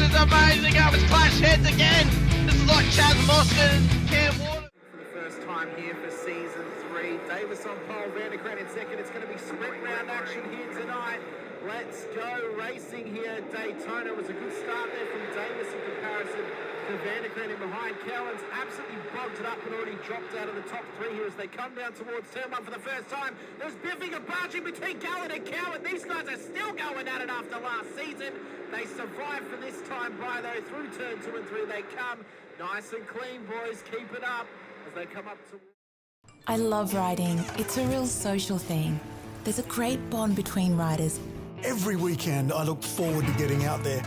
is amazing. It's clash heads again. This is like Chaz Mostert and Cam Water. For the first time here for season 3. Davis on pole, Vanderkran in second. It's going to be sprint round action here tonight. Let's go racing here at Daytona. It was a good start there from Davis in comparison to Vanderkran in behind. Cowan's absolutely bogged it up and already dropped out of the top 3 here as they come down towards turn 1 for the first time. There's biffing and barging between Gallen and Cowan. These guys are still going at it after last season. They survived for this time by though. Through turn 2 and 3 they come. Nice and clean, boys. Keep it up as they come up to... I love riding. It's a real social thing. There's a great bond between riders. Every weekend I look forward to getting out there.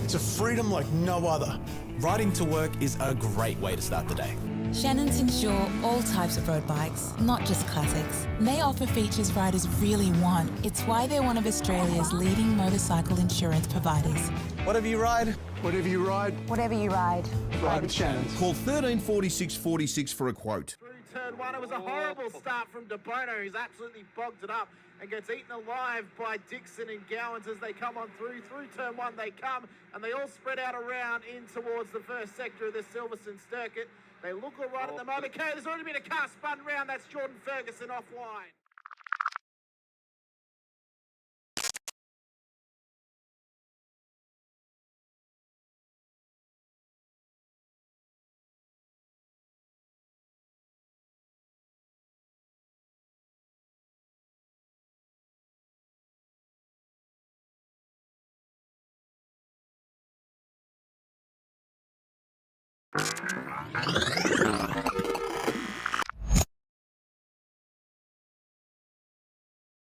It's a freedom like no other. Riding to work is a great way to start the day. Shannon's insure all types of road bikes, not just classics. They offer features riders really want. It's why they're one of Australia's leading motorcycle insurance providers. Whatever you ride, Whatever you ride, Whatever you ride. ride with Shannon's. Call 134646 for a quote. Through turn 1, it was a horrible start from De Bono, who's absolutely bogged it up and gets eaten alive by Dixon and Gowans as they come on through. Through turn 1 they come, and they all spread out around in towards the first sector of the Silverstone circuit. They look all right at the moment. Okay, there's already been a car spun round. That's Jordan Ferguson offline.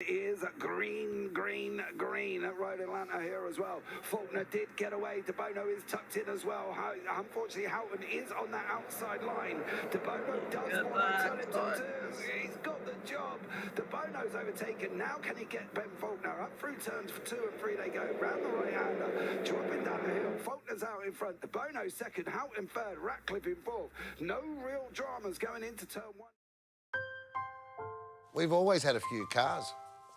Is green, green, green at Road Atlanta here as well. Faulkner did get away. De Bono is tucked in as well. Unfortunately, Houghton is on that outside line. De Bono does want to tell him to do. He's got the job. De Bono's overtaken. Now can he get Ben Faulkner up through turns for 2 and 3? They go round the right-hander, dropping down the hill. Faulkner's out in front. De Bono second. Houghton third. Ratcliffe in fourth. No real dramas going into turn 1. We've always had a few cars.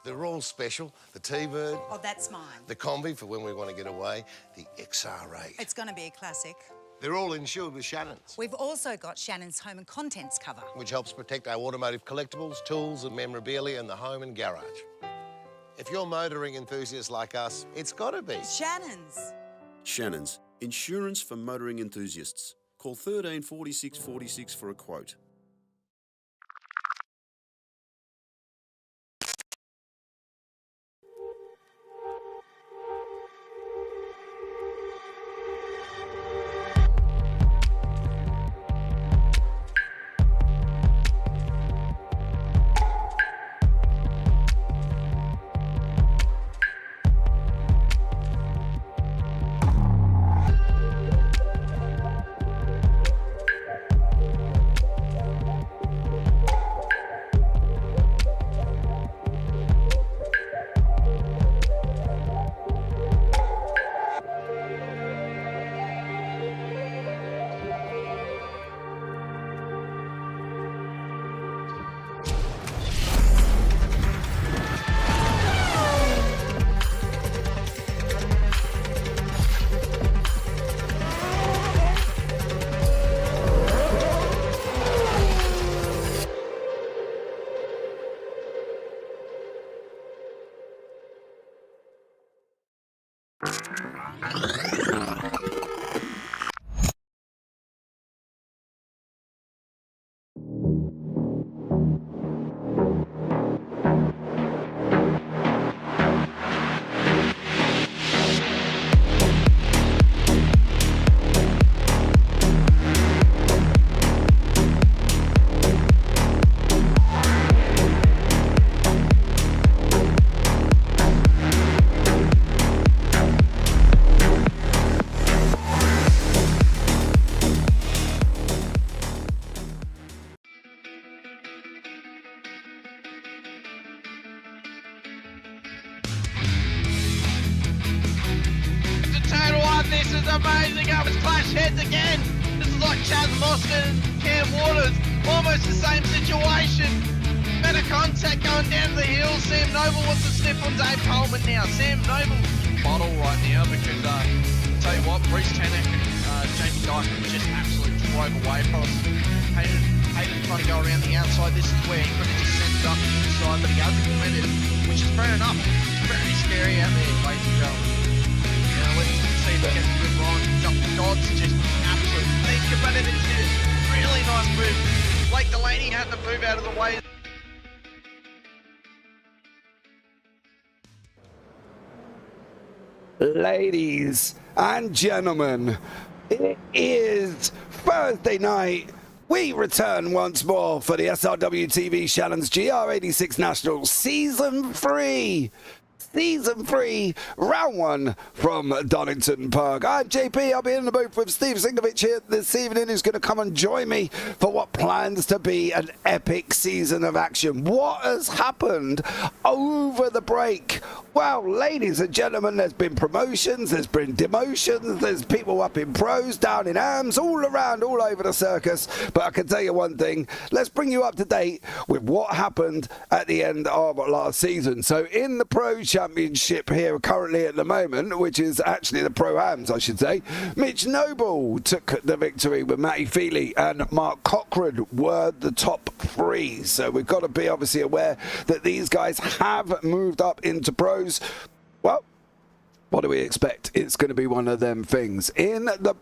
They're all special. The T-Bird. Oh, that's mine. The Combi for when we want to get away. The XR8. It's going to be a classic. They're all insured with Shannon's, We've also got Shannon's home and contents cover. which helps protect our automotive collectibles, tools and memorabilia in the home and garage. If you're motoring enthusiasts like us, it's got to be Shannon's. Shannon's, insurance for motoring enthusiasts. Call 134646 for a quote. This is amazing. It's clash heads again. This is like Chaz Mostert and Cam Waters. Almost the same situation. Better contact going down the hill. Sam Noble wants to sniff on Dave Coleman now. Sam Noble bottle right now because Tell you what, Bruce Tannock and Jamie Dyson just absolutely drove away from us. Hayden trying to go around the outside. This is where he could have just sent it up the inside, but he hasn't committed, which is fair enough. Very scary out there, ladies and gentlemen. Now let's see if we get a good run. Jump Dodds, just absolute thinker, but it's a really nice move. Blake Delaney had to move out of the way. Ladies and gentlemen, it is Thursday night. We return once more for the SRW TV Shannon's GR86 National Season 3. Season 3, Round 1 from Donington Park. I'm JP, I'll be in the booth with Steve Sinkovic here this evening, who's going to come and join me for what plans to be an epic season of action. What has happened over the break? Well, ladies and gentlemen, there's been promotions, there's been demotions, there's people up in pros, down in AMs, all around, all over the circus. But I can tell you one thing, let's bring you up to date with what happened at the end of last season. So in the Pro Championship here currently at the moment, which is actually the Pro-Ams, I should say, Mitch Noble took the victory with Matty Feely and Mark Cochran were the top 3. So we've got to be obviously aware that these guys have moved up into pros. Well, what do we expect? It's going to be one of them things. In the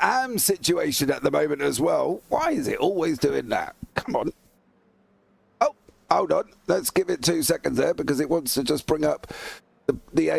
AM situation at the moment as well, why is it always doing that? Come on. Hold on, let's give it 2 seconds there because it wants to just bring up the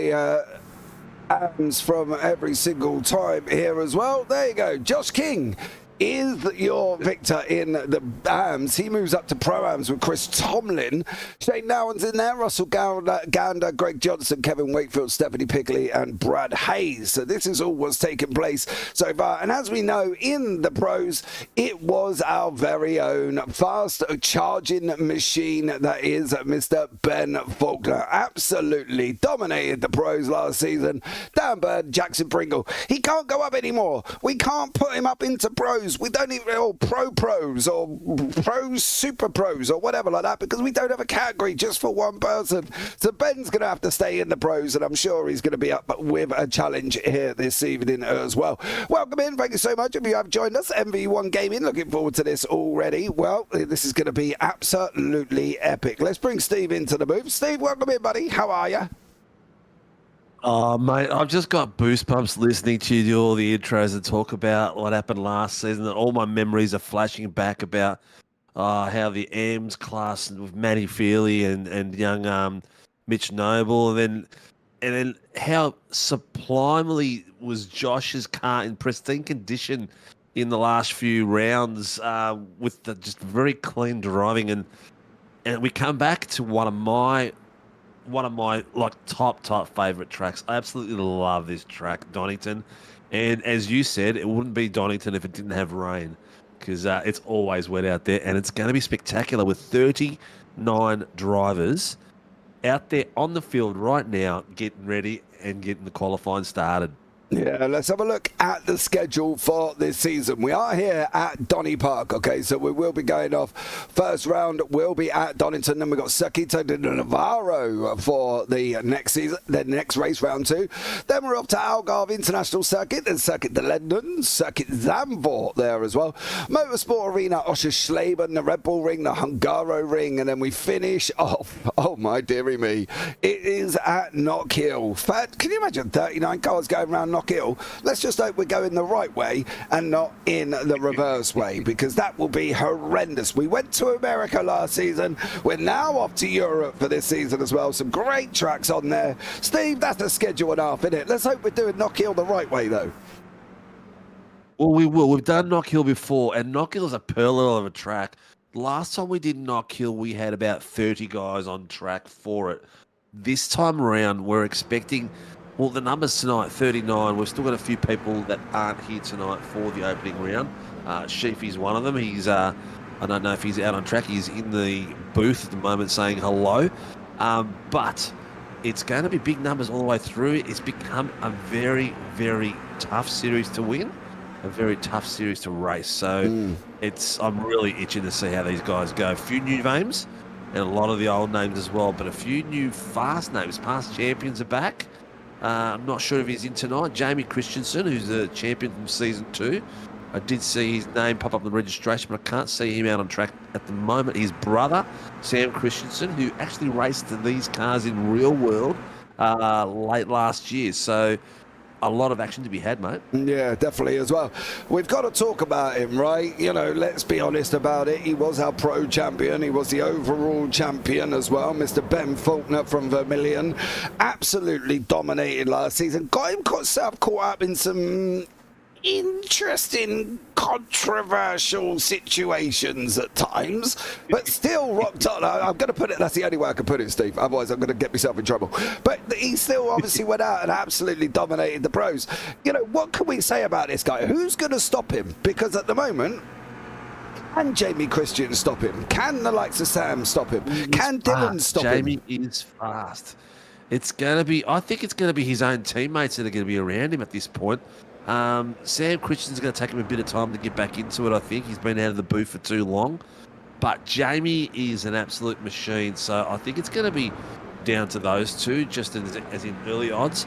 AMs from every single time here as well. There you go. Josh King is your victor in the AMs. He moves up to Pro-Ams with Chris Tomlin. Shane Nowen's in there, Russell Gander, Greg Johnson, Kevin Wakefield, Stephanie Pigley and Brad Hayes. So this is all what's taken place so far. And as we know, in the pros, it was our very own fast charging machine that is Mr. Ben Faulkner. Absolutely dominated the pros last season. Dan Bird, Jackson Pringle. He can't go up anymore. We can't put him up into pros. We don't even, or pros or pros, super pros or whatever like that, because we don't have a category just for one person. So Ben's going to have to stay in the pros, and I'm sure he's going to be up with a challenge here this evening as well. Welcome in. Thank you so much if you have joined us. MV1 Gaming, looking forward to this already. Well, this is going to be absolutely epic. Let's bring Steve into the booth. Steve, welcome in, buddy. How are you? Oh, mate, I've just got boost pumps listening to you do all the intros and talk about what happened last season. And all my memories are flashing back about how the AMS class with Matty Feely and young Mitch Noble, and then how sublimely was Josh's car in pristine condition in the last few rounds with the just very clean driving. And we come back to one of my like top favorite tracks. I absolutely love this track, Donington, and as you said, it wouldn't be Donington if it didn't have rain, because it's always wet out there, and it's going to be spectacular with 39 drivers out there on the field right now getting ready and getting the qualifying started. Yeah, let's have a look at the schedule for this season. We are here at Donny Park, okay, so we will be going off. First round will be at Donington, then we've got Circuito de Navarro for the next season, the next race, round 2. Then we're off to Algarve International Circuit, then Circuit de London, Circuit Zandvoort there as well. Motorsport Arena, Oschersleben, the Red Bull Ring, the Hungaro Ring, and then we finish off, oh my dearie me, it is at Knockhill. Can you imagine 39 cars going around Knockhill? Let's just hope we're going the right way and not in the reverse way, because that will be horrendous. We went to America last season. We're now off to Europe for this season as well. Some great tracks on there. Steve, that's a schedule and a half, isn't it? Let's hope we're doing Knockhill the right way, though. Well, we will. We've done Knockhill before, and Knockhill is a pearl of a track. Last time we did Knockhill, we had about 30 guys on track for it. This time around, we're expecting... Well, the numbers tonight, 39. We've still got a few people that aren't here tonight for the opening round. Sheefy's one of them. He's, I don't know if he's out on track. He's in the booth at the moment saying hello. But it's going to be big numbers all the way through. It's become a very, very tough series to win, a very tough series to race. So I'm really itching to see how these guys go. A few new names and a lot of the old names as well, but a few new fast names. Past champions are back. I'm not sure if he's in tonight. Jamie Christensen, who's the champion from Season 2. I did see his name pop up in the registration, but I can't see him out on track at the moment. His brother, Sam Christensen, who actually raced these cars in real world late last year. So a lot of action to be had, mate. Yeah, definitely as well. We've got to talk about him, right? You know, let's be honest about it. He was our pro champion. He was the overall champion as well. Mr. Ben Faulkner from Vermilion absolutely dominated last season. Got himself caught up in some interesting, controversial situations at times, but still rocked on. I'm going to put it, that's the only way I can put it, Steve, otherwise I'm going to get myself in trouble. But he still obviously went out and absolutely dominated the pros. You know, what can we say about this guy? Who's going to stop him? Because at the moment, can Jamie Christian stop him? Can the likes of Sam stop him? Can Dylan stop him? Jamie is fast. It's going to be, I think it's going to be his own teammates that are going to be around him at this point. Sam Christian's going to take him a bit of time to get back into it, I think. He's been out of the booth for too long. But Jamie is an absolute machine, so I think it's going to be down to those two, just as in early odds.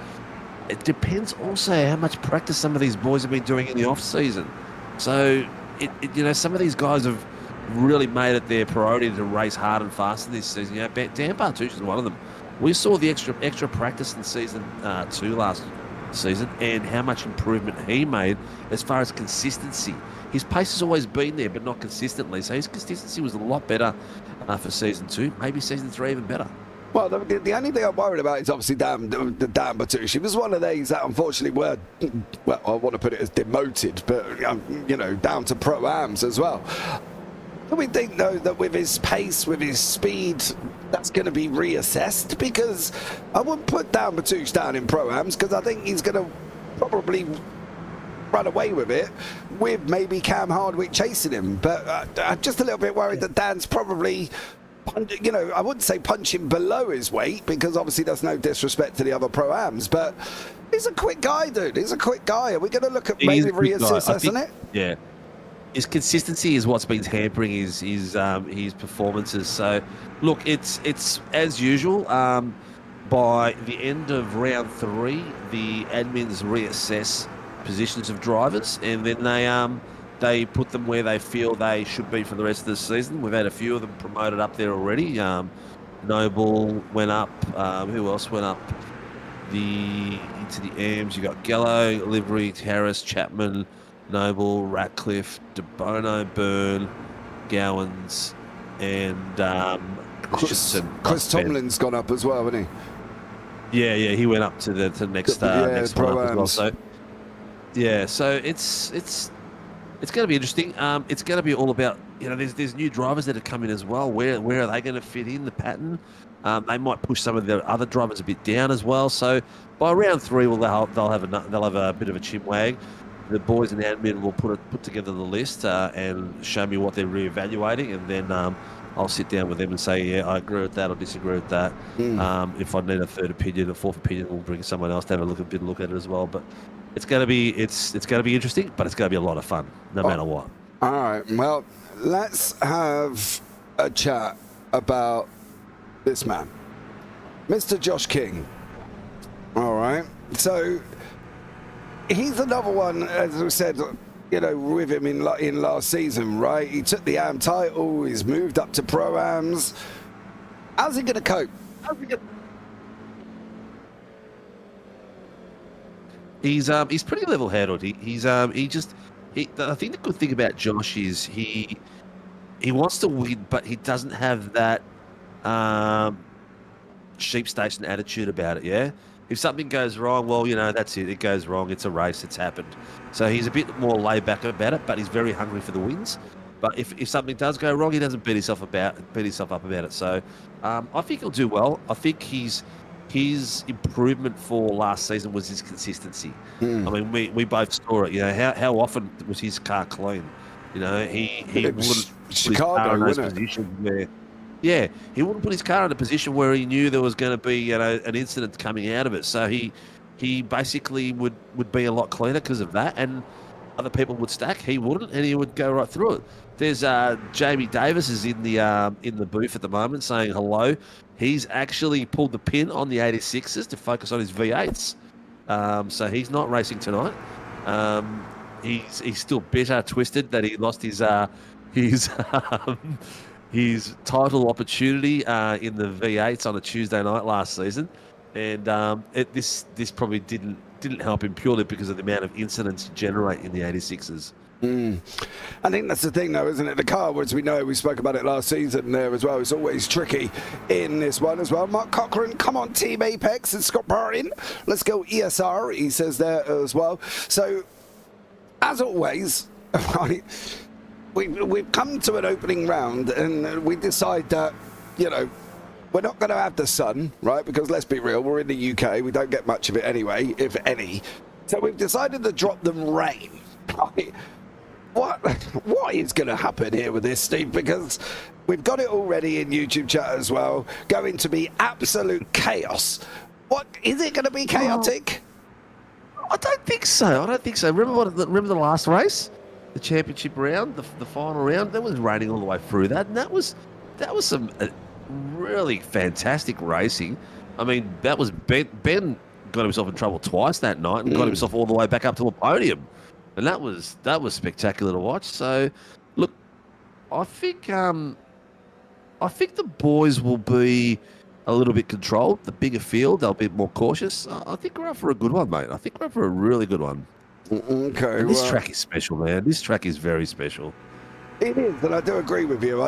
It depends also how much practice some of these boys have been doing in the off-season. So, you know, some of these guys have really made it their priority to race hard and fast this season. You know, Dan Bartucci is one of them. We saw the extra practice in Season 2 last season and how much improvement he made as far as consistency. His pace has always been there, but not consistently. So his consistency was a lot better for Season 2, maybe Season 3 even better. Well, the only thing I'm worried about is obviously Dan Bartucci. He was one of these that unfortunately were, well, I want to put it as demoted, but, you know, down to Pro-Ams as well. Do we think, though, that with his pace, with his speed, that's going to be reassessed? Because I wouldn't put Dan Bartucci down in Pro-Ams, because I think he's going to probably run away with it, with maybe Cam Hardwick chasing him. But I'm just a little bit worried that Dan's probably, you know, I wouldn't say punching below his weight, because obviously there's no disrespect to the other Pro-Ams, but he's a quick guy, dude. He's a quick guy. Are we going to look at maybe reassessing it? Yeah. His consistency is what's been hampering his performances. So, look, it's as usual. By the end of round 3, the admins reassess positions of drivers, and then they put them where they feel they should be for the rest of the season. We've had a few of them promoted up there already. Noble went up. Who else went up? Into the AMs. You got Gallo, Livery, Harris, Chapman, Noble, Ratcliffe, DeBono, Byrne, Gowans, and Christensen. Chris Tomlin's gone up as well, hasn't he? Yeah, he went up to the next next one up as well. So yeah, so it's going to be interesting. It's going to be all about, you know, there's new drivers that have come in as well. Where are they going to fit in the pattern? They might push some of the other drivers a bit down as well. So by round 3, they'll have a bit of a chinwag. The boys in the admin will put together the list and show me what they're reevaluating, and then I'll sit down with them and say, yeah, I agree with that or disagree with that. If I need a third opinion, a fourth opinion, we'll bring someone else to have a look at it as well. But it's going to be interesting, but it's going to be a lot of fun, no matter what. All right. Well, let's have a chat about this man, Mr. Josh King. All right. So he's another one, as we said, you know, with him in last season, right? He took the AM title. He's moved up to Pro-Ams. How's he going to cope? He's pretty level-headed. I think the good thing about Josh is he wants to win, but he doesn't have that sheep station attitude about it. Yeah. If something goes wrong, well, you know, that's it. It goes wrong. It's a race. It's happened. So he's a bit more laid back about it, but he's very hungry for the wins. But if something does go wrong, he doesn't beat himself up about it. So I think he'll do well. I think his improvement for last season was his consistency. I mean, we both saw it. You know, how often was his car clean? You know, he wouldn't Chicago, in those positions where. Yeah, he wouldn't put his car in a position where he knew there was going to be, you know, an incident coming out of it. So he basically would be a lot cleaner because of that, and other people would stack. He wouldn't, and he would go right through it. There's Jamie Davis is in the booth at the moment saying hello. He's actually pulled the pin on the 86s to focus on his V8s. So he's not racing tonight. He's still bitter, twisted that he lost his his title opportunity in the V8s on a Tuesday night last season, and this probably didn't help him purely because of the amount of incidents you generate in the 86s. I think that's the thing, though, isn't it? The car, as we know, we spoke about it last season there as well. It's always tricky in this one as well. Mark Cochran, come on, Team Apex, and Scott Barton. Let's go ESR, he says there as well. So, as always, we've come to an opening round, and we decide that, you know, we're not going to have the sun, right? Because let's be real, we're in the UK. We don't get much of it anyway, if any. So we've decided to drop them rain. Right? What is going to happen here with this, Steve? Because we've got it already in YouTube chat as well. Going to be absolute chaos. What is it going to be? Chaotic? I don't think so. Remember the last race, the championship round, the final round. That was raining all the way through that, and that was some really fantastic racing. I mean, that was Ben got himself in trouble twice that night and got himself all the way back up to a podium. And that was spectacular to watch. So, look, I think the boys will be a little bit controlled. The bigger field, they'll be more cautious. I think we're up for a good one, mate. I think we're up for a really good one. Okay. And this track is special, man. This track is very special. It is, and I do agree with you.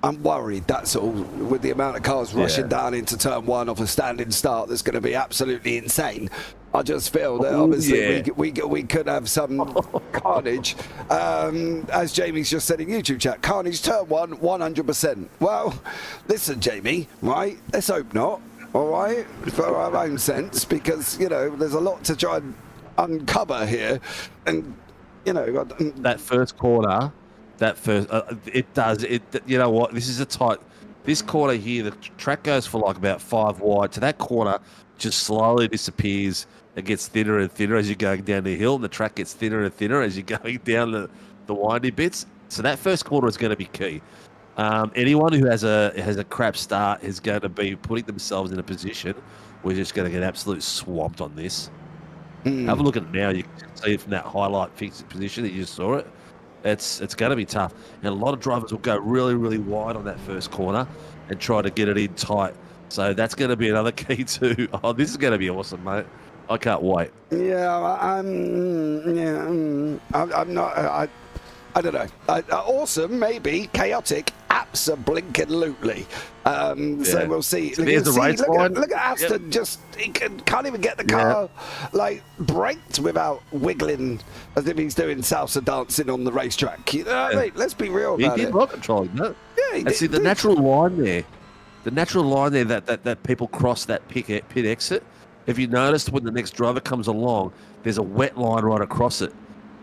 I'm worried, that's all, with the amount of cars rushing down into turn one off a standing start. That's going to be absolutely insane. I just feel that obviously we could have some carnage. As Jamie's just said in YouTube chat, carnage turn one, 100%. Well, listen, Jamie, right? Let's hope not, all right? For our own sense, because, you know, there's a lot to try and uncover here. And, you know... That first corner... you know what, this corner here, the track goes for like about 5 wide. To that corner just slowly disappears. It gets thinner and thinner as you're going down the hill, and the track gets thinner and thinner as you're going down the windy bits. So that first corner is going to be key. Anyone who has a crap start is going to be putting themselves in a position where they're just going to get absolute swamped on this. Have a look at it now. You can see it from that highlight fixed position that you just saw it. It's going to be tough. And a lot of drivers will go really, really wide on that first corner and try to get it in tight. So that's going to be another key too. Oh, this is going to be awesome, mate. I can't wait. Yeah, I'm not... I don't know. Awesome, maybe. Chaotic, absolutely. So we'll see. There's the race line. Look at Aston. Just he can't even get the car like braked without wiggling, as if he's doing salsa dancing on the racetrack. You know what I mean? Let's be real about it. He did rocket controlling that. Yeah, he did. See the natural line there. The natural line there that people cross that pit exit. If you noticed, when the next driver comes along, there's a wet line right across it.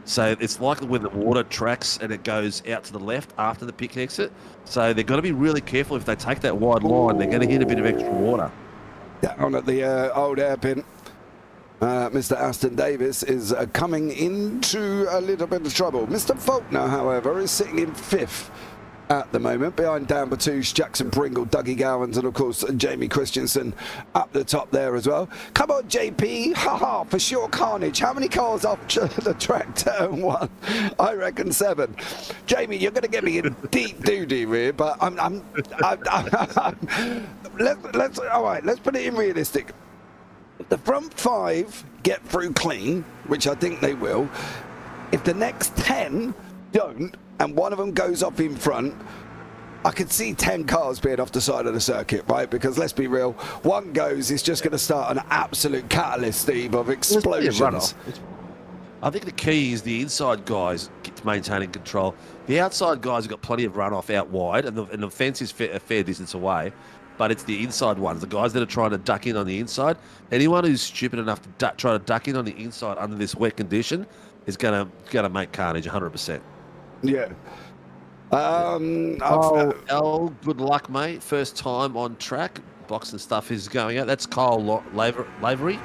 So it's like when the water tracks and it goes out to the left after the pit exit. So they've got to be really careful if they take that wide line. They're going to hit a bit of extra water. Down at the old hairpin, Mr. Aston Davis is coming into a little bit of trouble. Mr. Faulkner, however, is sitting in 5th at the moment, behind Dan Batouche, Jackson Pringle, Dougie Gowans, and of course Jamie Christensen up the top there as well. Come on, JP, haha, for sure carnage. How many cars off the track? Turn 1, I reckon 7. Jamie, you're going to get me in deep doo-doo here, but let's all right. Let's put it in realistic. If the front 5 get through clean, which I think they will, if the next 10 don't, and one of them goes off in front, I could see 10 cars being off the side of the circuit, right? Because let's be real, one goes, it's just going to start an absolute catalyst, Steve, of explosions. I think the key is the inside guys maintaining control. The outside guys have got plenty of runoff out wide, and the fence is a fair distance away. But it's the inside ones, the guys that are trying to duck in on the inside. Anyone who's stupid enough to try to duck in on the inside under this wet condition is going to make carnage 100%. Yeah. Good luck, mate. First time on track. Box and stuff is going out. That's Kyle Lavery.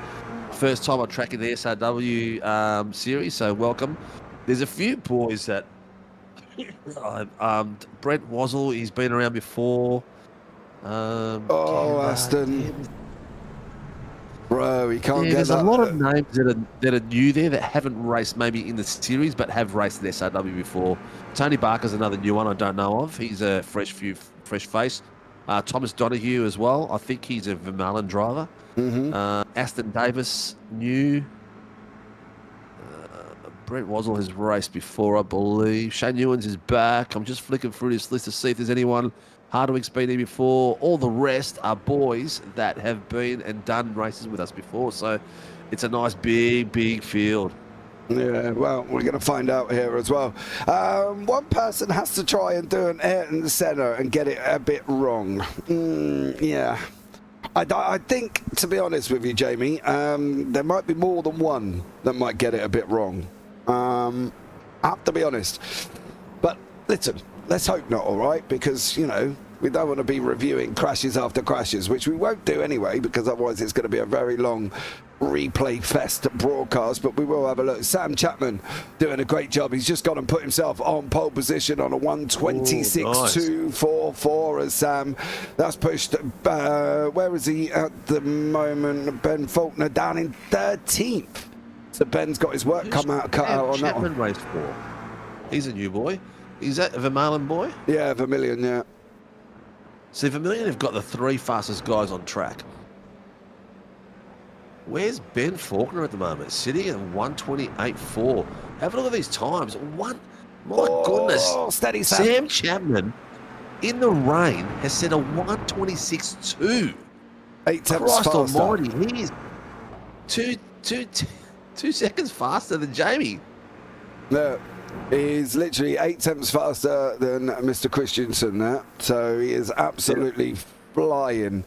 First time on track in the SRW series, so welcome. There's a few boys that... Brent Wazzle, he's been around before. Aston. Bro, he can't get there's that. a lot of names that are new there that haven't raced maybe in the series but have raced at SRW before. Tony Barker's another new one I don't know of. He's a fresh face. Thomas Donahue as well. I think he's a Vermaelen driver. Aston Davis, new. Brent Wazzle has raced before, I believe. Shane Ewens is back. I'm just flicking through this list to see if there's anyone Hardwick's been here before. All the rest are boys that have been and done races with us before. So it's a nice big field. Yeah, well, we're going to find out here as well. One person has to try and do an Ayrton Senna and get it a bit wrong. Yeah. I think, to be honest with you, Jamie, there might be more than one that might get it a bit wrong. I have to be honest. But listen, let's hope not, all right? Because, you know, we don't want to be reviewing crashes after crashes, which we won't do anyway, because otherwise it's going to be a very long replay fest broadcast. But we will have a look. Sam Chapman doing a great job. He's just gone and put himself on pole position on a 1:26.244 as Sam. That's pushed. Where is he at the moment? Ben Faulkner down in 13th. So Ben's got his work cut out on that one. Raced for. He's a new boy. Is that a Vermaelen boy? Yeah, Vermilion, yeah. See, Vermilion have got the 3 fastest guys on track. Where's Ben Faulkner at the moment? Sitting at 1:28.4. Have a look at these times. My goodness. Steady, Sam. Sam Chapman, in the rain, has set a 1:26.2. 8 tenths Christ faster. almighty, he is two seconds faster than Jamie. No, he's literally 8 tenths faster than Mr. Christensen there. So he is absolutely flying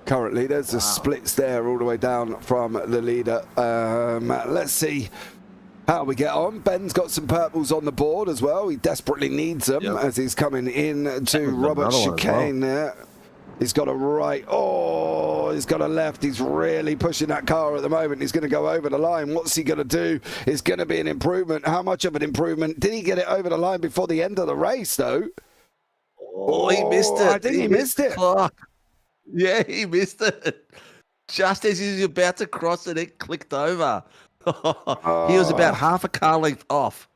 currently. There's the splits there all the way down from the leader. Let's see how we get on. Ben's got some purples on the board as well. He desperately needs them as he's coming in to Robert Chicane there. He's got a right. Oh, he's got a left. He's really pushing that car at the moment. He's going to go over the line. What's he going to do? It's going to be an improvement. How much of an improvement? Did he get it over the line before the end of the race, though? Oh, he missed it. I think he missed it. Yeah, he missed it. Just as he was about to cross it, it clicked over. He was about half a car length off.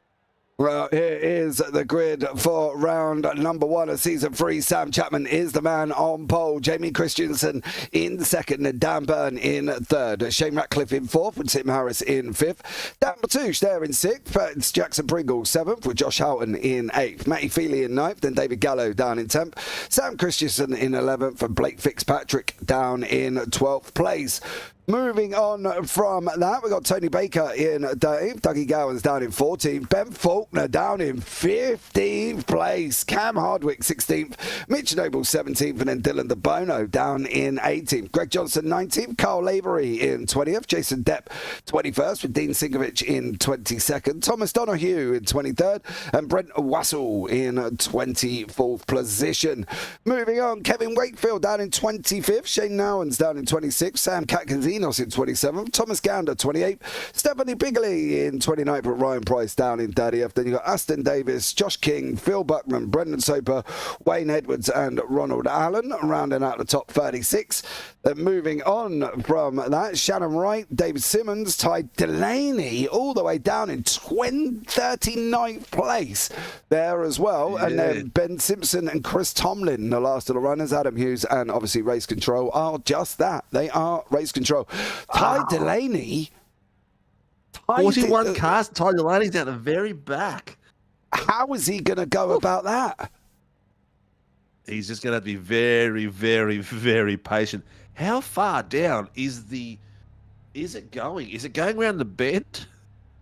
Well, here is the grid for round number 1 of season 3. Sam Chapman is the man on pole. Jamie Christensen in second, and Dan Byrne in third. Shane Ratcliffe in fourth, with Tim Harris in fifth. Dan Matouche there in sixth. It's Jackson Pringle seventh, with Josh Houghton in eighth. Matty Feely in ninth, then David Gallo down in 10th. Sam Christensen in 11th, and Blake Fitzpatrick down in 12th place. Moving on from that, we've got Tony Baker in 13th, Dougie Gowans down in 14th, Ben Faulkner down in 15th place, Cam Hardwick 16th, Mitch Noble 17th, and then Dylan De Bono down in 18th. Greg Johnson 19th, Carl Lavery in 20th, Jason Depp 21st, with Dean Sinkovic in 22nd, Thomas Donahue in 23rd, and Brent Wassell in 24th position. Moving on, Kevin Wakefield down in 25th, Shane Nowens down in 26th, Sam Katkanzino in 27th, Thomas Gander 28th, Stephanie Bigley in 29th, but Ryan Price down in 30th. Then you got Aston Davis, Josh King, Phil Buckman, Brendan Soper, Wayne Edwards, and Ronald Allen rounding out the top 36. Then moving on from that, Shannon Wright, David Simmons, Ty Delaney all the way down in 39th place there as well. Yeah. And then Ben Simpson and Chris Tomlin, the last of the runners. Adam Hughes and obviously Race Control are just that. They are Race Control. Ty Delaney. 41 cars. Ty Delaney's at the very back. How is he going to go about that? He's just going to have to be very, very, very patient. How far down is it going? Is it going around the bend?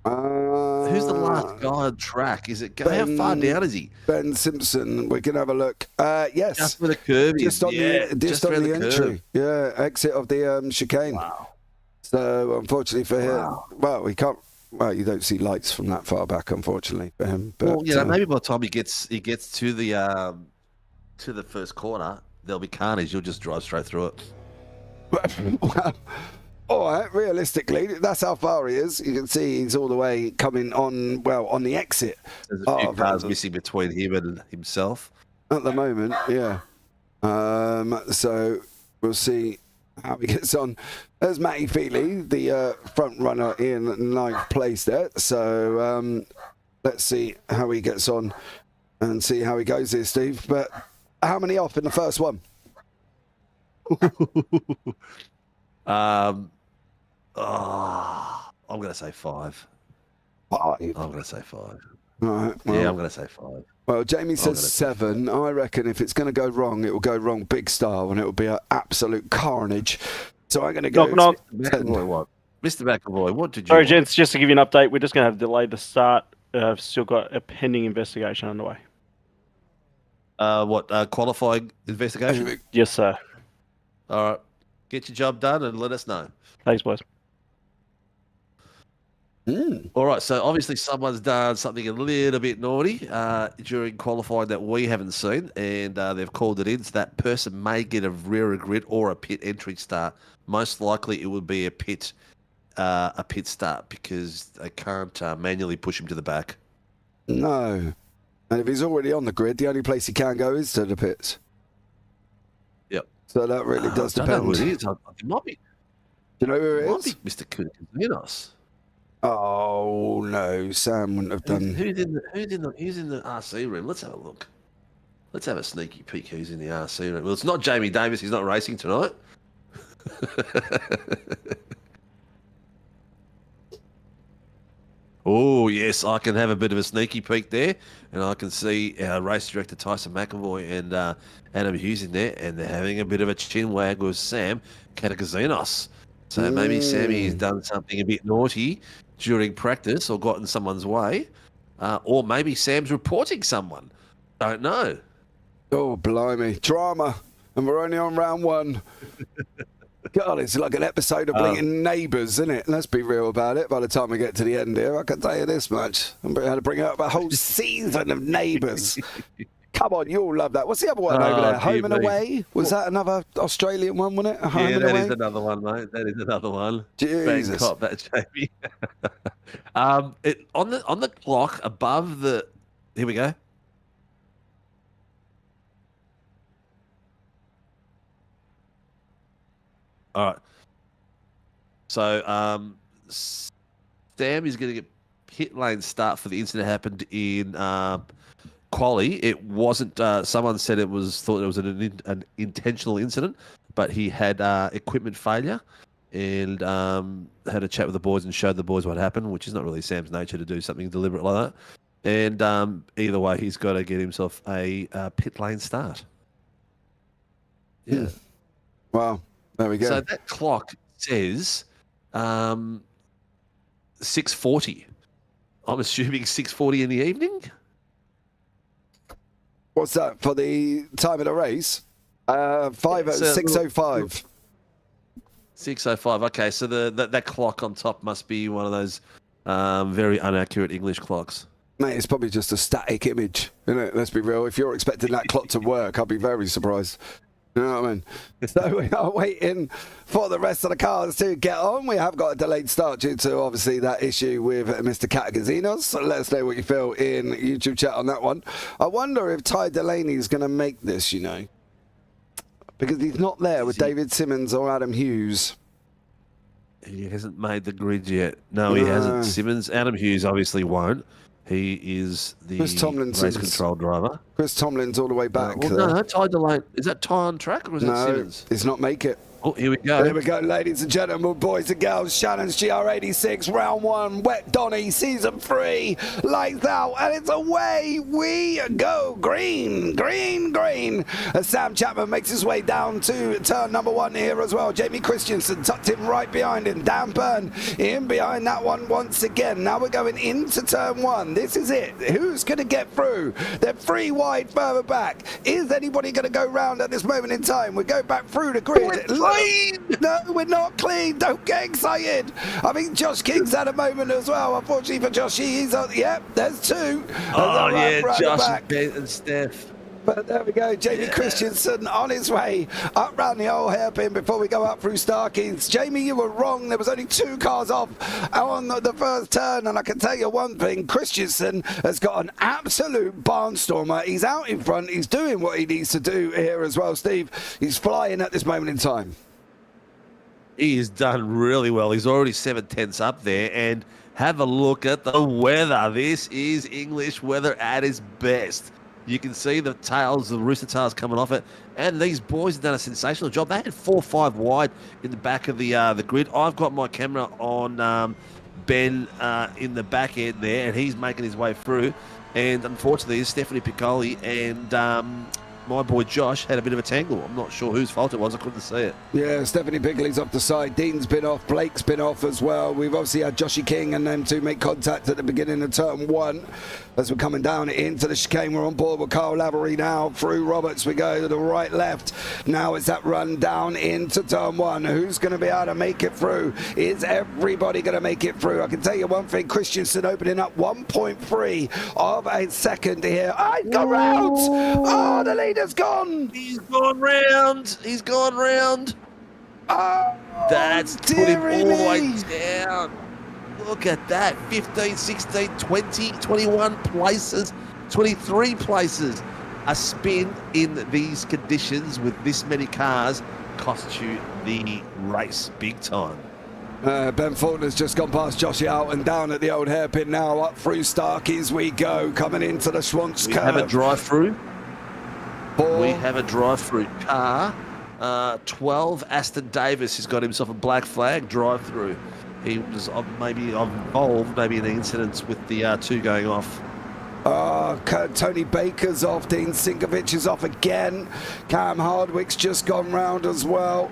Who's the last guy on track? Is it how far down is he? Ben Simpson. We can have a look. Yes, just for the curve. Just on the entry. Yeah, exit of the chicane. Wow. So unfortunately for him, well, we can't. Well, you don't see lights from that far back, unfortunately for him. But, well, maybe by the time he gets to the first corner, there'll be carnage. You'll just drive straight through it. Well, all right, realistically, that's how far he is. You can see he's all the way coming on, on the exit. There's a few cars missing between him and himself. At the moment, yeah. So we'll see how he gets on. There's Matty Feely, the front runner in ninth place there. So let's see how he gets on and see how he goes here, Steve. But how many off in the first one? I'm going to say 5. 5. I'm going to say 5. All right. Well, yeah, I'm going to say 5. Well, Jamie says 7. I reckon if it's going to go wrong, it will go wrong big style, and it will be an absolute carnage. So I'm going to go. Knock. Mr. McAvoy, what did you? Sorry, gents, just to give you an update, we're just going to have to delay the start. Still got a pending investigation underway. Qualifying investigation? Yes, sir. All right. Get your job done and let us know. Thanks, boys. All right, so obviously someone's done something a little bit naughty during qualifying that we haven't seen, and they've called it in. So that person may get a rear grid or a pit entry start. Most likely it would be a pit start because they can't manually push him to the back. No. And if he's already on the grid, the only place he can go is to the pits. Yep. So that really does I depend. don't know who it is. It might be. Do you know who it might is? be Mr. Kudinos. Oh no, Sam wouldn't have done. Who's in the RC room? Let's have a look. Let's have a sneaky peek. Who's in the RC room? Well, it's not Jamie Davis. He's not racing tonight. Oh yes, I can have a bit of a sneaky peek there, and I can see our race director Tyson McAvoy and Adam Hughes in there, and they're having a bit of a chin wag with Sam Katagazinos. So maybe Sammy has done something a bit naughty during practice or gotten someone's way, or maybe Sam's reporting someone. Don't know. Oh, blimey. Drama. And we're only on round 1. God, it's like an episode of Blinking Neighbours, isn't it? Let's be real about it. By the time we get to the end here, I can tell you this much. I'm going to bring up a whole season of Neighbours. Come on, you'll love that. What's the other one over there? Home and Away? Was that another Australian one, wasn't it? Home and Away? That is another one, mate. That is another one. Jesus. Cop that, Jamie. On the clock above the... Here we go. All right. So Sam is going to get pit lane start for the incident that happened in quali. It wasn't. Someone said thought it was an intentional incident, but he had equipment failure and had a chat with the boys and showed the boys what happened, which is not really Sam's nature to do something deliberate like that. And either way, he's got to get himself a pit lane start. Yeah. Wow. There we go. So that clock says 6:40. I'm assuming 6:40 in the evening. What's that for the time of the race? 6:05. 6:05. Okay, so that clock on top must be one of those very inaccurate English clocks. Mate, it's probably just a static image, isn't it? Let's be real. If you're expecting that clock to work, I'll be very surprised. You know what I mean? So we are waiting for the rest of the cars to get on. We have got a delayed start due to, obviously, that issue with Mr. Katagazinos. So let us know what you feel in YouTube chat on that one. I wonder if Ty Delaney is going to make this, you know. Because he's not there with David Simmons or Adam Hughes. He hasn't made the grid yet. No, he hasn't. Simmons, Adam Hughes obviously won't. He is the race control driver. Chris Tomlin's all the way back. No, Ty Delaney. Is that Ty on track or is that Simmons? It's not make it. Oh, here we go. Here we go, ladies and gentlemen, boys and girls. Shannon's GR86, round 1, Wet Donny, season 3, lights out, and it's away we go. Green, green, green. As Sam Chapman makes his way down to turn number 1 here as well. Jamie Christensen tucked him right behind him. Dan Byrne in behind that one once again. Now we're going into turn 1. This is it. Who's going to get through? They're 3 wide further back. Is anybody going to go round at this moment in time? We go back through the grid. No, we're not clean. Don't get excited. I think Josh King's had a moment as well. Unfortunately for Josh, he's on. Yep, there's 2. Oh, yeah, Josh and Steph. But there we go. Jamie Christensen on his way up round the old hairpin before we go up through Starkey's. Jamie, you were wrong. There was only 2 cars off on the first turn. And I can tell you one thing. Christensen has got an absolute barnstormer. He's out in front. He's doing what he needs to do here as well, Steve. He's flying at this moment in time. He has done really well. He's already 7/10 up there. And have a look at the weather. This is English weather at its best. You can see the tails, the rooster tails coming off it. And these boys have done a sensational job. They had 4-5 wide in the back of the grid. I've got my camera on Ben in the back end there, and he's making his way through. And unfortunately, Stephanie Piccoli and my boy Josh had a bit of a tangle. I'm not sure whose fault it was. I couldn't see it. Yeah, Stephanie Pigley's off the side. Dean's been off. Blake's been off as well. We've obviously had Joshy King and them two make contact at the beginning of turn 1. As we're coming down into the chicane, we're on board with Carl Lavery now. Through Roberts, we go to the right, left. Now it's that run down into turn 1. Who's going to be able to make it through? Is everybody going to make it through? I can tell you one thing. Christensen opening up 1.3 of a second here. I've got round. Oh, the leader's gone. He's gone round. He's gone round. Oh, that's put him all the way down. Look at that. 15, 16, 20, 21 places, 23 places. A spin in these conditions with this many cars costs you the race big time. Ben Faulkner's just gone past Joshy out and down at the old hairpin now. Up through Starkeys we go. Coming into the Schwantz curve. We have a drive-through. We have a drive-through car. 12, Aston Davis has got himself a black flag drive-through. He was maybe involved, maybe in the incidents with the 2 going off. Tony Baker's off. Dean Sinkovic is off again. Cam Hardwick's just gone round as well.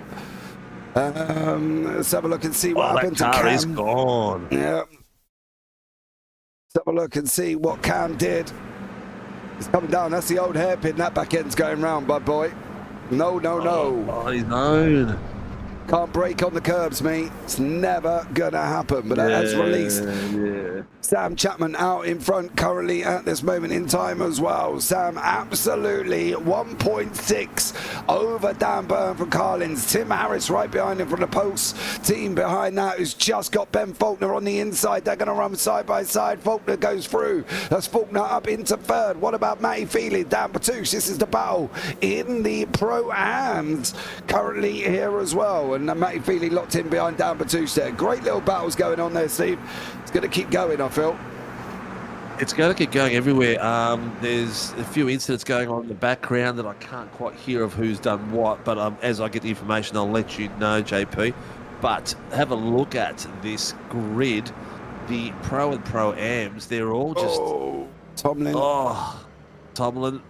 Let's have a look and see what happened to Cam. That car is gone. Yeah. Let's have a look and see what Cam did. He's coming down. That's the old hairpin. That back end's going round, bud boy. No. On his own. Can't brake on the curbs, mate. It's never gonna happen. But that's released. Yeah. Sam Chapman out in front currently at this moment in time as well. Sam absolutely 1.6 over Dan Byrne from Carlins. Tim Harris right behind him from the post. Team behind that who's just got Ben Faulkner on the inside. They're going to run side by side. Faulkner goes through. That's Faulkner up into third. What about Matty Feely? Dan Batouche. This is the battle in the Pro-Ams currently here as well. And Matty Feely locked in behind Dan Batouche there. Great little battles going on there, Steve. It's going to keep going, I feel. It's going to keep going everywhere. There's a few incidents going on in the background that I can't quite hear of who's done what, but as I get the information, I'll let you know, JP. But have a look at this grid. The Pro and Pro-Ams, they're all just... Tomlin. Tomlin.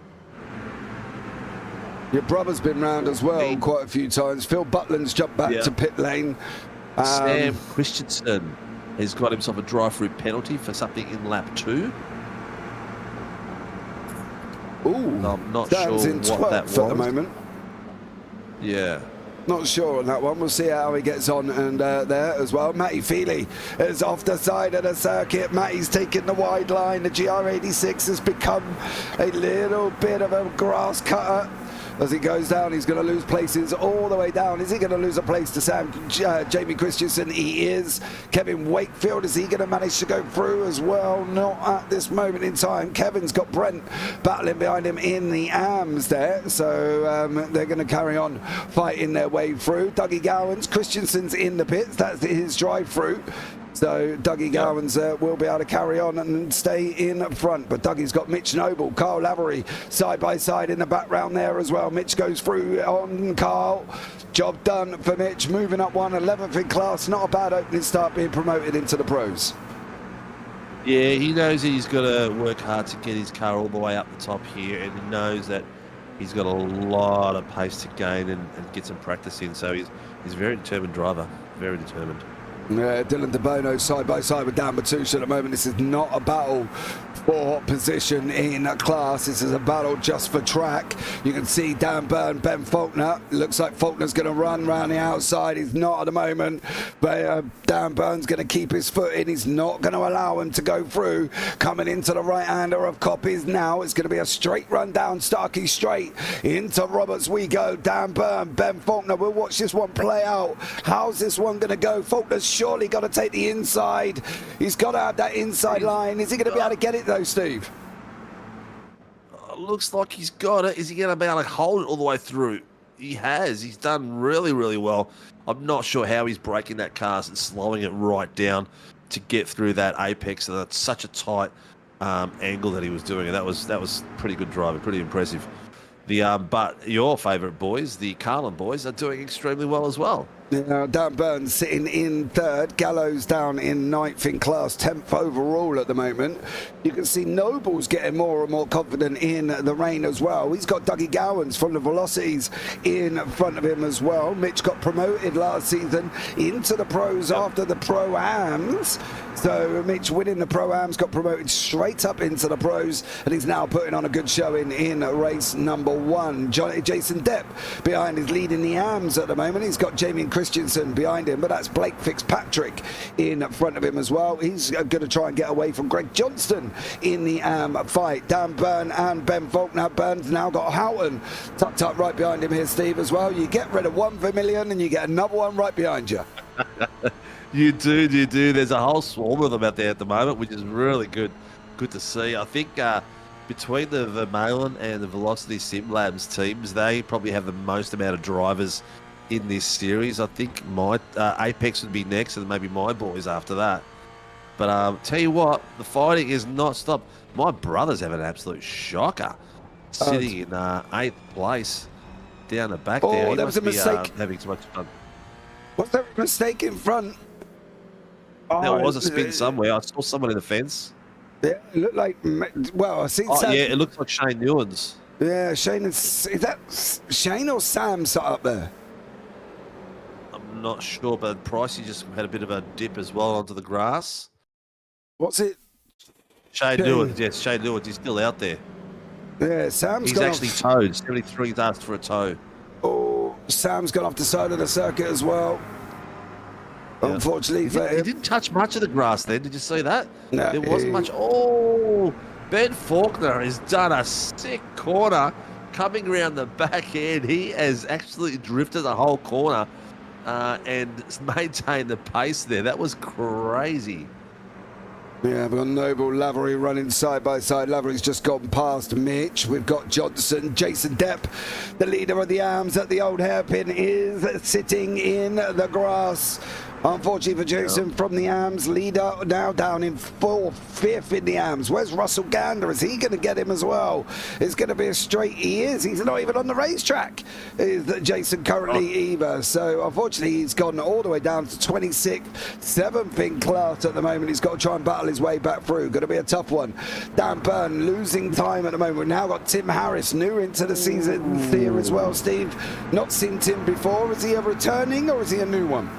Your brother's been round as well quite a few times. Phil Butland's jumped back to pit lane. Sam Christensen has got himself a drive-through penalty for something in lap 2. I'm not sure in what that was. At the moment. Yeah. Not sure on that one. We'll see how he gets on and there as well. Matty Feely is off the side of the circuit. Matty's taking the wide line. The GR86 has become a little bit of a grass cutter. As he goes down, he's going to lose places all the way down. Is he going to lose a place to Jamie Christensen? He is. Kevin Wakefield, is he going to manage to go through as well? Not at this moment in time. Kevin's got Brent battling behind him in the AMS there. So they're going to carry on fighting their way through. Dougie Gowans, Christensen's in the pits. That's his drive-through. So Dougie Gowans will be able to carry on and stay in front. But Dougie's got Mitch Noble, Carl Lavery side by side in the background there as well. Mitch goes through on Carl. Job done for Mitch. Moving up 11th in class. Not a bad opening start being promoted into the pros. Yeah, he knows he's got to work hard to get his car all the way up the top here. And he knows that he's got a lot of pace to gain and get some practice in. So he's a very determined driver. Very determined. Dylan DeBono side by side with Dan Batouche at the moment. This is not a battle for position in a class. This is a battle just for track. You can see Dan Byrne, Ben Faulkner. Looks like Faulkner's going to run around the outside. He's not at the moment, but Dan Byrne's going to keep his foot in. He's not going to allow him to go through. Coming into the right-hander of Copies now. It's going to be a straight run down Starkey straight into Roberts we go. Dan Byrne, Ben Faulkner. We'll watch this one play out. How's this one going to go? Faulkner's surely got to take the inside. He's got to have that inside line. Is he going to be able to get it though, Steve? Looks like he's got it. Is he going to be able to hold it all the way through? He has. He's done really, really well. I'm not sure how he's braking that car and slowing it right down to get through that apex. And that's such a tight angle that he was doing. And that was pretty good driving, pretty impressive. But your favourite boys, the Carlin boys, are doing extremely well as well. Yeah, Dan Burns sitting in third, Gallows down in ninth in class, 10th overall at the moment. You can see Noble's getting more and more confident in the rain as well. He's got Dougie Gowans from the Velocities in front of him as well. Mitch got promoted last season into the pros after the Pro-Ams. So Mitch winning the Pro-Ams, got promoted straight up into the pros, and he's now putting on a good showing in race number 1. Jason Depp behind is leading the AMs at the moment. He's got Jamie Christensen behind him, but that's Blake Fitzpatrick in front of him as well. He's going to try and get away from Greg Johnston in the fight. Dan Byrne and Ben Faulkner. Byrne's now got Houghton tucked up right behind him here, Steve, as well. You get rid of one Vermilion and you get another one right behind you. You do. There's a whole swarm of them out there at the moment, which is really good to see. I think between the Vermeulen and the Velocity Sim Labs teams, they probably have the most amount of drivers in this series. I think my Apex would be next, and maybe my boys after that. But tell you what, the fighting is not stopped. My brothers have an absolute shocker, sitting in 8th place down the back there. Oh, that was a mistake. Having too much fun. Was there a mistake in front? There was a spin somewhere. I saw someone in the fence. Yeah, it looked like, well, I see. Yeah, it looks like Shane Newens. Yeah, Shane is that Shane or Sam sat up there? I'm not sure, but Pricey just had a bit of a dip as well onto the grass. What's it? Shane Newens, yes, Shane Newens. He's still out there. Yeah, Sam's He's actually towed. 73 asked for a tow. Oh, Sam's gone off the side of the circuit as well. Yeah. Unfortunately for him. He didn't touch much of the grass then. Did you see that? No, there wasn't much. Oh, Ben Faulkner has done a sick corner coming around the back end. He has actually drifted the whole corner and maintained the pace there. That was crazy. Yeah, we've got Noble, Lavery running side by side. Lavery's just gone past Mitch. We've got Johnson. Jason Depp, the leader of the AMs at the old hairpin, is sitting in the grass. Unfortunately for Jason from the AMs, leader now down in 4th, 5th in the AMs. Where's Russell Gander? Is he going to get him as well? It's going to be a straight. He is. He's not even on the racetrack. Is Jason currently either? So unfortunately, he's gone all the way down to 26th, 7th in class at the moment. He's got to try and battle his way back through. Going to be a tough one. Dan Byrne losing time at the moment. We've now got Tim Harris new into the season here as well. Steve, not seen Tim before. Is he a returning or is he a new one?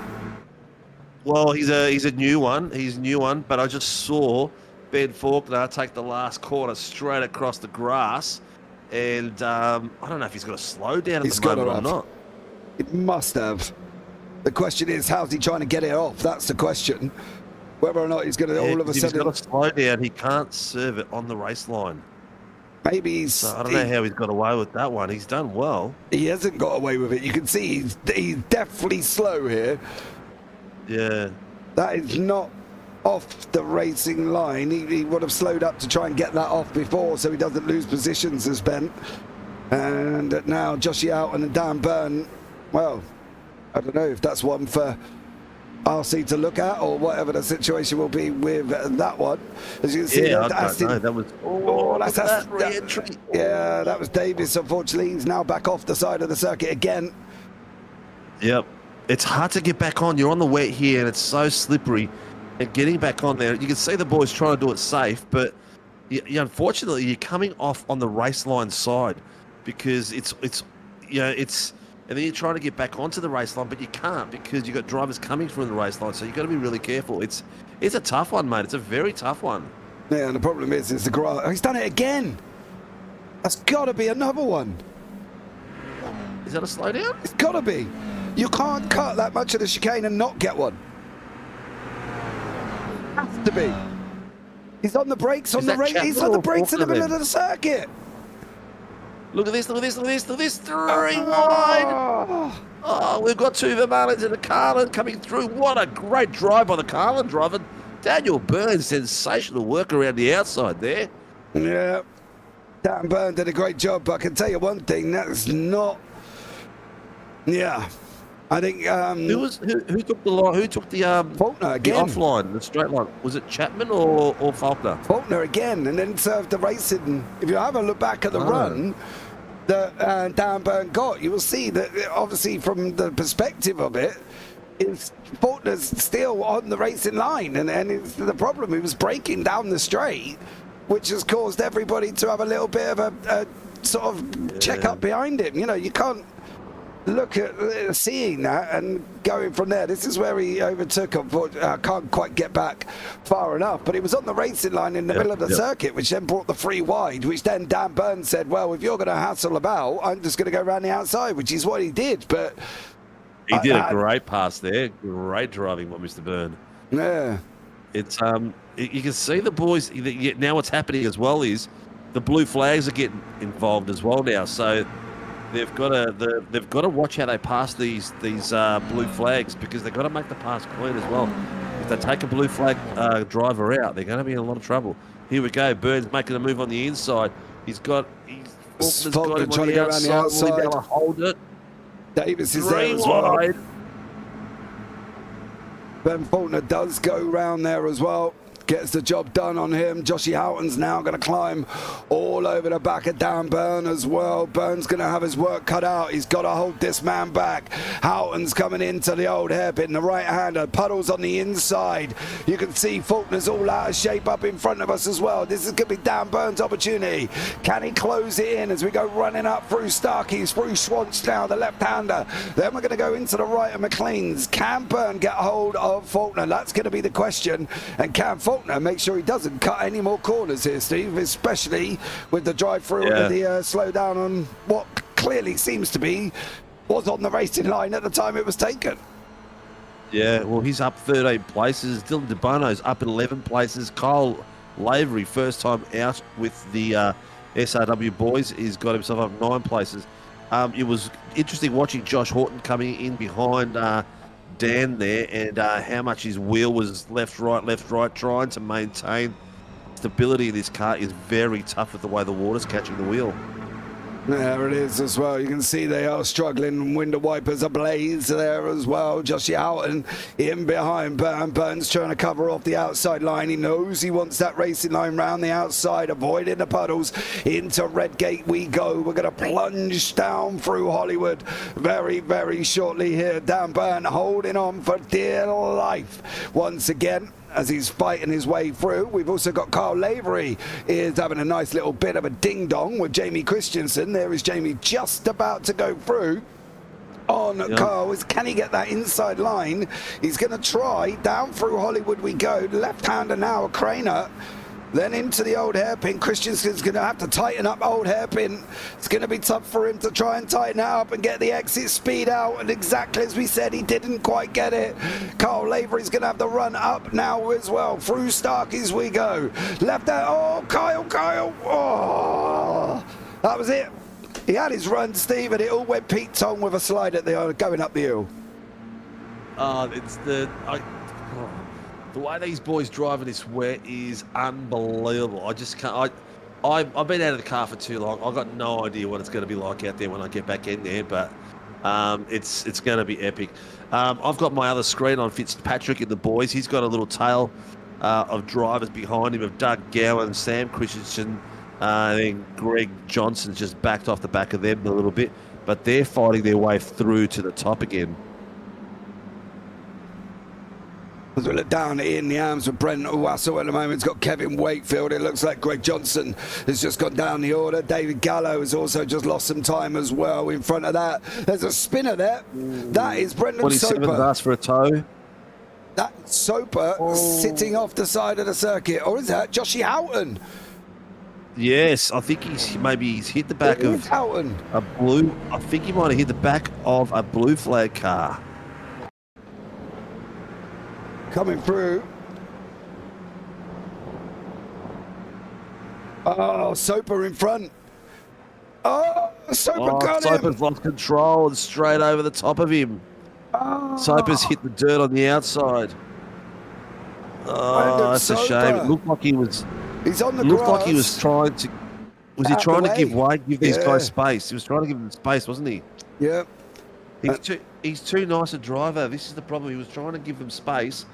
Well, he's a new one. He's a new one, but I just saw Ben Faulkner take the last corner straight across the grass, and I don't know if he's got to slow down at the moment or not. It must have. The question is, how's he trying to get it off? That's the question. Whether or not he's going to all of a sudden. He's got to slow down. He can't serve it on the race line. Maybe he's. So I don't know how he's got away with that one. He's done well. He hasn't got away with it. You can see he's definitely slow here. Yeah. That is not off the racing line. He would have slowed up to try and get that off before so he doesn't lose positions as Ben. And now Joshy Houghton and Dan Byrne, well, I don't know if that's one for RC to look at or whatever the situation will be with that one. As you can see, I don't know. That was yeah, that was Davis. Unfortunately, he's now back off the side of the circuit again. Yep. It's hard to get back on. You're on the wet here, and it's so slippery. And getting back on there, you can see the boys trying to do it safe, but unfortunately, you're coming off on the race line side because it's and then you're trying to get back onto the race line, but you can't because you've got drivers coming from the race line. So you've got to be really careful. It's a tough one, mate. It's a very tough one. Yeah, and the problem is the grass. Oh, he's done it again. That's got to be another one. Is that a slowdown? It's got to be. You can't cut that much of the chicane and not get one. Has to be. He's on the brakes on the race. He's on the brakes in the middle of the circuit. Look at this, look at this, look at this, look at this. 3 wide. Oh, we've got 2 Vermaelens and a Carlin coming through. What a great drive by the Carlin driver. Daniel Byrne, sensational work around the outside there. Yeah. Dan Byrne did a great job, but I can tell you one thing, that's not Yeah. I think who took the line? Who took the Faulkner again? The offline, the straight line. Was it Chapman or Faulkner? Faulkner again, and then served the racing. If you have a look back at the run that Dan Burn got, you will see that obviously from the perspective of it, is Faulkner's still on the racing line, and it's the problem. He was breaking down the straight, which has caused everybody to have a little bit of a sort of check up behind him. You know, you can't look at seeing that and going from there. This is where he overtook. I can't quite get back far enough, but he was on the racing line in the middle of the circuit, which then brought the free wide, which then Dan Burns said, well, if you're going to hassle about, I'm just going to go around the outside, which is what he did. But he did a great pass there. Great driving by Mr. Byrne. Yeah. It's you can see the boys now. What's happening as well is the blue flags are getting involved as well now. So they've got to watch how they pass these blue flags, because they've got to make the pass clean as well. If they take a blue flag driver out, they're going to be in a lot of trouble. Here we go. Burns making a move on the inside. Faulkner's got him on the outside. Will he be able to hold it? Davis is there as well. Ben Faulkner does go round there as well. Gets the job done on him. Joshy Houghton's now going to climb all over the back of Dan Burn as well. Byrne's going to have his work cut out. He's got to hold this man back. Houghton's coming into the old hairpin, the right-hander. Puddles on the inside. You can see Faulkner's all out of shape up in front of us as well. This is going to be Dan Byrne's opportunity. Can he close it in as we go running up through Starkeys, through Schwantz now, the left-hander. Then we're going to go into the right of McLean's. Can Byrne get hold of Faulkner? That's going to be the question. And can Faulkner make sure he doesn't cut any more corners here, Steve, especially with the drive-through and the slow down on what clearly seems to be was on the racing line at the time it was taken. Yeah, well, he's up 13 places. Dylan DeBono's up in 11 places. Kyle Lavery, first time out with the SRW boys, he's got himself up 9 places. It was interesting watching Josh Horton coming in behind Dan there, and how much his wheel was left, right, trying to maintain stability in this car is very tough with the way the water's catching the wheel. There it is as well. You can see they are struggling. Window wipers ablaze there as well. Joshy Houghton in behind Burn. Burns trying to cover off the outside line. He knows he wants that racing line round the outside, avoiding the puddles. Into Redgate we go. We're going to plunge down through Hollywood very, very shortly here. Dan Burn holding on for dear life once again as he's fighting his way through. We've also got Carl Lavery is having a nice little bit of a ding-dong with Jamie Christensen. There is Jamie just about to go through on Carl. Can he get that inside line? He's going to try. Down through Hollywood we go. Left-hander now, a Craner. Then into the old hairpin. Christensen's going to have to tighten up old hairpin. It's going to be tough for him to try and tighten it up and get the exit speed out. And exactly as we said, he didn't quite get it. Carl Lavery's going to have the run up now as well. Through Starkeys we go. Left out. Oh, Kyle. Oh, that was it. He had his run, Steve, and it all went Pete Tong with a slide at the going up the hill. The way these boys driving this wet is unbelievable. I just can't. I've been out of the car for too long. I've got no idea what it's going to be like out there when I get back in there, but it's going to be epic. I've got my other screen on Fitzpatrick and the boys. He's got a little tail of drivers behind him of Doug Gowan, Sam Christensen, and then Greg Johnson's just backed off the back of them a little bit, but they're fighting their way through to the top again. As we look down in the arms of Brent Wassell at the moment, it's got Kevin Wakefield. It looks like Greg Johnson has just gone down the order. David Gallo has also just lost some time as well in front of that. There's a spinner there. That is Brendan 27 Soper. asked for a tow. That Soper sitting off the side of the circuit. Or is that Joshy Houghton? Yes, I think he's hit the back of Houghton. A blue. I think he might have hit the back of a blue flag car. Coming through. Oh, Soper in front. Oh, Soper got him. Soper's lost control and straight over the top of him. Soper's hit the dirt on the outside. Oh, that's a shame. It looked like he was. He's on the looked grass. like he was trying to. Was he trying to give these guys space? He was trying to give them space, wasn't he? Yeah. He's too nice a driver. This is the problem. He was trying to give them space,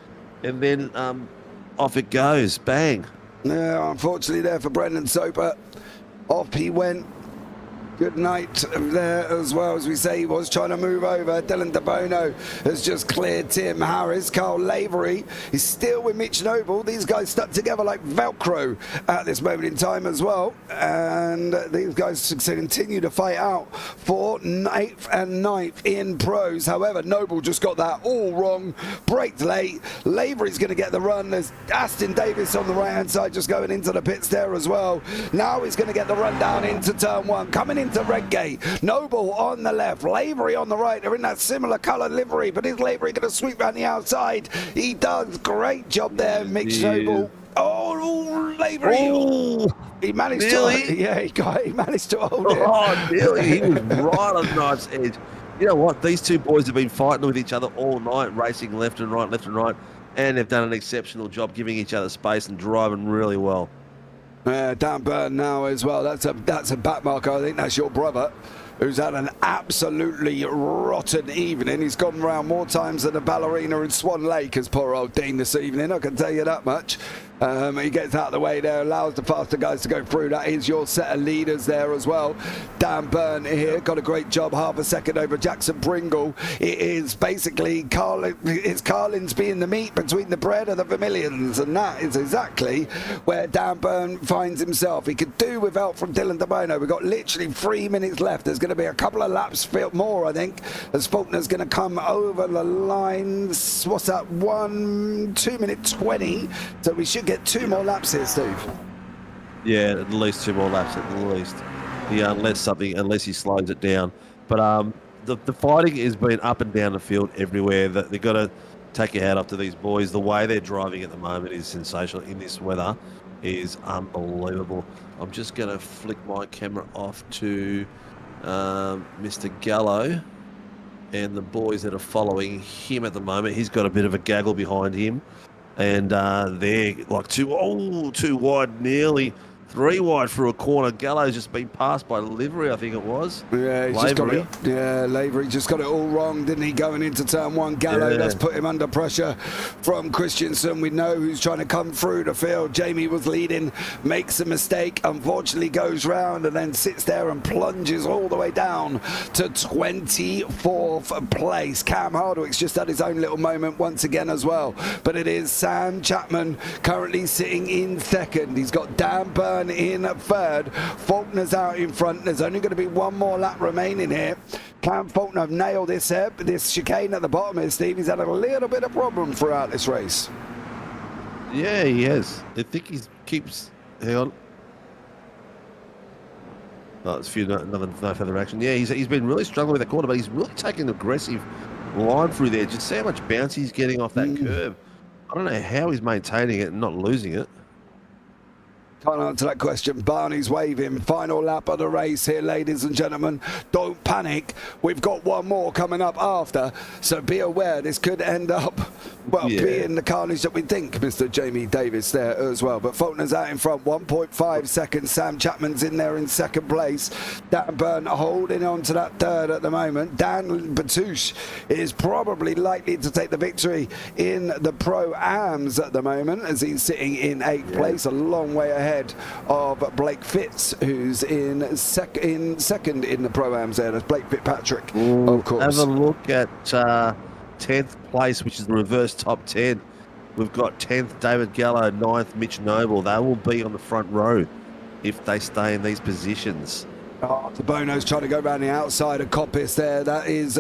and then off it goes. Bang. Yeah, unfortunately there for Brendan Soper. Off he went. Good night there as well. As we say, he was trying to move over. Dylan DeBono has just cleared Tim Harris. Carl Lavery is still with Mitch Noble. These guys stuck together like Velcro at this moment in time as well. And these guys continue to fight out for 8th and 9th in pros. However, Noble just got that all wrong. Braked late. Lavery's going to get the run. There's Aston Davis on the right-hand side just going into the pits there as well. Now he's going to get the run down into turn 1. Coming into Redgate. Noble on the left, Lavery on the right. They're in that similar colour livery, but is Lavery going to sweep around the outside? He does. Great job there, Mitch Noble. Oh, Lavery. Oh, he managed nearly. to. Yeah, he managed to hold it. Oh, nearly. He was right on the knife's edge. You know what? These two boys have been fighting with each other all night, racing left and right, and they've done an exceptional job giving each other space and driving really well. Dan Burn now as well. That's a back marker. I think that's your brother, who's had an absolutely rotten evening. He's gone around more times than a ballerina in Swan Lake as poor old Dean this evening, I can tell you that much. He gets out of the way there, allows the faster guys to go through. That is your set of leaders there as well. Dan Byrne here got a great job, half a second over Jackson Pringle. It is basically Carlins being the meat between the bread and the Vermilions, and that is exactly where Dan Byrne finds himself. He could do with help from Dylan DeBono. We've got literally 3 minutes left. There's going to be a couple of laps more, I think, as Faulkner's going to come over the line. What's that? 2 minute 20. So we should get 2 more laps here, Steve. Yeah, at least 2 more laps at least. Unless he slows it down. But the fighting has been up and down the field everywhere. They've got to take your hat off to these boys. The way they're driving at the moment is sensational. In this weather is unbelievable. I'm just going to flick my camera off to Mr. Gallo and the boys that are following him at the moment. He's got a bit of a gaggle behind him. And they're like too wide, nearly 3 wide through a corner. Gallo's just been passed by Livery, I think it was. Yeah, he's just got it. Yeah, Lavery just got it all wrong, didn't he? Going into turn 1, Gallo does put him under pressure from Christensen. We know who's trying to come through the field. Jamie was leading, makes a mistake, unfortunately goes round and then sits there and plunges all the way down to 24th place. Cam Hardwick's just had his own little moment once again as well. But it is Sam Chapman currently sitting in 2nd. He's got Dan Byrne in 3rd. Faulkner's out in front. There's only going to be 1 more lap remaining here. Can Faulkner nail this chicane at the bottom here, Steve? He's had a little bit of problem throughout this race. Yeah, he has. I think he keeps... Hang on. Oh, it's no further action. Yeah, he's been really struggling with that corner, but he's really taking an aggressive line through there. Just see how much bounce he's getting off that curve. I don't know how he's maintaining it and not losing it. Can't answer that question. Barney's waving. Final lap of the race here, ladies and gentlemen. Don't panic. We've got 1 more coming up after, so be aware this could end up, being the carnage that we think, Mr. Jamie Davis there as well. But Faulkner's out in front, 1.5 seconds. Sam Chapman's in there in 2nd place. Dan Byrne holding on to that 3rd at the moment. Dan Batouche is probably likely to take the victory in the Pro-Ams at the moment, as he's sitting in 8th place, a long way ahead of Blake Fitz, who's in second in the Pro-Ams there. That's Blake Fitzpatrick, of course. Have a look at 10th place, which is the reverse top 10. We've got 10th David Gallo, 9th Mitch Noble. They will be on the front row if they stay in these positions. Oh, DeBono's trying to go around the outside of Coppice there. That is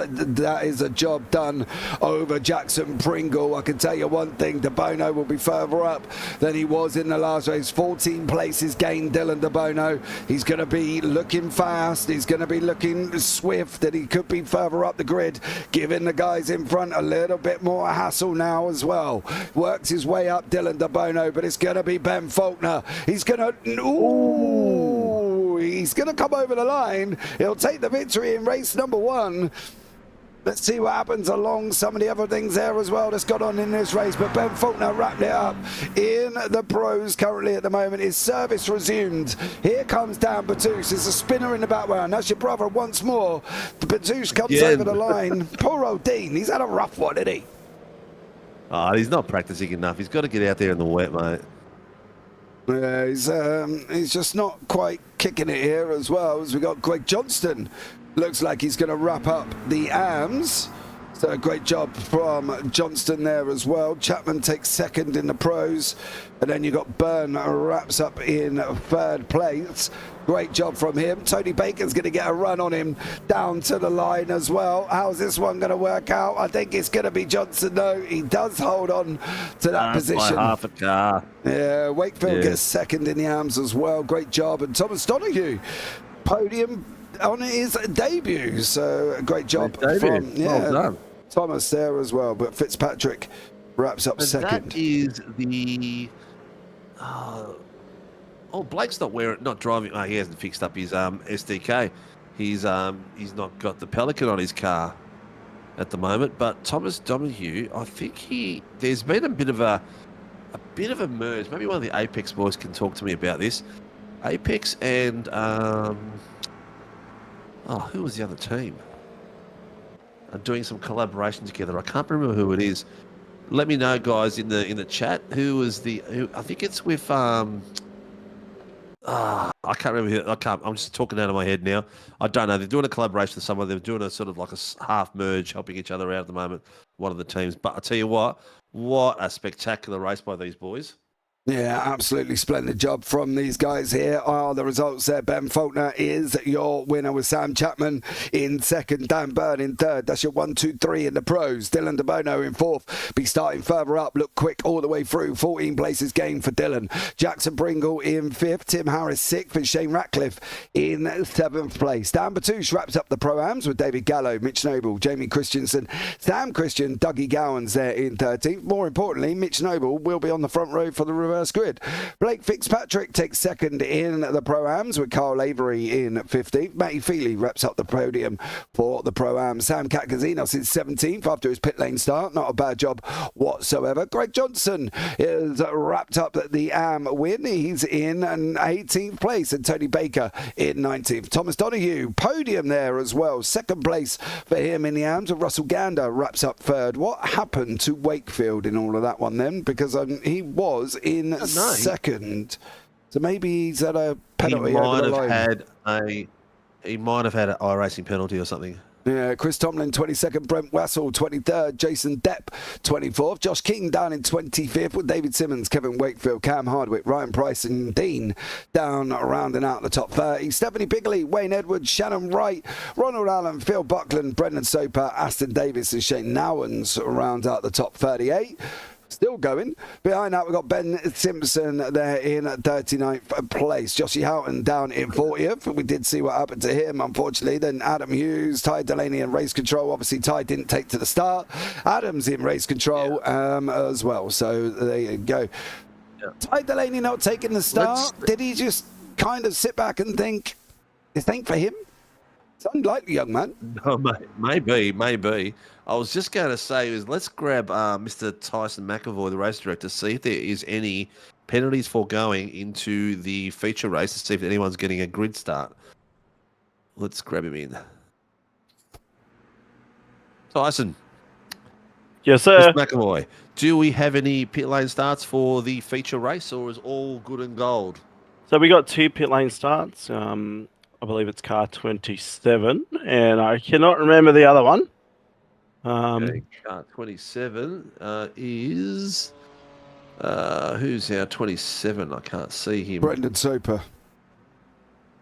a job done over Jackson Pringle. I can tell you one thing, DeBono will be further up than he was in the last race. 14 places gained, Dylan DeBono. He's going to be looking fast. He's going to be looking swift, and he could be further up the grid, giving the guys in front a little bit more hassle now as well. Works his way up, Dylan DeBono, but it's going to be Ben Faulkner. He's going to... He's going to come over the line. He'll take the victory in race number 1. Let's see what happens along some of the other things there as well that's gone on in this race. But Ben Faulkner wrapped it up in the pros currently at the moment. His service resumed. Here comes Dan Batouche. There's a spinner in the background. That's your brother once more. The Batouche comes over the line. Poor old Dean. He's had a rough one, isn't he? Oh, he's not practicing enough. He's got to get out there in the wet, mate. Yeah, he's just not quite kicking it here as well. As we got Greg Johnston. Looks like he's going to wrap up the AMS. So a great job from Johnston there as well. Chapman takes second in the pros. And then you got Byrne wraps up in third place. Great job from him. Tony Baker's going to get a run on him down to the line as well. How's this one going to work out? I think it's going to be Johnson. No, he does hold on to that position. By half a car. Yeah, Wakefield gets second in the AMS as well. Great job. And Thomas Donahue, podium on his debut. So a great job from well done. Thomas there as well. But Fitzpatrick wraps up second. That is the... Blake's not driving. Oh, he hasn't fixed up his SDK. He's not got the Pelican on his car at the moment. But Thomas Donahue, I think there's been a bit of a merge. Maybe one of the Apex boys can talk to me about this. Apex and who was the other team? Are doing some collaboration together. I can't remember who it is. Let me know, guys, in the chat. Who I think it's with I can't remember who. I'm just talking out of my head now. I don't know. They're doing a collaboration with someone. They're doing a sort of like a half merge, helping each other out at the moment. One of the teams. But I tell you what a spectacular race by these boys. Yeah, absolutely splendid job from these guys here. Are the results there? Ben Faulkner is your winner with Sam Chapman in second, Dan Byrne in third. That's your 1, 2, 3 in the pros. Dylan DeBono in fourth. Be starting further up. Look quick all the way through. 14 places gained for Dylan. Jackson Pringle in fifth. Tim Harris sixth. And Shane Ratcliffe in seventh place. Dan Batouche wraps up the pro-ams with David Gallo, Mitch Noble, Jamie Christensen, Sam Christian, Dougie Gowans there in 13th. More importantly, Mitch Noble will be on the front row for the reverse grid. Blake Fitzpatrick takes second in the Pro-Ams with Carl Avery in 15th. Matty Feely wraps up the podium for the Pro-Am. Sam Katkazinos is 17th after his pit lane start. Not a bad job whatsoever. Greg Johnson is wrapped up the AM win. He's in 18th place. And Tony Baker in 19th. Thomas Donahue, podium there as well. Second place for him in the AMs. Russell Gander wraps up third. What happened to Wakefield in all of that one then? Because he was in second, so maybe he's had a penalty. He might have had an iRacing penalty or something. Yeah, Chris Tomlin 22nd, Brent Wassell 23rd, Jason Depp 24th, Josh King down in 25th with David Simmons, Kevin Wakefield, Cam Hardwick, Ryan Price and Dean down rounding out the top 30. Stephanie Bigley, Wayne Edwards, Shannon Wright, Ronald Allen, Phil Buckland, Brendan Soper, Aston Davis and Shane Nowens round out the top 38. Still going. Behind that, we've got Ben Simpson there in 39th place. Joshy Houghton down in 40th. We did see what happened to him, unfortunately. Then Adam Hughes, Ty Delaney in race control. Obviously, Ty didn't take to the start. Adam's in race control as well. So there you go. Yeah. Ty Delaney not taking the start. Did he just kind of sit back and think, this ain't for him? It's unlikely, young man. No, maybe. I was just going to say, let's grab Mr. Tyson McAvoy, the race director, see if there is any penalties for going into the feature race to see if anyone's getting a grid start. Let's grab him in. Tyson. Yes, sir. Mr. McAvoy, do we have any pit lane starts for the feature race, or is all good and gold? So we got 2 pit lane starts. I believe it's car 27, and I cannot remember the other one. Okay, car 27 is who's our 27? I can't see him. Brendan Soper.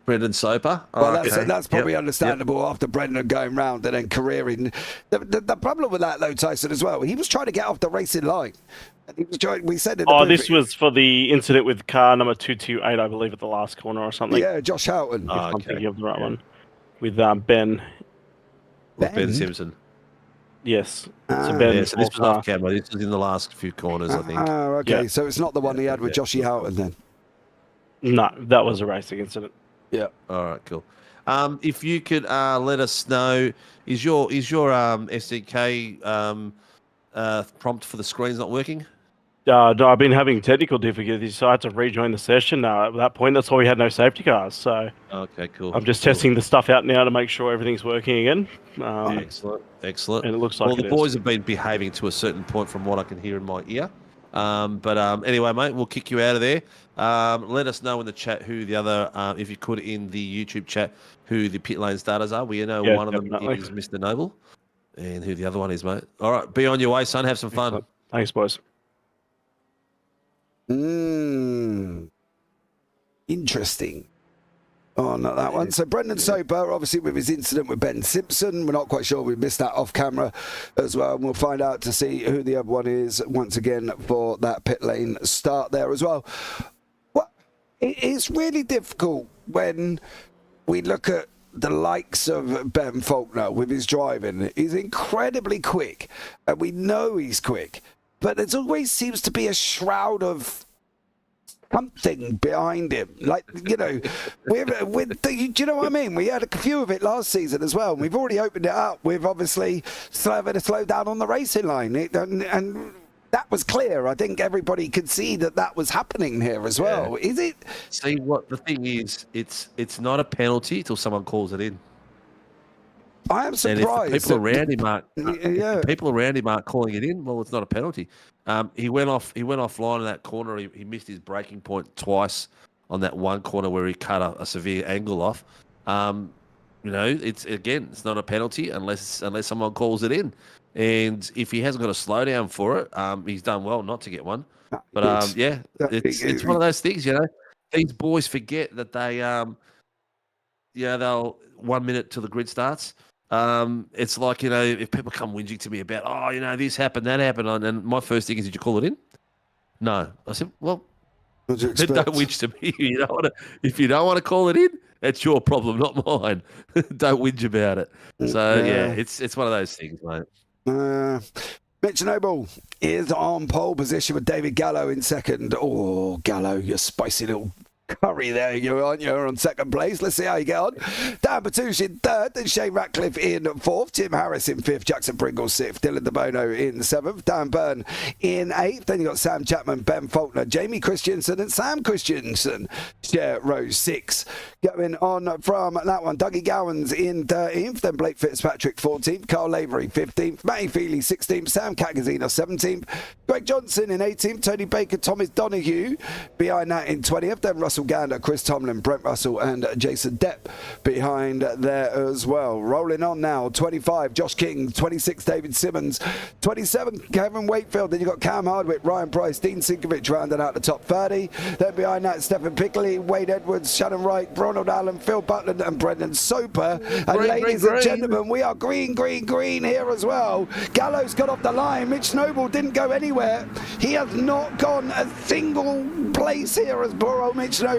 Brendan Soper. Well, that's probably understandable after Brendan going round and then careering. The problem with that, though, Tyson, as well, he was trying to get off the racing line. He was trying, we said this was for the incident with car number 228, I believe, at the last corner or something. Yeah, Josh Houghton. If I'm thinking of the right one. With Ben. With Ben Simpson. Yes. So this was off camera. This was in the last few corners, I think. Okay. Yeah. So it's not the one he had with Joshy Houghton then? No, that was a racing incident. Yeah. All right, cool. If you could let us know, is your SDK prompt for the screen's not working? No, I've been having technical difficulties, so I had to rejoin the session. At that point, that's why we had no safety cars. So okay, cool. I'm just testing the stuff out now to make sure everything's working again. Excellent. And it looks like well, the boys have been behaving to a certain point from what I can hear in my ear. Anyway, mate, we'll kick you out of there. Let us know in the chat who the other, if you could, in the YouTube chat, who the pit lane starters are. We know one of them is Mr. Noble, and who the other one is, mate. All right, be on your way, son. Have some fun. Excellent. Thanks, boys. Interesting on that one. So Brendan Soper, obviously with his incident with Ben Simpson, we're not quite sure. We missed that off camera as well. And we'll find out to see who the other one is once again for that pit lane start there as well. Well, it's really difficult when we look at the likes of Ben Faulkner with his driving. He's incredibly quick, and we know he's quick. But there always seems to be a shroud of something behind him. Like, you know, do you know what I mean? We had a few of it last season as well. And we've already opened it up with obviously having to slow down on the racing line. And that was clear. I think everybody could see that was happening here as well. Is it? See, what the thing is, it's not a penalty till someone calls it in. I am surprised. And if the people around him aren't calling it in, well, it's not a penalty. He went offline in that corner. He missed his braking point twice on that one corner where he cut a severe angle off. You know, it's not a penalty unless someone calls it in. And if he hasn't got a slowdown for it, he's done well not to get one. But it's one of those things. You know, these boys forget that they they'll 1 minute till the grid starts. It's like, you know, if people come whinging to me about, oh, you know, this happened, that happened, and my first thing is, did you call it in? No. I said, well, don't whinge to me. If you don't want to call it in, that's your problem, not mine. Don't whinge about it. So it's one of those things, mate. Mitch Noble is on pole position with David Gallo in second. Oh, Gallo, you spicy little curry there, you're on second place. Let's see how you get on. Dan Batush in third, then Shane Ratcliffe in fourth, Tim Harris in fifth, Jackson Pringle sixth, Dylan DeBono in seventh, Dan Byrne in eighth. Then you got Sam Chapman, Ben Faulkner, Jamie Christensen, and Sam Christensen share row six. Going on from that one, Dougie Gowans in 13th, then Blake Fitzpatrick 14th, Carl Lavery 15th, Matty Feely 16th, Sam Catgazina 17th, Greg Johnson in 18th, Tony Baker, Thomas Donahue behind that in 20th, then Russell Gander, Chris Tomlin, Brent Russell and Jason Depp behind there as well. Rolling on now, 25, Josh King, 26, David Simmons, 27, Kevin Wakefield, then you've got Cam Hardwick, Ryan Price, Steve Sinkovic rounding out the top 30. Then behind that, Stephen Pickley, Wade Edwards, Shannon Wright, Ronald Allen, Phil Butland and Brendan Soper. And ladies and gentlemen, we are green here as well. Gallo's got off the line. Mitch Noble didn't go anywhere. He has not gone a single place here as poor old Mitch Noble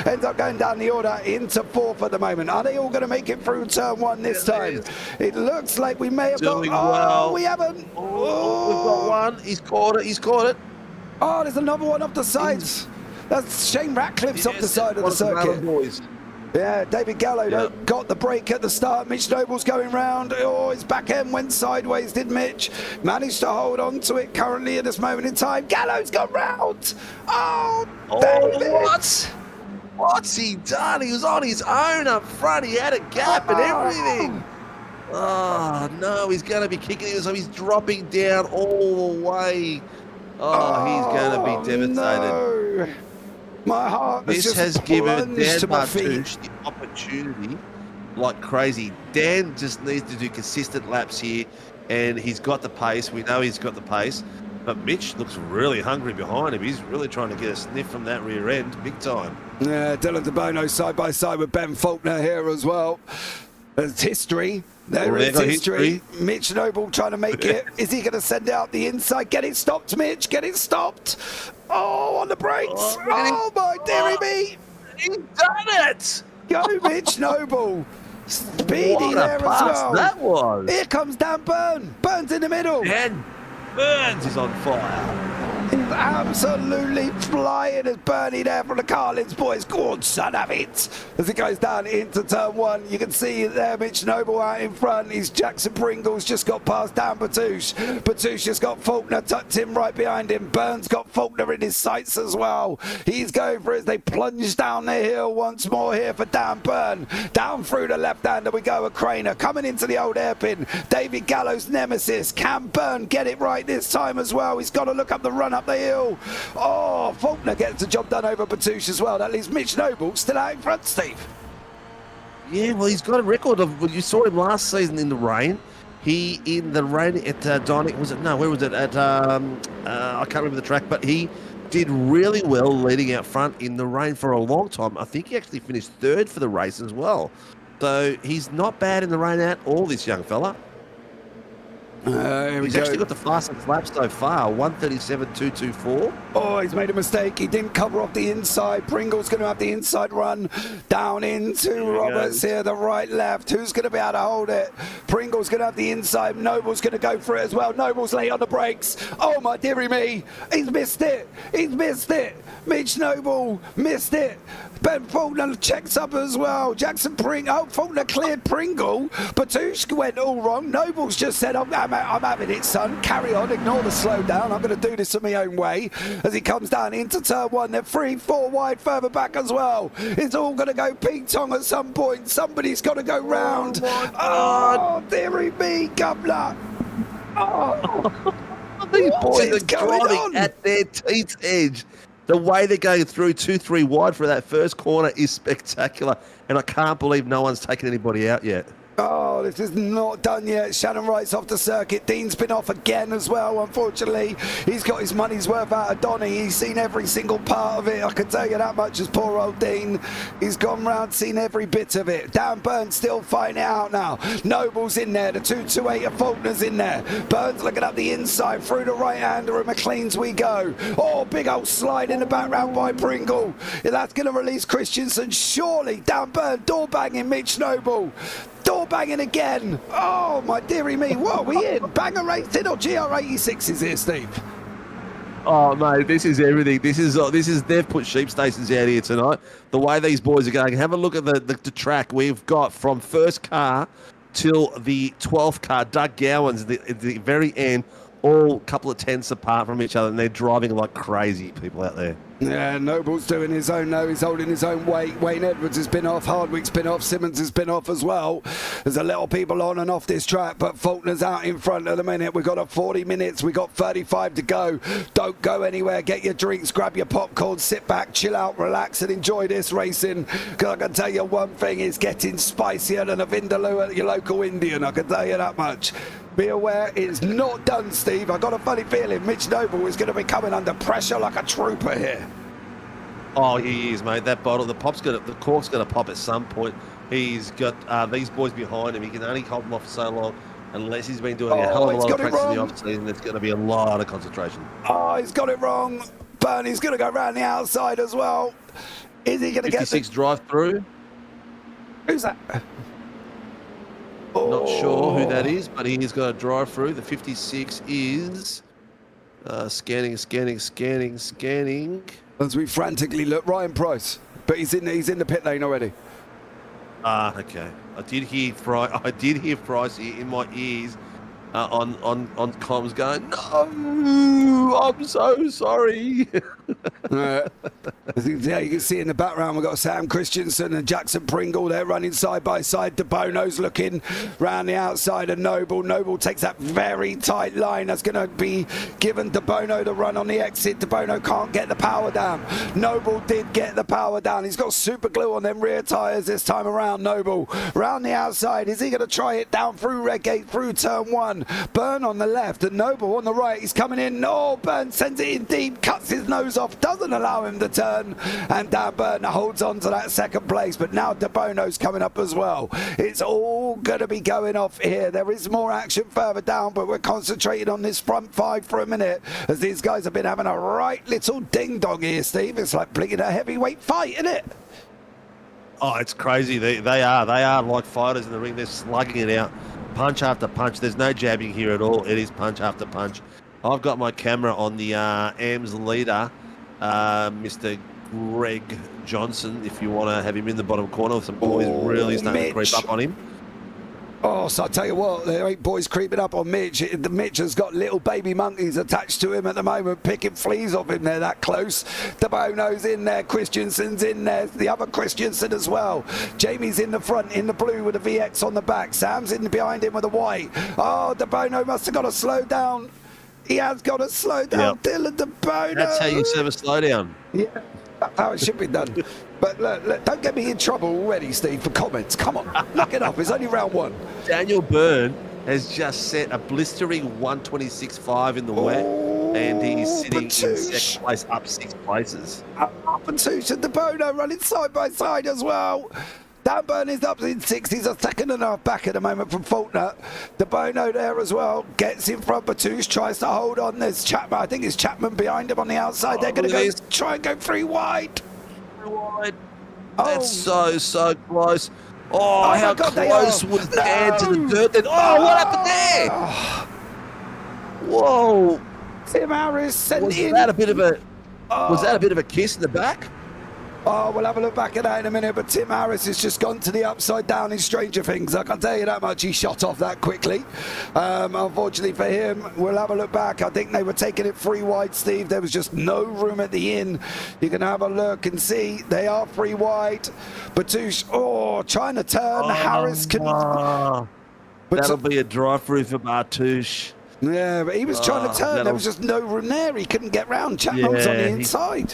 ends up going down the order into fourth at the moment. Are they all going to make it through turn one this time? It looks like we may have got... Oh, we haven't. Oh, we've got one. He's caught it. Oh, there's another one off the sides. That's Shane Ratcliffe's off the side of the circuit. Yeah, David Gallo got the break at the start. Mitch Noble's going round. Oh, his back end went sideways, did Mitch. Managed to hold on to it currently at this moment in time. Gallo's got round. Oh, David. What's he done? He was on his own up front. He had a gap and everything. Oh, no, he's going to be kicking it. So he's dropping down all the way. Oh, he's going to be devastated. No. My heart this has given Dan Bartouche the opportunity like crazy. Dan just needs to do consistent laps here, and he's got the pace. We know he's got the pace, but Mitch looks really hungry behind him. He's really trying to get a sniff from that rear end, big time. Yeah, Dylan DeBono side by side with Ben Faulkner here as well. There's history. There is history. Mitch Noble trying to make it. Is he going to send out the inside? Get it stopped, Mitch. Get it stopped. Oh, on the brakes. Oh, my dearie me. He's done it. Go, Mitch Noble. Speedy there as well. That was. Here comes Dan Byrne. Byrne's in the middle. Dan Burns is on fire. absolutely flying as Bernie there from the Carlins boys. Go on, son, have it. As it goes down into turn one, you can see there Mitch Noble out in front. He's Jackson Pringle's just got past Dan Batouche. Batouche has got Faulkner tucked in right behind him. Burns got Faulkner in his sights as well. He's going for it as they plunge down the hill once more here for Dan Burn. Down through the left-hander we go with Craner. Coming into the old hairpin. David Gallo's nemesis. Can Burn get it right this time as well? He's got to look up the run up the hill. Oh, Faulkner gets the job done over Batouche as well. That leaves Mitch Noble still out in front, Steve. Yeah, well, he's got a record of. You saw him last season in the rain. He in the rain at Donington. Was it? No, where was it? At I can't remember the track, but he did really well leading out front in the rain for a long time. I think he actually finished third for the race as well. So he's not bad in the rain at all, this young fella. He's actually got the fastest lap so far, 1:37.224. Oh, he's made a mistake. He didn't cover off the inside. Pringle's going to have the inside run down into Roberts here, the right left. Who's going to be able to hold it? Pringle's going to have the inside. Noble's going to go for it as well. Noble's late on the brakes. Oh, my dearie me. He's missed it. He's missed it. Mitch Noble missed it. Ben Faulkner checks up as well. Jackson Pringle. Oh, Faulkner cleared Pringle. Batouche went all wrong. Noble's just said, I'm having it, son. Carry on. Ignore the slowdown. I'm going to do this in my own way. As he comes down into turn one, they're 3-4 wide further back as well. It's all going to go ping-tong at some point. Somebody's got to go round. Oh, dearie me, governor. Oh. These boys are driving at their teeth's edge. The way they're going through 2-3 wide for that first corner is spectacular. And I can't believe no one's taken anybody out yet. Oh, this is not done yet. Shannon Wright's off the circuit. Dean's been off again as well, unfortunately. He's got his money's worth out of Donny. He's seen every single part of it. I can tell you that much as poor old Dean. He's gone round, seen every bit of it. Dan Burns still fighting it out now. Noble's in there. The 228 of Faulkner's in there. Burns looking up the inside through the right-hander of McLean's we go. Oh, big old slide in the background by Pringle. That's going to release Christensen. Surely Dan Burns door banging Mitch Noble. Door banging again. Oh, my dearie me. What are we in? Banger Racing or GR86 is here, Steve? Oh, mate, this is everything. This is they've put sheep stations out here tonight. The way these boys are going. Have a look at the track. We've got from first car till the 12th car, Doug Gowan's at the very end, all a couple of tenths apart from each other, and they're driving like crazy people out there. Yeah, Noble's doing his own now. He's holding his own weight. Wayne Edwards has been off. Hardwick's been off. Simmons has been off as well. There's a little people on and off this track, but Faulkner's out in front at the minute. We've got 40 minutes. We've got 35 to go. Don't go anywhere. Get your drinks, grab your popcorn, sit back, chill out, relax, and enjoy this racing. Because I can tell you one thing, it's getting spicier than a Vindaloo at your local Indian. I can tell you that much. Be aware, it's not done, Steve. I got a funny feeling Mitch Noble is going to be coming under pressure like a trooper here. Oh, he is, mate. That bottle, the cork's going to pop at some point. He's got these boys behind him. He can only hold them off for so long unless he's been doing a hell of a lot of practice in the off-season. There's going to be a lot of concentration. Oh, he's got it wrong. Bernie's going to go around the outside as well. Is he going to get 56 drive-through? Who's that? Not sure who that is, but he's got a drive through. The 56 is scanning. As we frantically look, Ryan Price, but he's in the pit lane already. Okay. I did hear Price in my ears on comms going, "No, I'm so sorry." Yeah, you can see in the background we've got Sam Christensen and Jackson Pringle. They're running side by side. De Bono's looking round the outside of Noble. Noble takes that very tight line. That's going to be given De Bono the run on the exit. De Bono can't get the power down. Noble did get the power down. He's got super glue on them rear tyres this time around. Noble round the outside. Is he going to try it down through Redgate through turn one? Burn on the left and Noble on the right. He's coming in. Oh, Burn sends it in deep, cuts his nose off, doesn't allow him to turn, and Dan Burn holds on to that second place. But now De Bono's coming up as well. It's all going to be going off here. There is more action further down, but we're concentrating on this front five for a minute, as these guys have been having a right little ding-dong here, Steve. It's like blinking a heavyweight fight, isn't it? Oh, it's crazy. They are like fighters in the ring. They're slugging it out, punch after punch. There's no jabbing here at all. It is punch after punch. I've got my camera on the AMS leader, Mr. Greg Johnson, if you want to have him in the bottom corner. Some boys really starting to creep up on him. Oh, so I tell you what, there ain't boys creeping up on Mitch. The Mitch has got little baby monkeys attached to him at the moment, picking fleas off him. They're that close. De Bono's in there, Christensen's in there, the other Christensen as well. Jamie's in the front in the blue with a VX on the back. Sam's in behind him with a white. Oh, De Bono must have got to slow down. He has got to slow down, Dylan De Bono. That's how you serve a slowdown. Yeah, that's how it should be done. But look, don't get me in trouble already, Steve, for comments. Come on, knock it off. It's only round one. Daniel Byrne has just set a blistering 126.5 in the wet, and he's sitting in second place, up 6 places. Batouche and De Bono running side by side as well. Dan Byrne is up in 6th. He's a second and a half back at the moment from Faulkner. De Bono there as well. Gets in front. Batouche tries to hold on. There's Chapman. I think it's Chapman behind him on the outside. They're going to try and go 3 wide. Wide. That's so close. Oh, how God, close was the hand to the dirt then? Oh, what happened there? Whoa. Tim Harris sent was in. That a bit of a, was that a bit of a kiss in the back? Oh, we'll have a look back at that in a minute, but Tim Harris has just gone to the upside down in Stranger Things. I can tell you that much. He shot off that quickly. Unfortunately for him, we'll have a look back. I think they were taking it 3 wide, Steve. There was just no room at the inn. You can have a look and see they are 3 wide. Batouche, trying to turn. Harris can... That'll be a drive-through for Batouche. Yeah, but he was trying to turn. There was just no room there. He couldn't get round. Chapman was on the inside.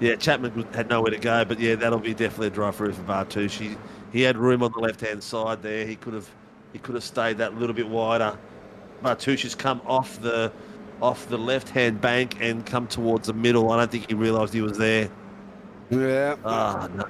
Yeah, Chapman had nowhere to go, but yeah, that'll be definitely a drive-through for Batouche. He had room on the left-hand side there. He could have stayed that little bit wider. Batouche has come off the left-hand bank and come towards the middle. I don't think he realised he was there. Yeah. No.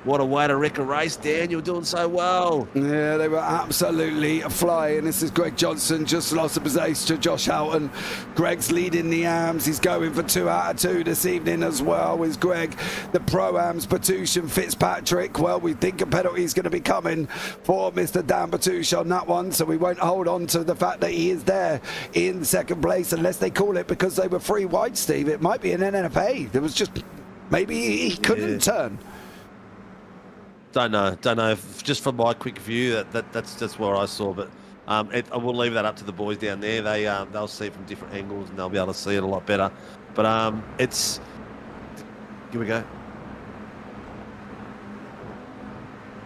What a way to wreck a race, Dan. You're doing so well. Yeah, they were absolutely flying. This is Greg Johnson, just lost a place to Josh Houghton. Greg's leading the AMs. He's going for 2 out of 2 this evening as well with Greg. The Pro-Ams, Batouche and Fitzpatrick. Well, we think a penalty is going to be coming for Mr. Dan Batouche on that one, so we won't hold on to the fact that he is there in second place unless they call it because they were 3 wide, Steve. It might be an NFA. There was just... Maybe he couldn't turn. Don't know. If, just from my quick view, that's what I saw. But I will leave that up to the boys down there. They'll see it from different angles and they'll be able to see it a lot better. But it's here we go.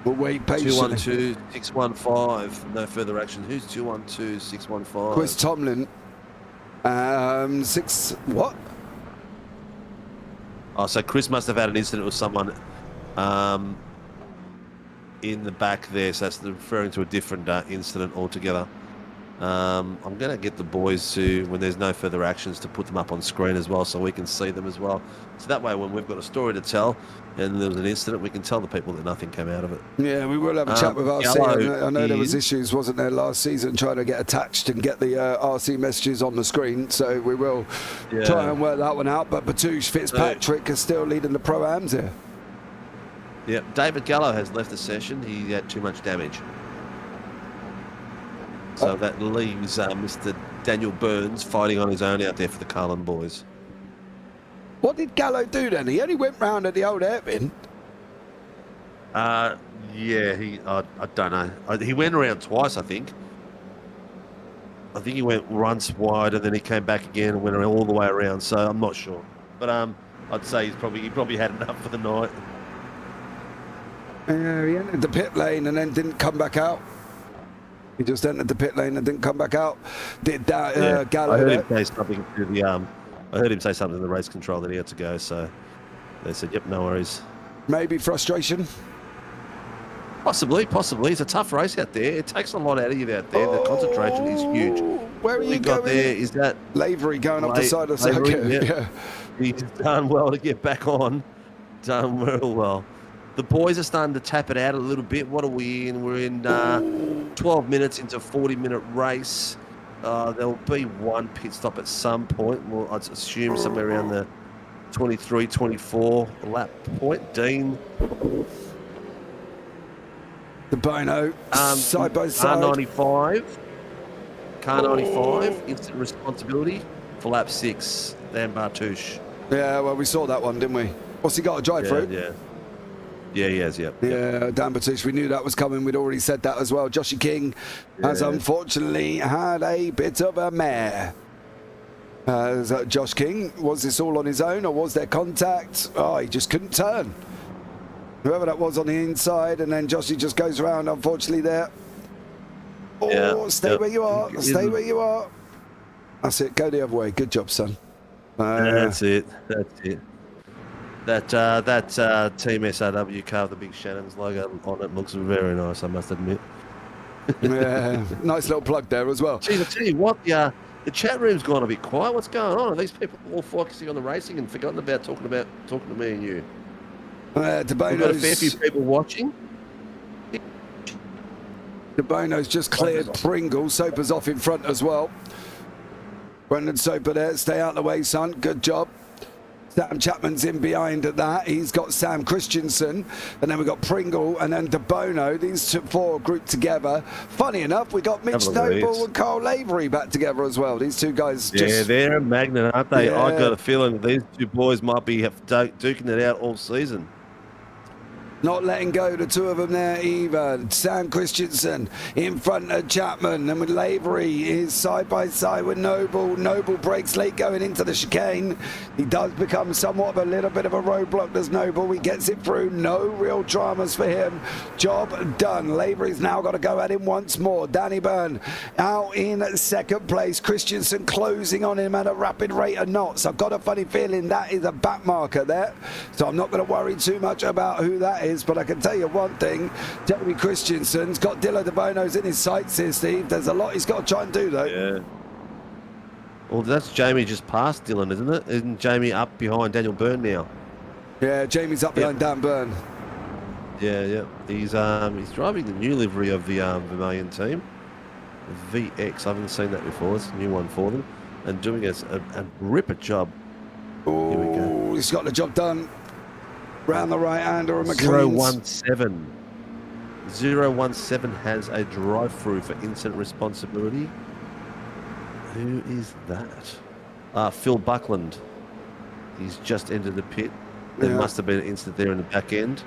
We'll wait patiently. 212-615. No further action. Who's 212-615? Chris Tomlin. 6 what? Oh, so Chris must have had an incident with someone. In the back there, so that's referring to a different incident altogether. I'm going to get the boys to, when there's no further actions, to put them up on screen as well so we can see them as well. So that way when we've got a story to tell and there was an incident, we can tell the people that nothing came out of it. Yeah, we will have a chat with RC. I know there was issues, wasn't there, last season, trying to get attached and get the RC messages on the screen, so we will try and work that one out. But Batouche Fitzpatrick is still leading the Pro-Ams here. Yep, David Gallo has left the session. He had too much damage. So that leaves Mr. Daniel Burns fighting on his own out there for the Carlin boys. What did Gallo do then? He only went round at the old hairpin. I don't know. He went around twice, I think. I think he went once wide and then he came back again and went all the way around. So I'm not sure. But I'd say he probably had enough for the night. He entered the pit lane and then didn't come back out. He just entered the pit lane and didn't come back out. Did that Gallo? I heard him say something to the I heard him say something to the race control that he had to go. So they said, "Yep, no worries." Maybe frustration. Possibly. It's a tough race out there. It takes a lot out of you out there. The concentration is huge. Where are you got going? there is that Lavery going up the side of the circuit. Yeah. He's done well to get back on. Done real well. The boys are starting to tap it out a little bit. What are we in? We're in 12 minutes into a 40-minute race. There'll be one pit stop at some point. Well, I'd assume somewhere around the 23, 24 lap point. Dean. The Bono, side by side. R95. Car 95, instant responsibility for lap 6, Dan Bartouche. Yeah, well, we saw that one, didn't we? What's he got, a drive through? Yeah, he has, yep. Yeah, Dan Battish, we knew that was coming. We'd already said that as well. Joshy King has unfortunately had a bit of a mare. Josh King, was this all on his own or was there contact? Oh, he just couldn't turn. Whoever that was on the inside, and then Joshy just goes around, unfortunately, there. Oh, stay where you are. Stay where you are. That's it. Go the other way. Good job, son. That's it. That's it. That Team SAW car with the big Shannon's logo on it looks very nice, I must admit. Yeah, nice little plug there as well. Geez, I tell you what, the chat room's gone a bit quiet. What's going on? Are these people all focusing on the racing and forgotten about talking to me and you? We've got a fair few people watching. DeBono's just cleared Pringle. Soper's off in front as well. Brendan Soper there. Stay out of the way, son. Good job. Sam Chapman's in behind at that. He's got Sam Christensen, and then we've got Pringle, and then DeBono. These four grouped together. Funny enough, we got Mitch Noble and Carl Lavery back together as well. These two guys just... Yeah, they're a magnet, aren't they? Yeah. I got a feeling that these two boys might be duking it out all season. Not letting go, the two of them there either. Sam Christensen in front of Chapman, and with Lavery is side by side with Noble. Noble breaks late going into the chicane. He does become somewhat of a little bit of a roadblock, does Noble. He gets it through. No real dramas for him. Job done. Lavery's now got to go at him once more. Danny Byrne out in second place. Christensen closing on him at a rapid rate of knots. I've got a funny feeling that is a back marker there, so I'm not going to worry too much about who that is. But I can tell you one thing, Jamie Christensen's got Dilla DeBono's in his sights here, Steve. There's a lot he's got to try and do, though. Yeah. Well, that's Jamie just past Dylan, isn't it? Isn't Jamie up behind Daniel Byrne now? Yeah, Jamie's up behind Dan Byrne. Yeah. He's driving the new livery of the Vermilion team, VX. I haven't seen that before. It's a new one for them, and doing a ripper job. Oh, here we go. He's got the job done. Round the right-hander of McLean's. 017 has a drive-through for instant responsibility. Who is that? Phil Buckland. He's just entered the pit. There must have been an instant there in the back end.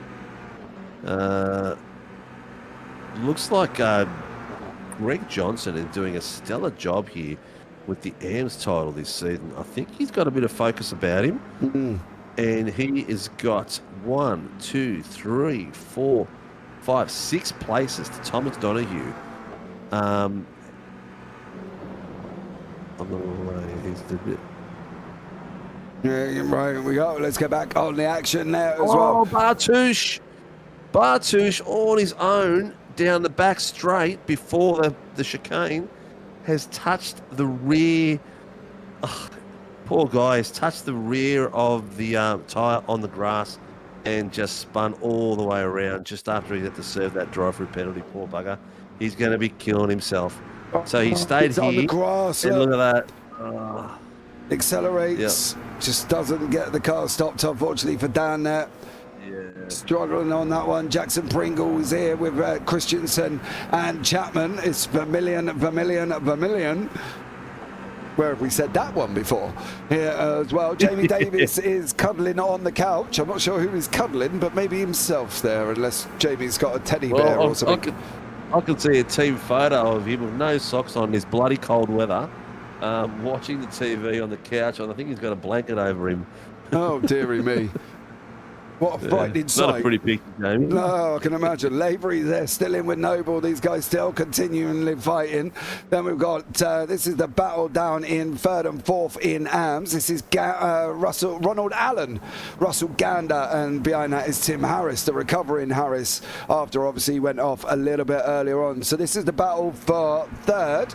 Looks like Greg Johnson is doing a stellar job here with the AMS title this season. I think he's got a bit of focus about him. Mm-hmm. And he has got 1, 2, 3, 4, 5, 6 places to Thomas Donahue. On the way, he's the bit. Yeah, right, we go. Let's go back on the action there as well. well. Bartouche on his own down the back straight before the chicane has touched the rear. Poor guy has touched the rear of the tyre on the grass and just spun all the way around just after he had to serve that drive-through penalty. Poor bugger. He's going to be killing himself. So he stayed here. On the grass, and look at that. Accelerates. Just doesn't get the car stopped, unfortunately, for Dan there. Yeah. Struggling on that one. Jackson Pringle is here with Christensen and Chapman. It's Vermilion. Where have we said that one before? Here as well. Jamie Davis is cuddling on the couch. I'm not sure who he's cuddling, but maybe himself there, unless Jamie's got a teddy bear or something. I can see a team photo of him with no socks on this bloody cold weather, watching the TV on the couch, and I think he's got a blanket over him. Oh, dearie me. What a frightening sight. Not a pretty picture, Jamie. No, I can imagine. Lavery there, still in with Noble. These guys still continually fighting. Then we've got, this is the battle down in third and fourth in AMS. This is Ronald Allen, Russell Gander, and behind that is Tim Harris, the recovering Harris, after obviously he went off a little bit earlier on. So this is the battle for third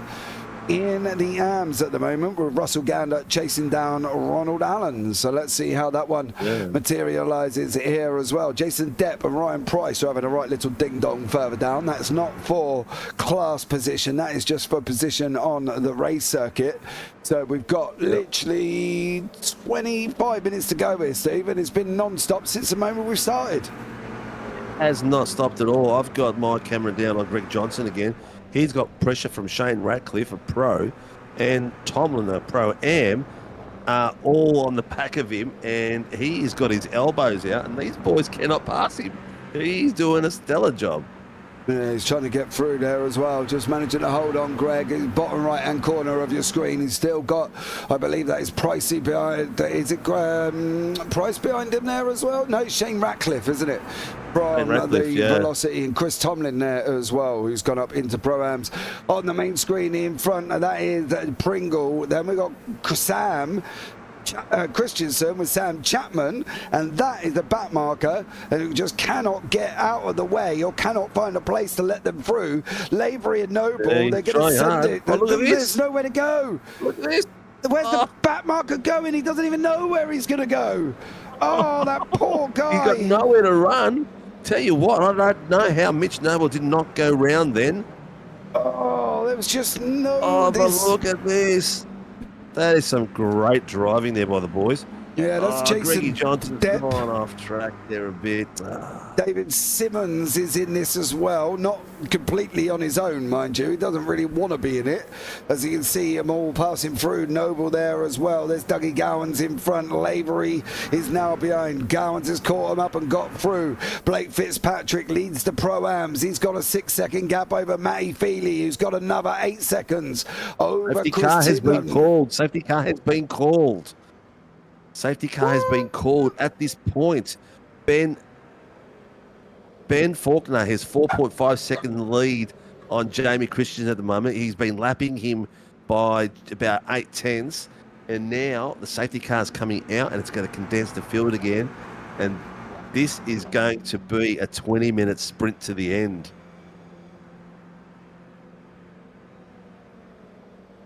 in the AMS at the moment, with Russell Gander chasing down Ronald Allen. So let's see how that one materialises here as well. Jason Depp and Ryan Price are having a right little ding-dong further down. That's not for class position. That is just for position on the race circuit. So we've got literally 25 minutes to go here, Steve, and it's been non-stop since the moment we started. Has not stopped at all. I've got my camera down on Greg Johnson again. He's got pressure from Shane Ratcliffe, a pro, and Tomlin, a pro-am, all on the back of him, and he's got his elbows out, and these boys cannot pass him. He's doing a stellar job. Yeah, he's trying to get through there as well, just managing to hold on, Greg. In the bottom right-hand corner of your screen, he's still got, I believe that is Pricey behind. Is it Price behind him there as well? No, it's Shane Ratcliffe, isn't it? From the Velocity, and Chris Tomlin there as well, who's gone up into Pro-Ams. On the main screen in front, that is Pringle. Then we've got Sam Christensen with Sam Chapman, and that is the back marker, and who just cannot get out of the way or cannot find a place to let them through. Lavery and Noble, they're going to send it. There's nowhere to go. Look at this. Where's the back marker going? He doesn't even know where he's going to go. Oh, that poor guy. He's got nowhere to run. Tell you what, I don't know how Mitch Noble did not go round then. Oh, there was just no... Oh, but look at this. That is some great driving there by the boys. Yeah, that's Jason Greggy Johnson's Depp. gone off track there a bit. David Simmons is in this as well, not completely on his own, mind you. He doesn't really want to be in it. As you can see them all passing through. Noble there as well. There's Dougie Gowans in front. Lavery is now behind. Gowans has caught him up and got through. Blake Fitzpatrick leads the Pro-Ams. He's got a 6-second gap over Matty Feely, who's got another 8 seconds over Safety Chris car has Tidman. been called. Safety car has been called. Safety car has been called at this point. Ben Faulkner has 4.5 second lead on Jamie Christian at the moment. He's been lapping him by about 8/10, and now the safety car is coming out, and it's going to condense the field again. And this is going to be a 20-minute sprint to the end.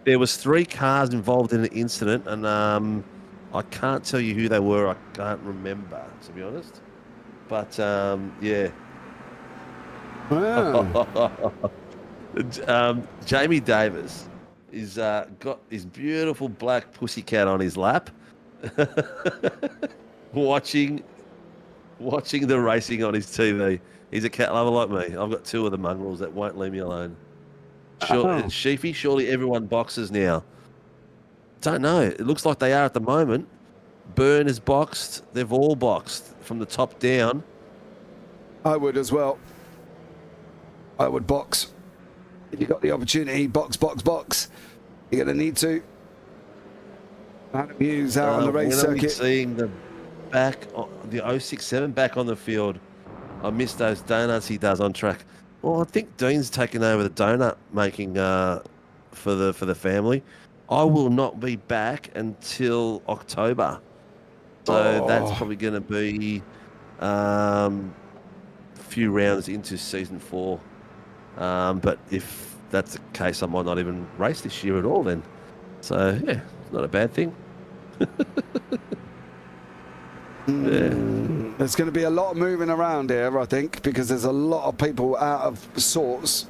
There was 3 cars involved in the incident, and I can't tell you who they were. I can't remember, to be honest. But, yeah. Wow. Jamie Davis is got his beautiful black pussycat on his lap, watching the racing on his TV. He's a cat lover like me. I've got 2 of the mongrels that won't leave me alone. Sheafy, surely everyone boxes now. Don't know. It looks like they are at the moment. Byrne is boxed. They've all boxed from the top down. I would as well. I would box. If you got the opportunity, box. You're going to need to. Adam Hughes out on the race circuit. When are we seeing the 067 back on the field? I missed those donuts he does on track. Well, I think Dean's taken over the donut making for the family. I will not be back until October. So that's probably going to be a few rounds into season 4. But if that's the case, I might not even race this year at all then. So, yeah, it's not a bad thing. There's going to be a lot of moving around here, I think, because there's a lot of people out of sorts.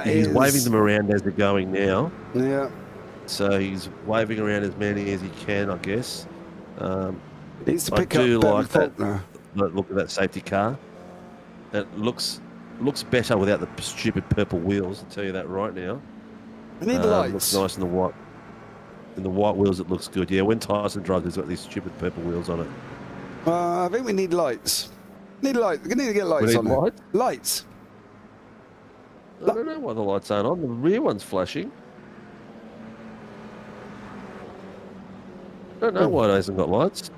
He's waving them around as they're going now. Yeah. So he's waving around as many as he can, I guess. He needs to pick I do up Ben like that. Faulkner. Look at that safety car. It looks better without the stupid purple wheels. I'll tell you that right now. We need lights. Looks nice in the white. In the white wheels, it looks good. Yeah, when Tyson drives, he's got these stupid purple wheels on it. I think we need lights. We need to get lights on it. Lights. I don't know why the lights aren't on. The rear one's flashing. I don't know why it hasn't got lights.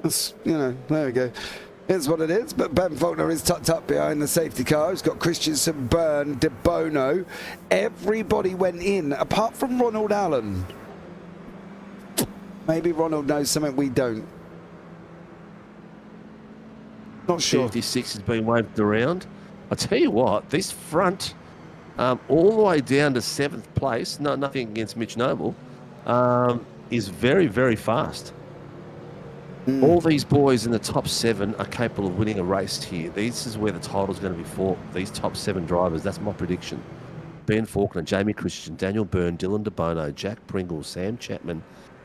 That's, there we go. It's what it is. But Ben Faulkner is tucked up behind the safety car. He's got Christensen, Byrne, De Bono. Everybody went in, apart from Ronald Allen. Maybe Ronald knows something we don't. Not sure. 56 has been waved around. I tell you what, this front, all the way down to 7th place, nothing against Mitch Noble, is very, very fast. All these boys in the top 7 are capable of winning a race here. This is where the title's going to be fought. These top 7 drivers, that's my prediction. Ben Faulkner, Jamie Christian, Daniel Byrne, Dylan De Bono, Jack Pringle, Sam Chapman,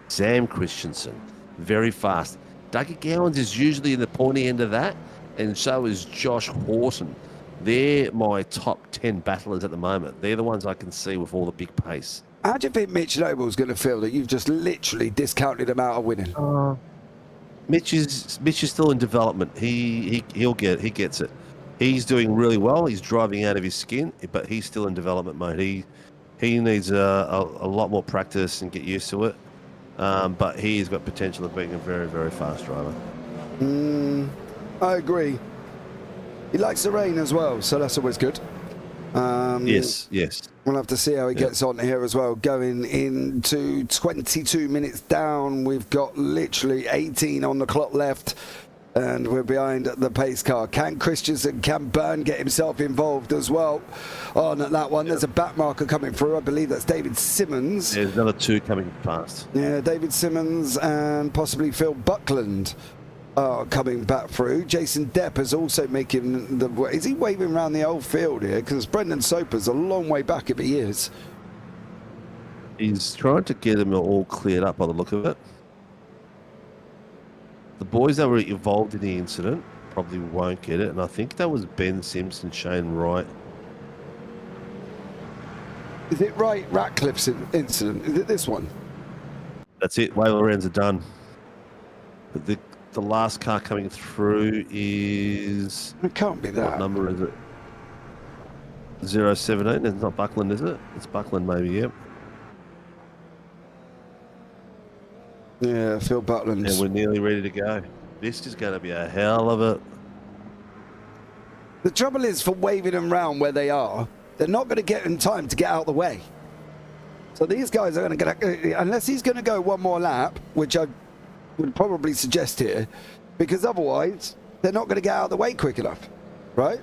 Sam Christensen. Very fast. Dougie Gowans is usually in the pointy end of that, and so is Josh Horton. They're my top 10 battlers at the moment. They're the ones I can see with all the big pace. How do you think Mitch Noble's going to feel that you've just literally discounted him out of winning? Mitch is still in development. He gets it. He's doing really well. He's driving out of his skin, but he's still in development mode. He needs a lot more practice and get used to it. But he's got potential of being a very, very fast driver. I agree. He likes the rain as well, so that's always good. Yes. We'll have to see how he gets on here as well. Going into 22 minutes down, we've got literally 18 on the clock left, and we're behind the pace car. Can Christensen, can Byrne get himself involved as well on that one? There's a back marker coming through. I believe that's David Simmons. There's another two coming past. Yeah, David Simmons and possibly Phil Buckland are coming back through. Jason Depp is also making the... Is he waving around the old field here? Because Brendan Soper's a long way back if he is. He's trying to get them all cleared up by the look of it. The boys that were involved in the incident probably won't get it, and I think that was Ben Simpson, Shane Wright. Is it Wright Ratcliffe's incident? Is it this one? That's it. Waiver rounds are done. The last car coming through is... It can't be that. What number is it? 017. It's not Buckland, is it? It's Buckland, maybe, yep. Yeah, Phil Buckland. And we're nearly ready to go. This is going to be a hell of a... The trouble is, for waving them round where they are, they're not going to get in time to get out of the way. So these guys are going to get... Unless he's going to go one more lap, which I would probably suggest here, because otherwise they're not going to get out of the way quick enough, right?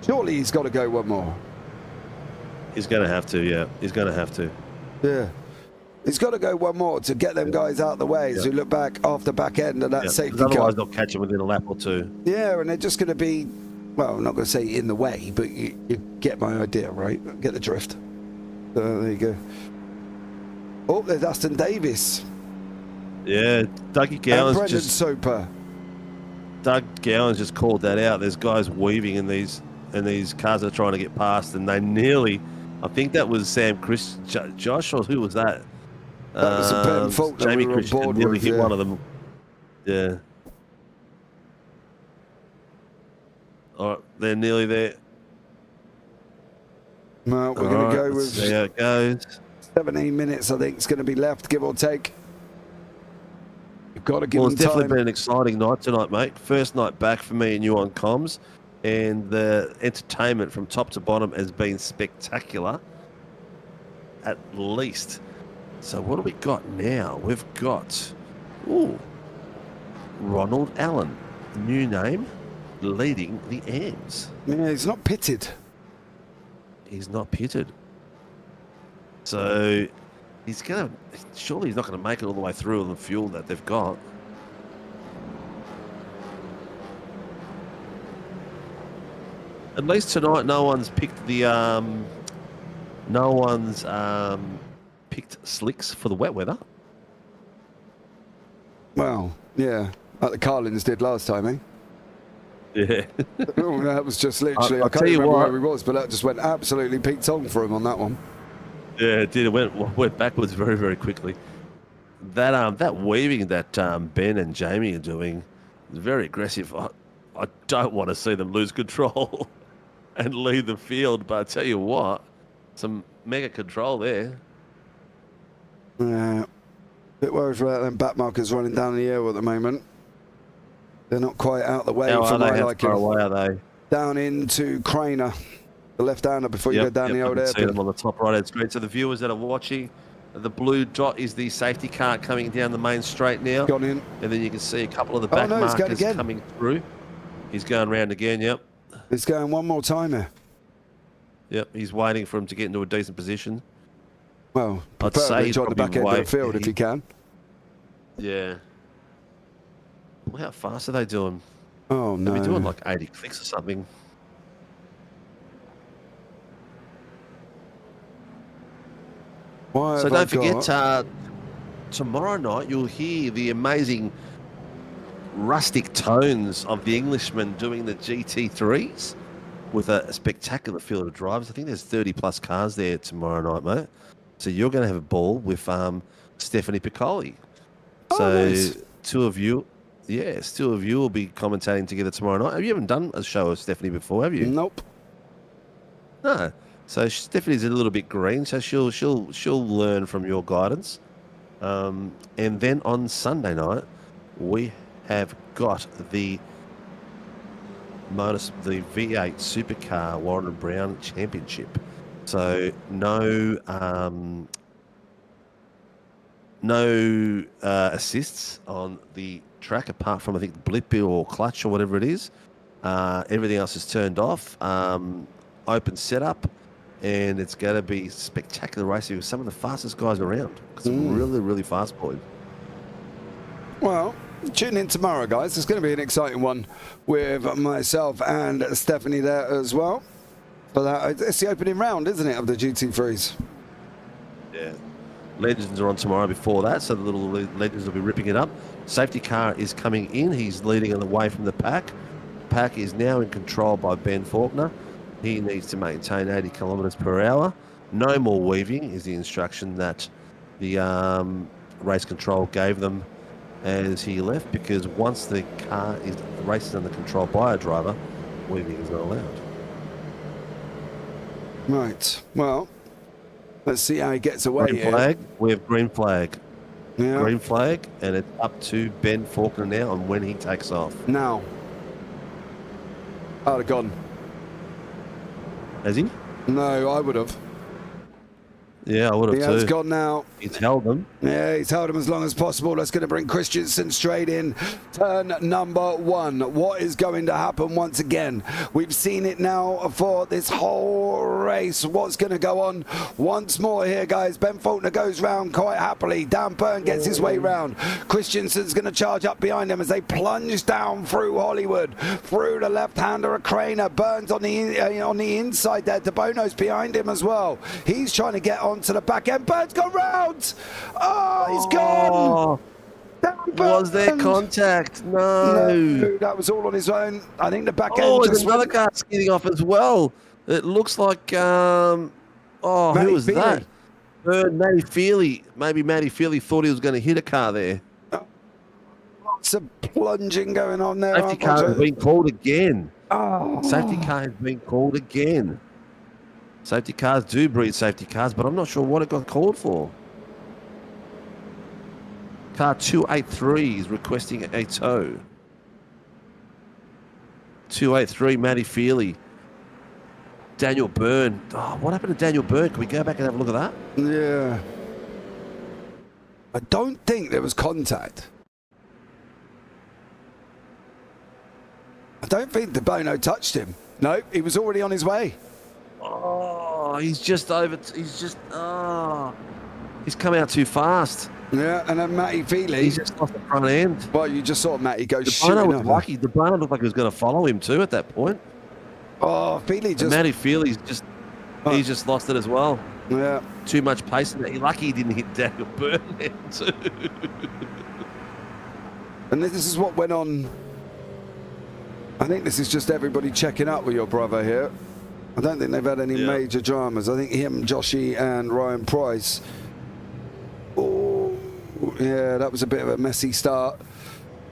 Surely he's got to go one more. He's going to have to, yeah. He's going to have to. Yeah. He's got to go one more to get them guys out of the way as we look back off the back end of that safety car. Otherwise they'll catch him within a lap or two. Yeah, and they're just going to be, well, I'm not going to say in the way, but you get my idea, right? Get the drift. So there you go. Oh, there's Aston Davis. Yeah, Dougie Gowan's Brendan Soper. Doug Gowan's just called that out. There's guys weaving in these cars that are trying to get past, and they nearly... I think that was Sam Chris, Josh, or who was that? That was a Ben Fault that Jamie we were on Christian board nearly with, hit yeah. one of them. Yeah. All right, they're nearly there. No, we're going to go with... See how it goes. 17 minutes, I think, is going to be left, give or take. You've got to give them It's definitely time. been an exciting night tonight, mate. First night back for me and you on comms. And the entertainment from top to bottom has been spectacular, at least. So what do we got now? We've got, Ronald Allen, new name, leading the AMS. Yeah, he's not pitted. He's not pitted. So surely he's not going to make it all the way through on the fuel that they've got. At least tonight, no one's picked picked slicks for the wet weather. Well, yeah, like the Carlins did last time, eh? Yeah. That was just literally, I I'll can't tell you remember what, where he was, but that just went absolutely Pete Tong for him on that one. Yeah, it did. It went backwards very, very quickly. That weaving that Ben and Jamie are doing is very aggressive. I don't want to see them lose control and leave the field, but I tell you what, some mega control there. Yeah, bit worried about them back markers running down the air at the moment. They're not quite out the way from my liking. How far away are they? Down into Craner, the left-hander before you go down the old I can see them airpin. on the top right-hand straight. So the viewers that are watching, the blue dot is the safety car coming down the main straight now. Gone in. And then you can see a couple of the back he's going markers again. coming through. He's going round again, yep. He's going one more time here. Yep, he's waiting for him to get into a decent position. Well, I'd say preferably he's on the back end of the field if he can. Yeah. Well, how fast are they doing? Oh, no. They'll be doing like 80 clicks or something. Why So have I don't forget, got- tomorrow night you'll hear the amazing rustic tones of the Englishman doing the GT3s with a spectacular field of drivers. I think there's 30-plus cars there tomorrow night, mate. So you're going to have a ball with Stephanie Piccoli. So nice. two of you will be commentating together tomorrow night. Have you ever done a show with Stephanie before, have you? Nope. No. So Stephanie's a little bit green, so she'll learn from your guidance. And then on Sunday night, we have got the V8 Supercar Warren and Brown Championship. So no assists on the track apart from, I think, the blip or clutch or whatever it is. Everything else is turned off. Open setup, and it's going to be spectacular racing with some of the fastest guys around. It's really, really fast, boy. Well, tune in tomorrow, guys. It's going to be an exciting one with myself and Stephanie there as well. But it's the opening round, isn't it, of the GT3s? Yeah. Legends are on tomorrow before that, so the little legends will be ripping it up. Safety car is coming in. He's leading on the way from the pack. Pack is now in control by Ben Faulkner. He needs to maintain 80 kilometres per hour. No more weaving is the instruction that the race control gave them as he left, because once the car is racing under control by a driver, weaving is not allowed. Right. Well, let's see how he gets away. Green flag. We have green flag. Yeah. Green flag, and it's up to Ben Faulkner now on when he takes off. Now. I'd have gone. Has he? No, I would have. Yeah, I would have too. He has gone now. He's held them. Yeah, he's held them as long as possible. That's going to bring Christensen straight in. Turn number 1. What is going to happen once again? We've seen it now for this whole race. What's going to go on once more here, guys? Ben Faulkner goes round quite happily. Dan Byrne gets his way round. Christensen's going to charge up behind him as they plunge down through Hollywood. Through the left-hander of Craner. Burns on the inside there. De Bono's behind him as well. He's trying to get onto the back end. Burns gone round. Oh, he's gone. Was there contact? No. That was all on his own. I think the back end. Oh, just there's another car skidding off as well. It looks like who was that? Matty Feely. Maybe Matty Feely thought he was going to hit a car there. Lots of plunging going on there. Safety car has been called again. Oh. Safety car has been called again. Safety cars do breed safety cars, but I'm not sure what it got called for. Car 283 is requesting a tow. 283, Matty Feely. Daniel Byrne. Oh, what happened to Daniel Byrne? Can we go back and have a look at that? Yeah. I don't think there was contact. I don't think De Bono touched him. No, he was already on his way. Oh, he's just over. He's come out too fast. Yeah, and then Matty Feely. He's just off the front end. Well, you just saw Matty go shooting. De Bono was lucky. De Bono looked like he was going to follow him too at that point. Oh, Feely just. Matty Feely's just. He's just lost it as well. Yeah. Too much pace in there. He's lucky he didn't hit Daniel Byrne there too. And this is what went on. I think this is just everybody checking up with your brother here. I don't think they've had any major dramas. I think him, Joshy, and Ryan Price. Oh, yeah, that was a bit of a messy start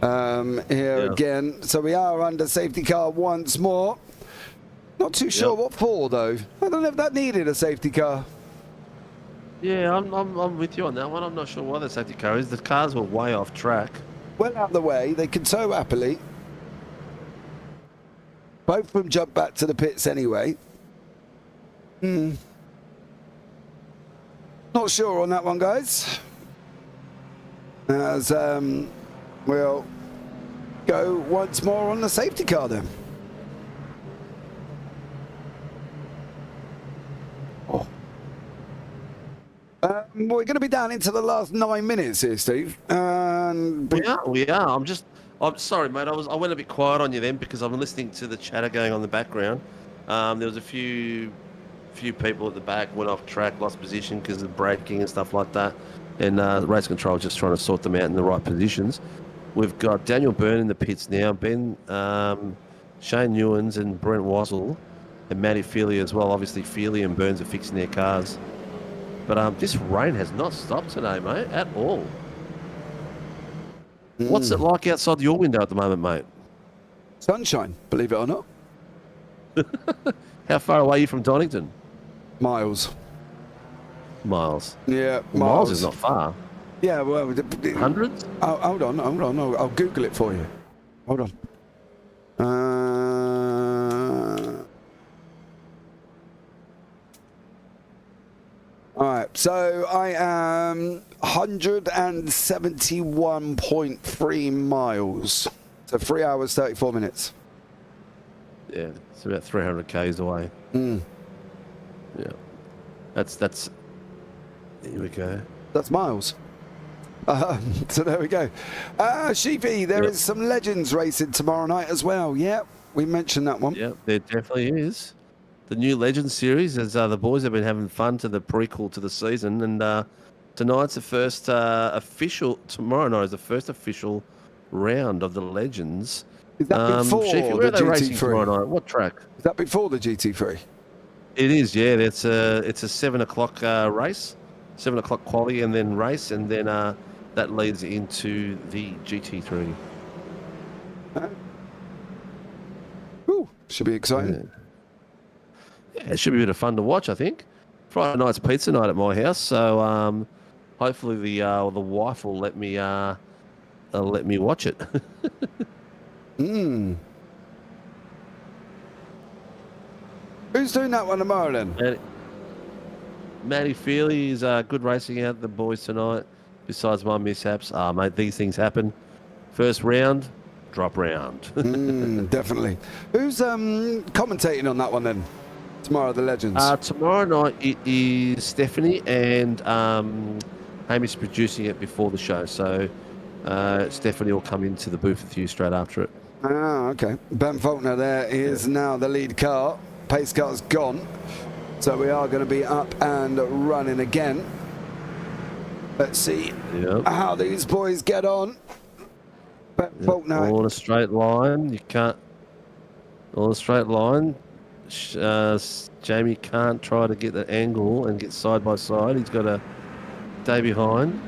here again. So we are under safety car once more. Not too sure what for, though. I don't know if that needed a safety car. Yeah, I'm with you on that one. I'm not sure why the safety car is. The cars were way off track. Well out of the way. They can tow happily. Both of them jump back to the pits anyway. Not sure on that one, guys. As we'll go once more on the safety car then. We're going to be down into the last 9 minutes here, Steve. We are. I'm sorry, mate. I went a bit quiet on you then because I'm listening to the chatter going on in the background. There was a few people at the back went off track, lost position because of braking and stuff like that. And race control just trying to sort them out in the right positions. We've got Daniel Byrne in the pits now. Shane Newens and Brent Wazzle and Matty Feely as well. Obviously, Feely and Burns are fixing their cars. But this rain has not stopped today, mate, at all. What's it like outside your window at the moment, mate? Sunshine, believe it or not. How far away are you from Donington? Miles. Miles? Yeah, well, miles is not far. Yeah, well... Hundreds? Oh, hold on. I'll Google it for you. Hold on. All right, so I am 171.3 miles. So 3 hours, 34 minutes. Yeah, it's about 300 k's away. Yeah. That's... Here we go. That's miles. So there we go. Sheepy, there is some Legends racing tomorrow night as well. Yeah, we mentioned that one. Yeah, there definitely is. The new Legends series, as the boys have been having fun to the prequel to the season, and tonight's the first tomorrow night is the first official round of the Legends. Is that before Sheepy, where the are they racing GT3? tomorrow night? What track? Is that before the GT3? It is, yeah. It's a 7 o'clock race, 7 o'clock quali, and then race, and then that leads into the GT3. Ooh, should be exciting. Yeah, it should be a bit of fun to watch, I think. Friday night's pizza night at my house, so hopefully the wife will let me watch it. Who's doing that one tomorrow then? Matty Feely is good racing out the boys tonight. Besides my mishaps, mate, these things happen. First round, drop round. Definitely. Who's commentating on that one then? Tomorrow, the Legends. Tomorrow night it is Stephanie, and Hamish producing it before the show. So Stephanie will come into the booth with you straight after it. Okay. Ben Faulkner there is now the lead car. Pace car's gone. So we are going to be up and running again. Let's see how these boys get on. Ben Faulkner. All in a straight line. You can't. All in a straight line. Jamie can't try to get the angle and get side by side. He's got a day behind.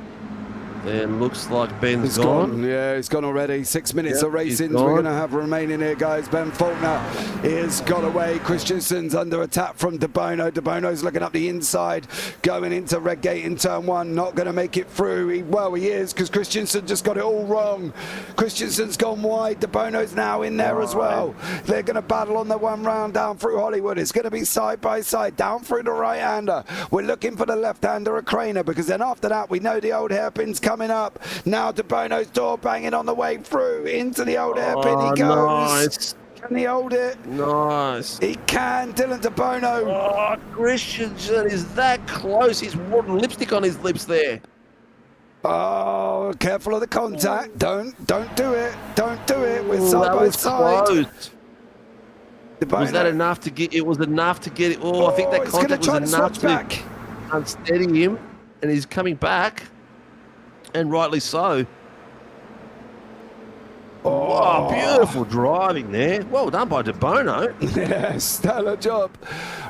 And looks like Ben's gone. Yeah, he's gone already. 6 minutes of racing we're going to have remaining here, guys. Ben Faulkner is got away. Christensen's under attack from De Bono. De Bono's looking up the inside, going into Redgate in turn one. Not going to make it through. He is, because Christensen just got it all wrong. Christensen's gone wide. De Bono's now in there as well. They're going to battle on the one round down through Hollywood. It's going to be side by side, down through the right-hander. We're looking for the left-hander, a Craner, because then after that, we know the old hairpin's coming up. Now De Bono's door banging on the way through into the old hairpin. He goes. Nice. Can he hold it? Nice. He can. Dylan De Bono. Oh, Christensen is that close. He's rotten lipstick on his lips there. Oh, careful of the contact. Don't do it. Don't do it. We're side by side. Close. Was that enough to get? It was enough to get it. I think that contact was enough to unsteady him, and he's coming back. And rightly so. Oh, beautiful driving there. Well done by De Bono. Yeah, stellar job.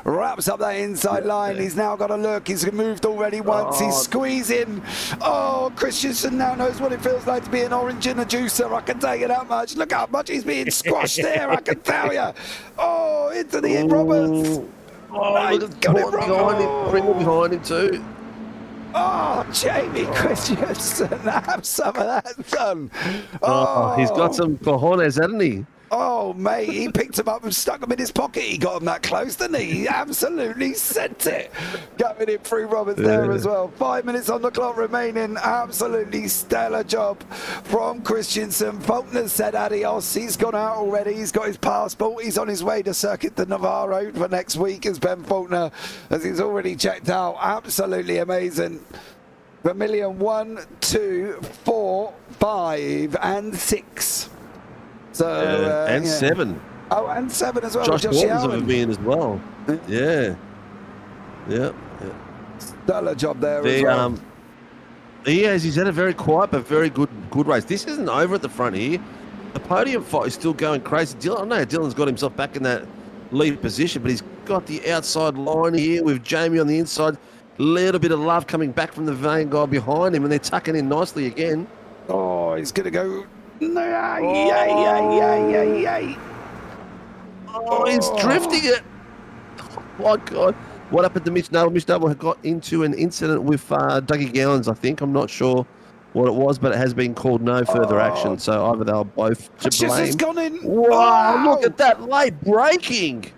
Wraps up that inside line. He's now got a look. He's moved already once. He's squeezing. Oh, Christensen now knows what it feels like to be an orange in a juicer. I can tell you that much. Look how much he's being squashed there. I can tell you. Oh, into the end, Roberts. Oh, look at got it behind him. Pringle behind him too. Oh, Jamie Christensen, have some of that done. Oh, he's got some cojones, hasn't he? Oh, mate, he picked him up and stuck him in his pocket. He got him that close, didn't he? He absolutely sent it. Going in through Roberts there as well. 5 minutes on the clock remaining. Absolutely stellar job from Christensen. Faulkner said adios. He's gone out already. He's got his passport. He's on his way to Circuit de Navarro for next week as Ben Faulkner, as he's already checked out. Absolutely amazing. Vermilion 1, 2, 4, 5, and 6. So, and 7. Oh, and 7 as well. Josh Gordon's of a Vermilion as well. Yeah. Stellar job there as well. He has. He's had a very quiet but very good race. This isn't over at the front here. The podium fight is still going crazy. I know Dylan's got himself back in that lead position, but he's got the outside line here with Jamie on the inside. Little bit of love coming back from the Vane guy behind him, and they're tucking in nicely again. Oh, he's going to go. Oh, he's drifting it. Oh, my God. What happened to Mitch Noble? Mitch Noble got into an incident with Dougie Gowans, I think. I'm not sure what it was, but it has been called no further action. So either they were both to blame. Has gone in. Wow, look at that late braking.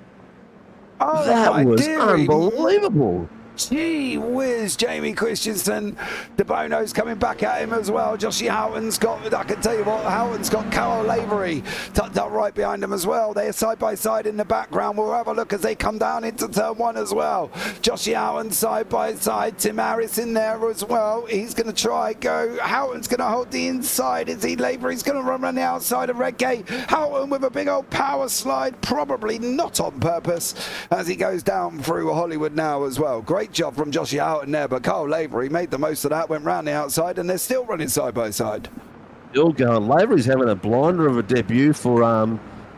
Oh, that was unbelievable. Gee whiz, Jamie Christensen. De Bono's coming back at him as well. Joshy Houghton's got, I can tell you what, Houghton's got Carol Lavery tucked up right behind him as well. They're side by side in the background. We'll have a look as they come down into turn one as well. Joshy Houghton side by side. Tim Harris in there as well. He's going to try go. Houghton's going to hold the inside. Is he? Lavery's going to run around the outside of Redgate. Houghton with a big old power slide, probably not on purpose, as he goes down through Hollywood now as well. Great job from Joshy Houghton there, but Carl Lavery made the most of that, went round the outside, and they're still running side by side. Still going. Lavery's having a blinder of a debut for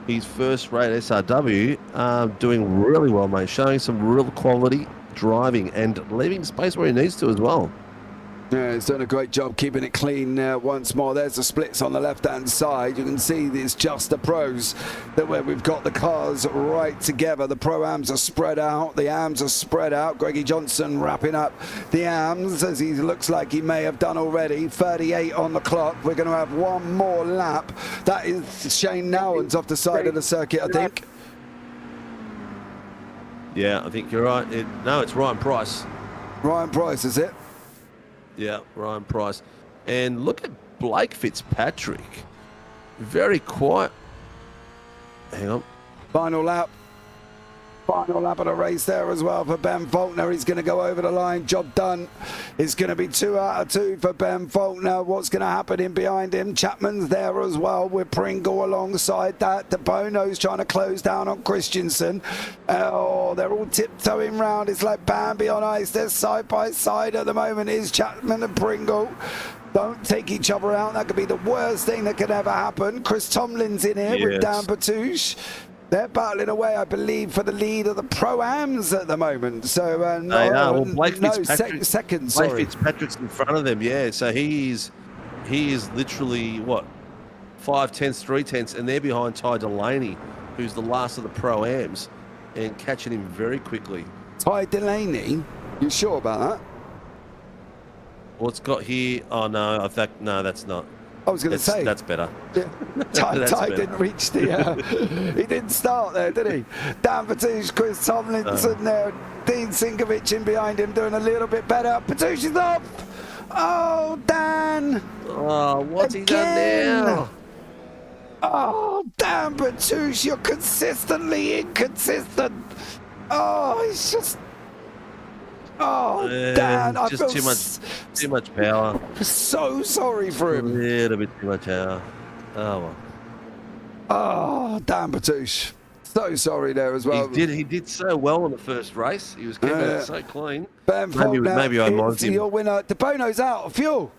his first rate SRW, doing really well, mate, showing some real quality driving and leaving space where he needs to as well. Yeah, he's done a great job keeping it clean once more. There's the splits on the left-hand side. You can see it's just the pros that where we've got the cars right together. The Pro-Ams are spread out. The AMs are spread out. Greggy Johnson wrapping up the AMs, as he looks like he may have done already. 38 on the clock. We're going to have one more lap. That is Shane Nowens off the side of the circuit, I think. Yeah, I think you're right. No, it's Ryan Price. Ryan Price, is it? Yeah, Ryan Price. And look at Blake Fitzpatrick. Very quiet. Hang on. Final lap. Final lap of the race there as well for Ben Faulkner. He's going to go over the line. Job done. It's going to be 2 out of 2 for Ben Faulkner. What's going to happen in behind him? Chapman's there as well with Pringle alongside that. De Bono's trying to close down on Christensen. Oh, they're all tiptoeing round. It's like Bambi on ice. They're side by side at the moment. Is Chapman and Pringle. Don't take each other out. That could be the worst thing that could ever happen. Chris Tomlin's in here with Dan Patouche. They're battling away, I believe, for the lead of the Pro-Ams at the moment. So, well, Blake Fitzpatrick, second, Blake Fitzpatrick's in front of them, yeah. So he is literally, what, 5 tenths, 3 tenths, and they're behind Ty Delaney, who's the last of the Pro-Ams, and catching him very quickly. Ty Delaney? You sure about that? What's got here? Oh, no, no, that's not. I was going to say. That's better. Yeah. Ty didn't reach the... he didn't start there, did he? Dan Patouche, Chris Tomlinson there. Dean Sinkovic in behind him doing a little bit better. Patouche is off! Oh, Dan! Oh, what's he done now? Oh, Dan Patouche, you're consistently inconsistent. Oh, it's just... Oh, Dan, I just feel too much power. So sorry for him. A little bit too much power. Oh, well. Oh, Dan Patouche. So sorry there as well. He did so well in the first race. He was keeping it so clean. Ben maybe I might him. Your winner. De Bono's out of fuel.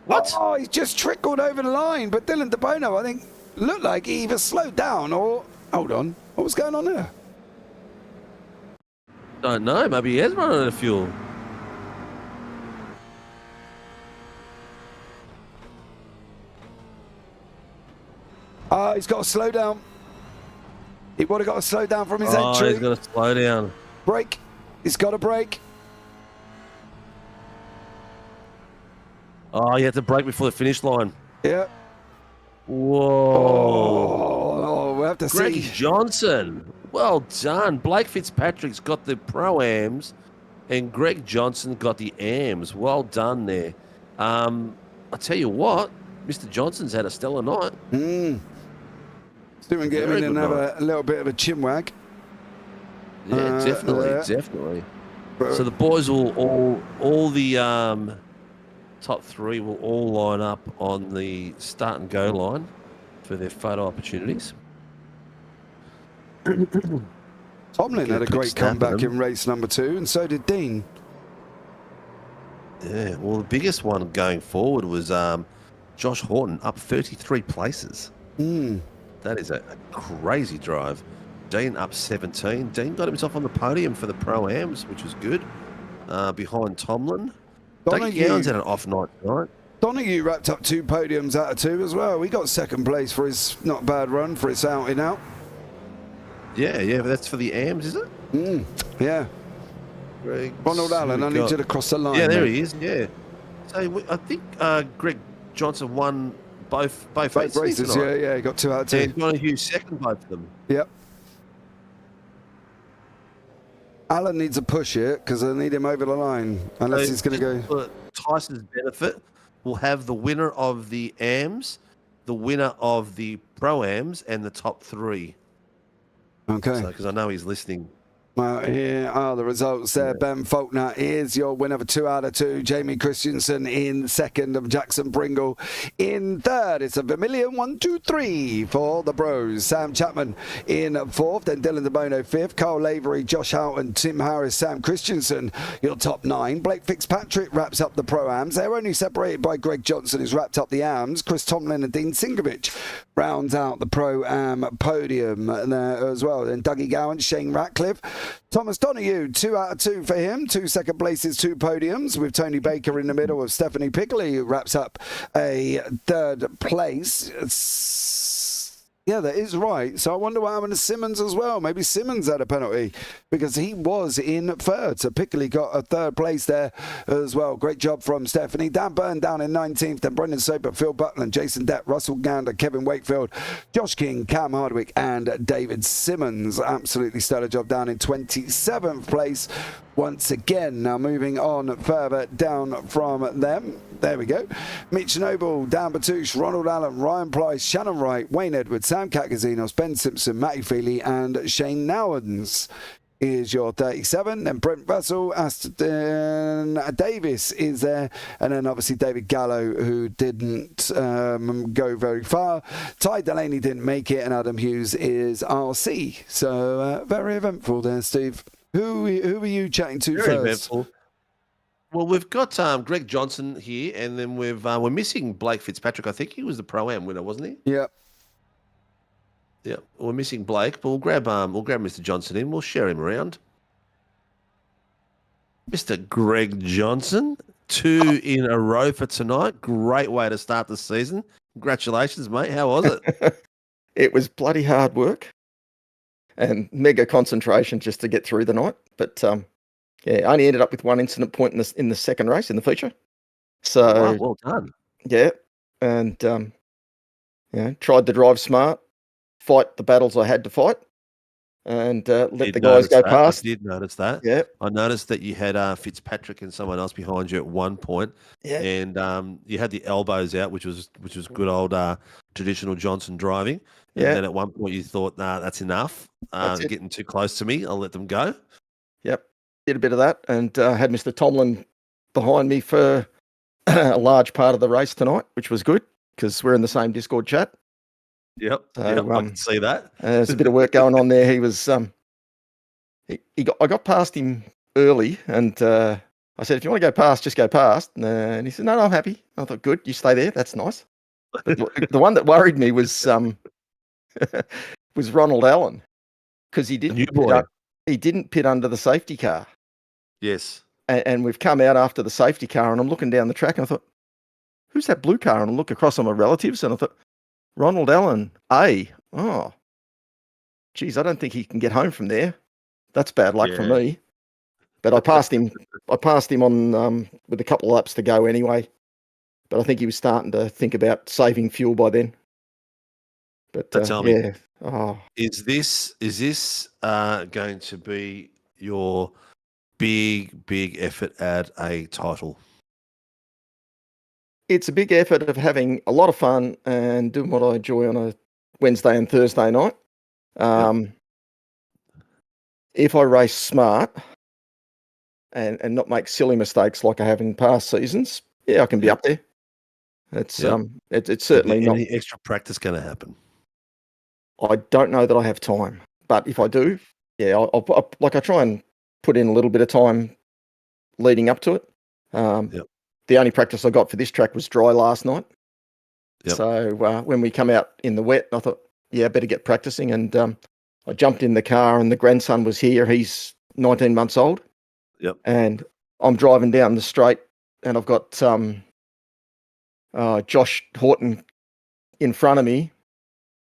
What? Oh, he's just trickled over the line. But Dylan De Bono, I think, looked like he either slowed down or... Hold on. What was going on there? Don't know. Maybe he has run out of fuel. He's got to slow down. He would have got to slow down from his entry. He's got to slow down. Brake. He's got to brake. Oh, you have to brake before the finish line. Yeah. Whoa. We'll have to see. Greggy Johnson. Well done. Blake Fitzpatrick's got the Pro-Ams and Greg Johnson got the AMs. Well done there. I tell you what, Mr. Johnson's had a stellar night. Still get him in and have a little bit of a chinwag. Yeah, definitely. So the boys will all the top 3 will all line up on the start and go line for their photo opportunities. Tomlin had a great comeback in race number 2, and so did Dean. Yeah, well, the biggest one going forward was Josh Horton up 33 places. That is a crazy drive. Dean up 17. Dean got himself on the podium for the Pro-Ams, which was good. Behind Tomlin. Dougie Gowan's had an off night tonight. Donahue wrapped up 2 podiums out of 2 as well. We got second place for his not bad run for his out and out. Yeah, but that's for the AMs, is it? Yeah. Ronald Allen, I need you to cross the line. Yeah, there he is, yeah. So I think Greg Johnson won both races, tonight. yeah, he got 2 out of 2. And Donahue second both of them. Yep. Allen needs to push it because I need him over the line, unless he's going to go. For Tyson's benefit, we'll have the winner of the AMs, the winner of the Pro-Ams, and the top 3. Okay. Because I know he's listening. Well, here are the results there. Ben Faulkner is your winner for 2 out of 2. Jamie Christensen in second, of Jackson Pringle in third. It's a Vermilion 1, 2, 3 for the Bros. Sam Chapman in fourth, then Dylan DeBono fifth. Carl Lavery, Josh Houghton, Tim Harris, Sam Christensen, your top 9. Blake Fitzpatrick wraps up the Pro-Ams. They're only separated by Greg Johnson, who's wrapped up the AMs. Chris Tomlin and Dean Sinkovic rounds out the Pro-Am podium there as well. Then Dougie Gowan, Shane Ratcliffe, Thomas Donahue, 2 out of 2 for him. 2 second places, 2 podiums, with Tony Baker in the middle of Stephanie Pickley, who wraps up a third place. Yeah, that is right. So I wonder what happened to Simmons as well. Maybe Simmons had a penalty because he was in third. So Pickley got a third place there as well. Great job from Stephanie. Dan Byrne down in 19th. Then Brendan Soper, Phil Butland, Jason Depp, Russell Gander, Kevin Wakefield, Josh King, Cam Hardwick, and David Simmons. Absolutely stellar job down in 27th place. Once again, now moving on further down from them. There we go. Mitch Noble, Dan Batouche, Ronald Allen, Ryan Price, Shannon Wright, Wayne Edwards, Sam Catgazinos, Ben Simpson, Matty Feely, and Shane Nowens is your 37. Then Brent Russell, Aston Davis is there. And then obviously David Gallo, who didn't go very far. Ty Delaney didn't make it, and Adam Hughes is RC. So very eventful there, Steve. Who are you chatting to Very first? eventful. Well, we've got Greg Johnson here, and then we're missing Blake Fitzpatrick. I think he was the Pro-Am winner, wasn't he? Yeah. Yeah, we're missing Blake, but we'll grab Mr. Johnson in. We'll share him around. Mr. Greg Johnson, 2 in a row for tonight. Great way to start the season. Congratulations, mate. How was it? It was bloody hard work and mega concentration just to get through the night. But yeah, I only ended up with 1 incident point in the second race in the feature. So well done. Yeah, and tried to drive smart, fight the battles I had to fight, and let the guys go past. I did notice that. Yeah, I noticed that you had Fitzpatrick and someone else behind you at one point. Yeah, and you had the elbows out, which was good old traditional Johnson driving. And Yeah. then at one point you thought, nah, that's enough. That's They're it. getting too close to me. I'll let them go. Yep, did a bit of that, and had Mr. Tomlin behind me for a large part of the race tonight, which was good because we're in the same Discord chat. Yep, So, I can see that. There's a bit of work going on there. He was, I got past him early, and I said, if you want to go past, just go past. And he said, no, I'm happy. I thought, good, you stay there. That's nice. The one that worried me was was Ronald Allen because he didn't pit under the safety car. Yes. And we've come out after the safety car, and I'm looking down the track, and I thought, who's that blue car? And I look across on my relatives, and I thought, Ronald Allen, oh, geez, I don't think he can get home from there. That's bad luck for me. But I passed him. I passed him on with a couple of laps to go anyway. But I think he was starting to think about saving fuel by then. But tell me, yeah, is this going to be your big effort at a title? it's a big effort of having a lot of fun and doing what I enjoy on a Wednesday and Thursday night. If I race smart and not make silly mistakes like I have in past seasons, yeah, I can be up there. It's it's certainly not. Any extra practice going to happen? I don't know that I have time, but if I do, yeah, I try and put in a little bit of time leading up to it. The only practice I got for this track was dry last night. Yep. So when we come out in the wet, I thought, I better get practicing. And I jumped in the car and the grandson was here. He's 19 months old. Yep. And I'm driving down the straight and I've got Josh Horton in front of me.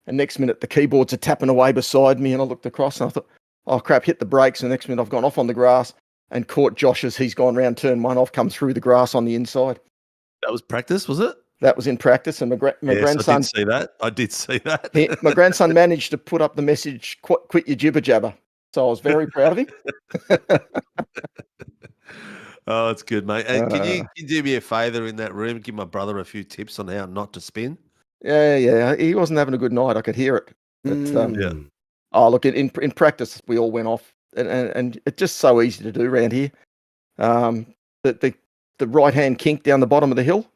And next minute, the keyboards are tapping away beside me. And I looked across and I thought, oh, crap, hit the brakes. And the next minute, I've gone off on the grass and caught Josh as he's gone round turn one. I've come through the grass on the inside. That was practice, was it? That was in practice. And my grandson... I did see that. I did see that. My grandson managed to put up the message, quit your jibber jabber. So I was very proud of him. Oh, it's good, mate. And can you do me a favour in that room? Give my brother a few tips on how not to spin. Yeah. He wasn't having a good night. I could hear it. But, Oh, look, in practice, we all went off. And it's just so easy to do around here. The right-hand kink down the bottom of the hill,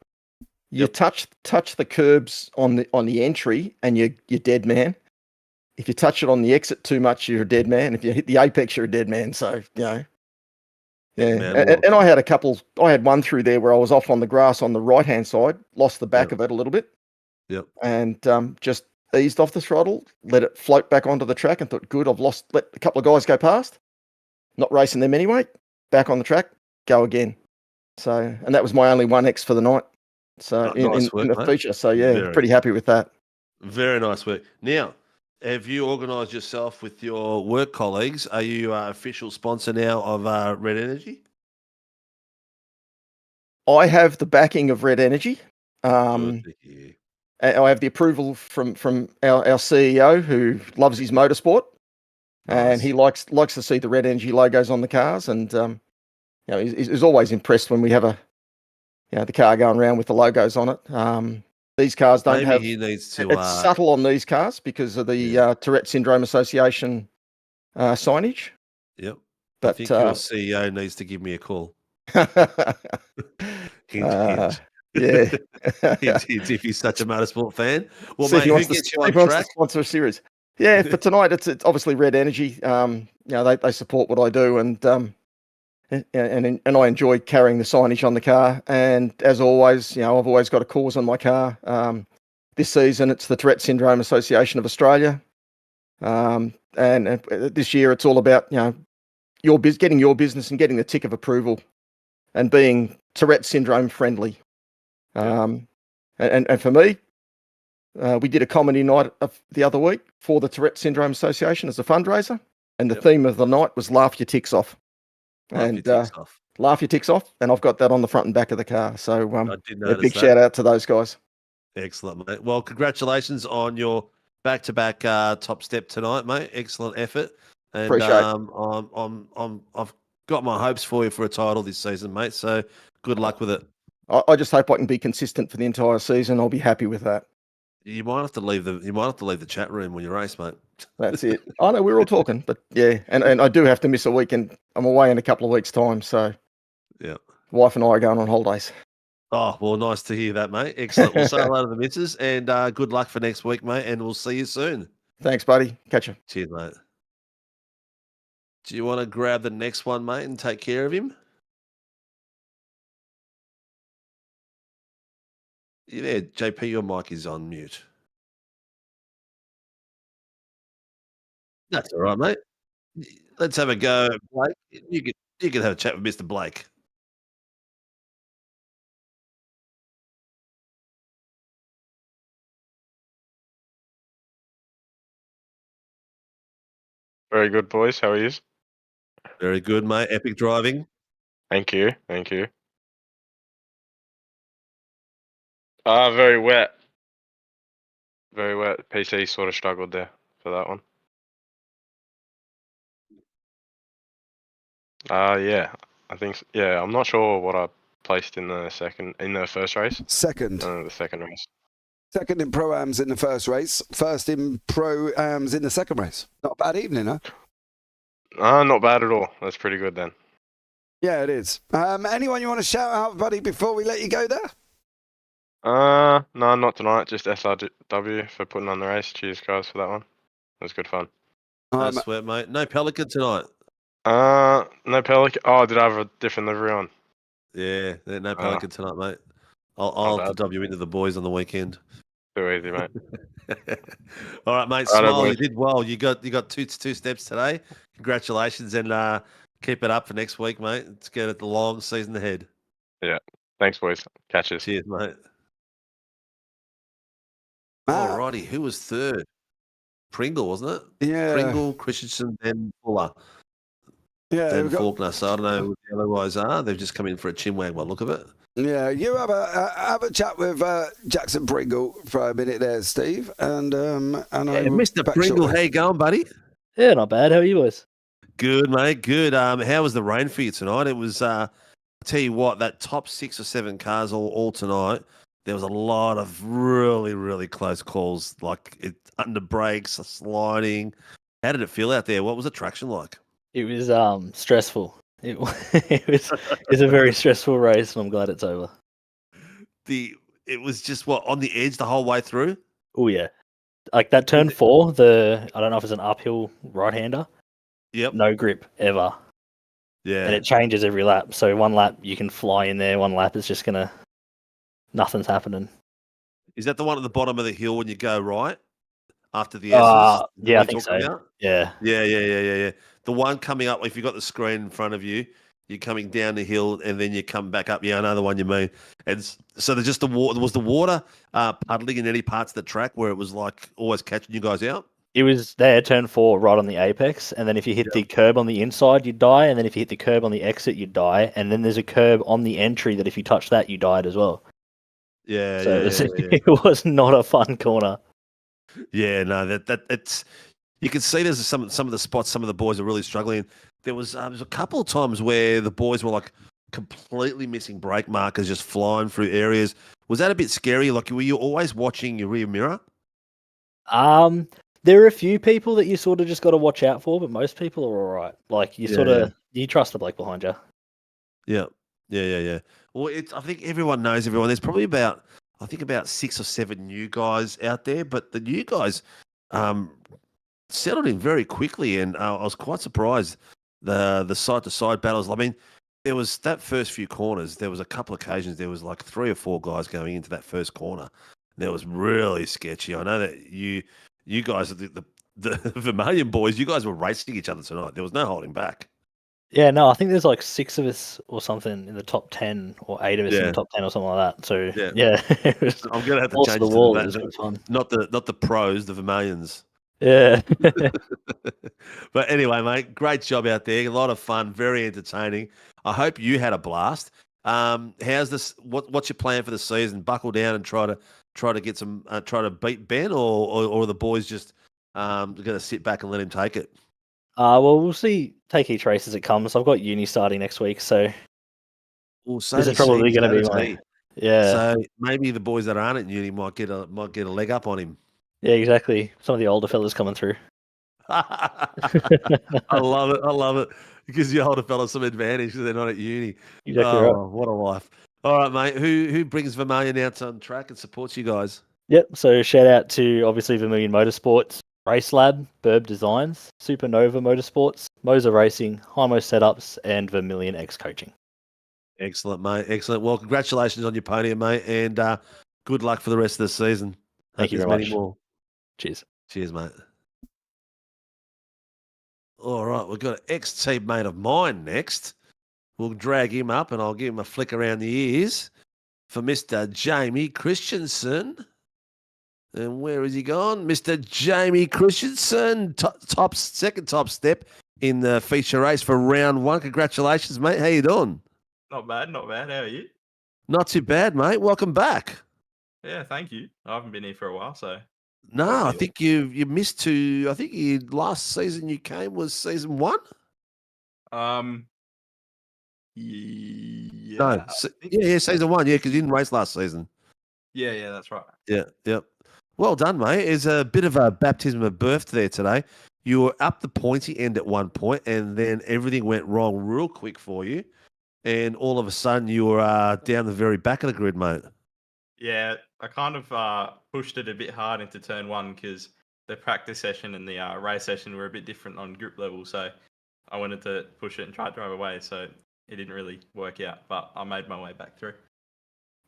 you touch the curbs on the entry and you're dead man. If you touch it on the exit too much, you're a dead man. If you hit the apex, you're a dead man. So, Yeah. And I had one through there where I was off on the grass on the right-hand side, lost the back of it a little bit. Yep. And just eased off the throttle, let it float back onto the track and thought, good, let a couple of guys go past. Not racing them anyway. Back on the track, go again. So, and that was my only 1X for the night. So in the feature. So pretty happy with that. Very nice work. Now, have you organised yourself with your work colleagues? Are you official sponsor now of Red Energy? I have the backing of Red Energy. I have the approval from our CEO who loves his motorsport, and he likes to see the Red Energy logos on the cars. And he's always impressed when we have the car going around with the logos on it. These cars don't have. He needs to. It's subtle on these cars because of the Tourette Syndrome Association signage. Yep. But I think your CEO needs to give me a call. Hint. Yeah. If he's such a motorsport fan. Well, See mate, if who he gets you on wants track? to sponsor a series. Yeah, for tonight, it's obviously Red Energy. They support what I do, and I enjoy carrying the signage on the car. And as always, I've always got a cause on my car. This season, it's the Tourette Syndrome Association of Australia, and this year it's all about getting your business and getting the tick of approval, and being Tourette syndrome friendly. And for me, we did a comedy night the other week for the Tourette Syndrome Association as a fundraiser, and the theme of the night was "Laugh Your Ticks Off." Laugh your ticks off, and I've got that on the front and back of the car. So a big shout out to those guys. Excellent, mate. Well, congratulations on your back-to-back top step tonight, mate. Excellent effort. And Appreciate it. I've got my hopes for you for a title this season, mate. So good luck with it. I just hope I can be consistent for the entire season. I'll be happy with that. You might have to leave the chat room when you race, mate. That's it. I know we're all talking, but yeah, and I do have to miss a weekend. I'm away in a couple of weeks' time, so yeah, wife and I are going on holidays. Oh, well, nice to hear that, mate. Excellent. We'll say hello to the missus, and good luck for next week, mate. And we'll see you soon. Thanks, buddy. Catch you. Cheers, mate. Do you want to grab the next one, mate, and take care of him? You there, JP? Your mic is on mute. That's all right, mate. Let's have a go, Blake. You can have a chat with Mr. Blake. Very good, boys. How are you? Very good, mate. Epic driving. Thank you. Thank you. Very wet. Very wet. PC sort of struggled there for that one. Yeah. I think yeah, I'm not sure what I placed in the first race. Second. The second race. Second in Pro-Ams in the first race. First in Pro-Ams in the second race. Not a bad evening, huh? Not bad at all. That's pretty good then. Yeah, it is. Anyone you want to shout out, buddy, before we let you go there? No, not tonight. Just SRW for putting on the race. Cheers, guys, for that one. It was good fun. That's sweet, mate. No Pelican tonight. No Pelican. Oh, did I have a different livery on? Yeah, no Pelican tonight, mate. I'll Not have to bad. dub you into the boys on the weekend. Too easy, mate. All right, mate. Righto, Smile. You boys. did well. You got two steps today. Congratulations, and keep it up for next week, mate. Let's get it the long season ahead. Yeah. Thanks, boys. Catches. Cheers, mate. Alrighty, who was third? Pringle, wasn't it? Yeah. Pringle, Christensen, then Fuller. Yeah, Then we've got- Faulkner. So I don't know who the other guys are. They've just come in for a chinwag by the look of it. Yeah, you have a chat with Jackson Pringle for a minute there, Steve, and Mr. Pringle, how you going, buddy? Yeah, not bad. How are you boys? Good, mate. Good. How was the rain for you tonight? It was. I tell you what, that top 6 or 7 cars all tonight. There was a lot of really, really close calls, like under brakes, sliding. How did it feel out there? What was the traction like? It was stressful. It was a very stressful race, and I'm glad it's over. It was just on the edge the whole way through. Oh yeah, like that turn 4. I don't know if it's an uphill right-hander. Yep. No grip ever. Yeah. And it changes every lap. So one lap you can fly in there. One lap is just gonna nothing's happening. Is that the one at the bottom of the hill when you go right after the S's? Yeah, I think so. Yeah. Yeah. The one coming up, if you've got the screen in front of you, you're coming down the hill and then you come back up. Yeah, I know the one you mean. And so there's just was the water puddling in any parts of the track where it was like always catching you guys out? It was there, turn 4, right on the apex, and then if you hit the curb on the inside, you'd die, and then if you hit the curb on the exit, you'd die, and then there's a curb on the entry that if you touch that, you died as well. Yeah, So yeah. it was not a fun corner. Yeah, no, that it's you can see there's some of the spots some of the boys are really struggling. There was a couple of times where the boys were like completely missing brake markers, just flying through areas. Was that a bit scary? Like, were you always watching your rear mirror? There are a few people that you sort of just got to watch out for, but most people are all right. Like you sort of you trust the bloke behind you. Yeah. Well, I think everyone knows everyone. There's probably about 6 or 7 new guys out there, but the new guys settled in very quickly, and I was quite surprised the side to side battles. I mean, there was that first few corners. There was a couple of occasions there was like 3 or 4 guys going into that first corner. That was really sketchy. I know that you guys, the Vermilion boys, you guys were racing each other tonight. There was no holding back. Yeah, no, I think there's like 6 of us or something in the top 10, or 8 of us in the top 10 or something like that. So yeah, I'm gonna have to change the it wall. to It was that. good fun. Not the pros, the Vermilions. Yeah. But anyway, mate, great job out there. A lot of fun, very entertaining. I hope you had a blast. How's this? What's your plan for the season? Buckle down and try to get some, try to beat Ben, or are the boys just going to sit back and let him take it? Well, we'll see. Take each race as it comes. I've got uni starting next week, so this is probably going to be my So maybe the boys that aren't at uni might get a leg up on him. Yeah, exactly. Some of the older fellas coming through. I love it. It gives the older fellas some advantage because they're not at uni. Exactly right. What a life. All right, mate. Who brings Vermilion out on track and supports you guys? Yep. So shout out to obviously Vermilion Motorsports, Race Lab, Burb Designs, Supernova Motorsports, Moser Racing, Hymo Setups, and Vermilion X Coaching. Excellent, mate. Excellent. Well, congratulations on your podium, mate, and good luck for the rest of the season. Thank you Hope very there's much. many more. Cheers. Cheers, mate. All right, we've got an ex-teammate of mine next. We'll drag him up and I'll give him a flick around the ears for Mr. Jamie Christensen. And where has he gone? Mr. Jamie Christensen, second top step in the feature race for round 1. Congratulations, mate. How you doing? Not bad. How are you? Not too bad, mate. Welcome back. Yeah, thank you. I haven't been here for a while, so. No, I think you missed 2. I think last season you came was season 1. Yeah. No, season 1. Yeah, because you didn't race last season. Yeah, that's right. Yeah, yep. Well done, mate. It's a bit of a baptism of birth there today. You were up the pointy end at one point, and then everything went wrong real quick for you, and all of a sudden you were down the very back of the grid, mate. Yeah, I kind of pushed it a bit hard into turn 1 because the practice session and the race session were a bit different on grip level. So I wanted to push it and try to drive away. So it didn't really work out. But I made my way back through.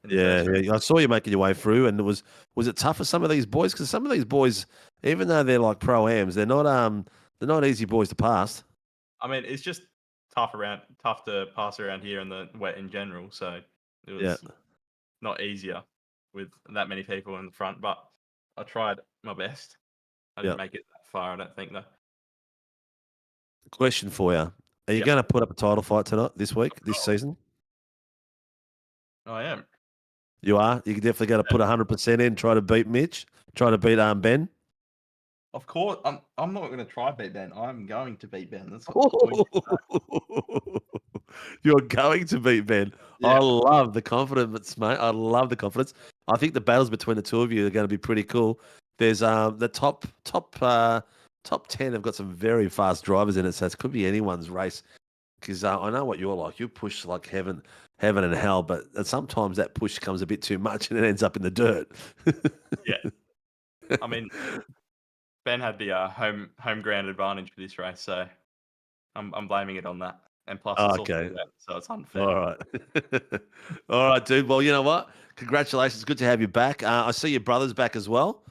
in the Yeah, first round. yeah, I saw you making your way through, and was it tough for some of these boys? Because some of these boys, even though they're like pro-ams, they're not easy boys to pass. I mean, it's just tough to pass around here in the wet in general. So it was Yeah. not easier with that many people in the front, but I tried my best. I didn't Yeah. make it that far, I don't think, though. Question for you: Are you Yep. going to put up a title fight tonight, this week, this season? I am. You are. You're definitely going to put 100% in, try to beat Mitch, try to beat Ben. Of course, I'm not going to try beat Ben. I'm going to beat Ben. That's what I'm going to say. You're going to beat Ben. Yeah. I love the confidence, mate. I love the confidence. I think the battles between the two of you are going to be pretty cool. There's the top 10 have got some very fast drivers in it, so it could be anyone's race. Because I know what you're like. You push like heaven and hell, but sometimes that push comes a bit too much and it ends up in the dirt. Yeah. I mean, Ben had the home ground advantage for this race, so I'm blaming it on that. And plus, it's Okay. also wet, so it's unfair. All right. All right, dude. Well, you know what? Congratulations. Good to have you back. I see your brother's back as well.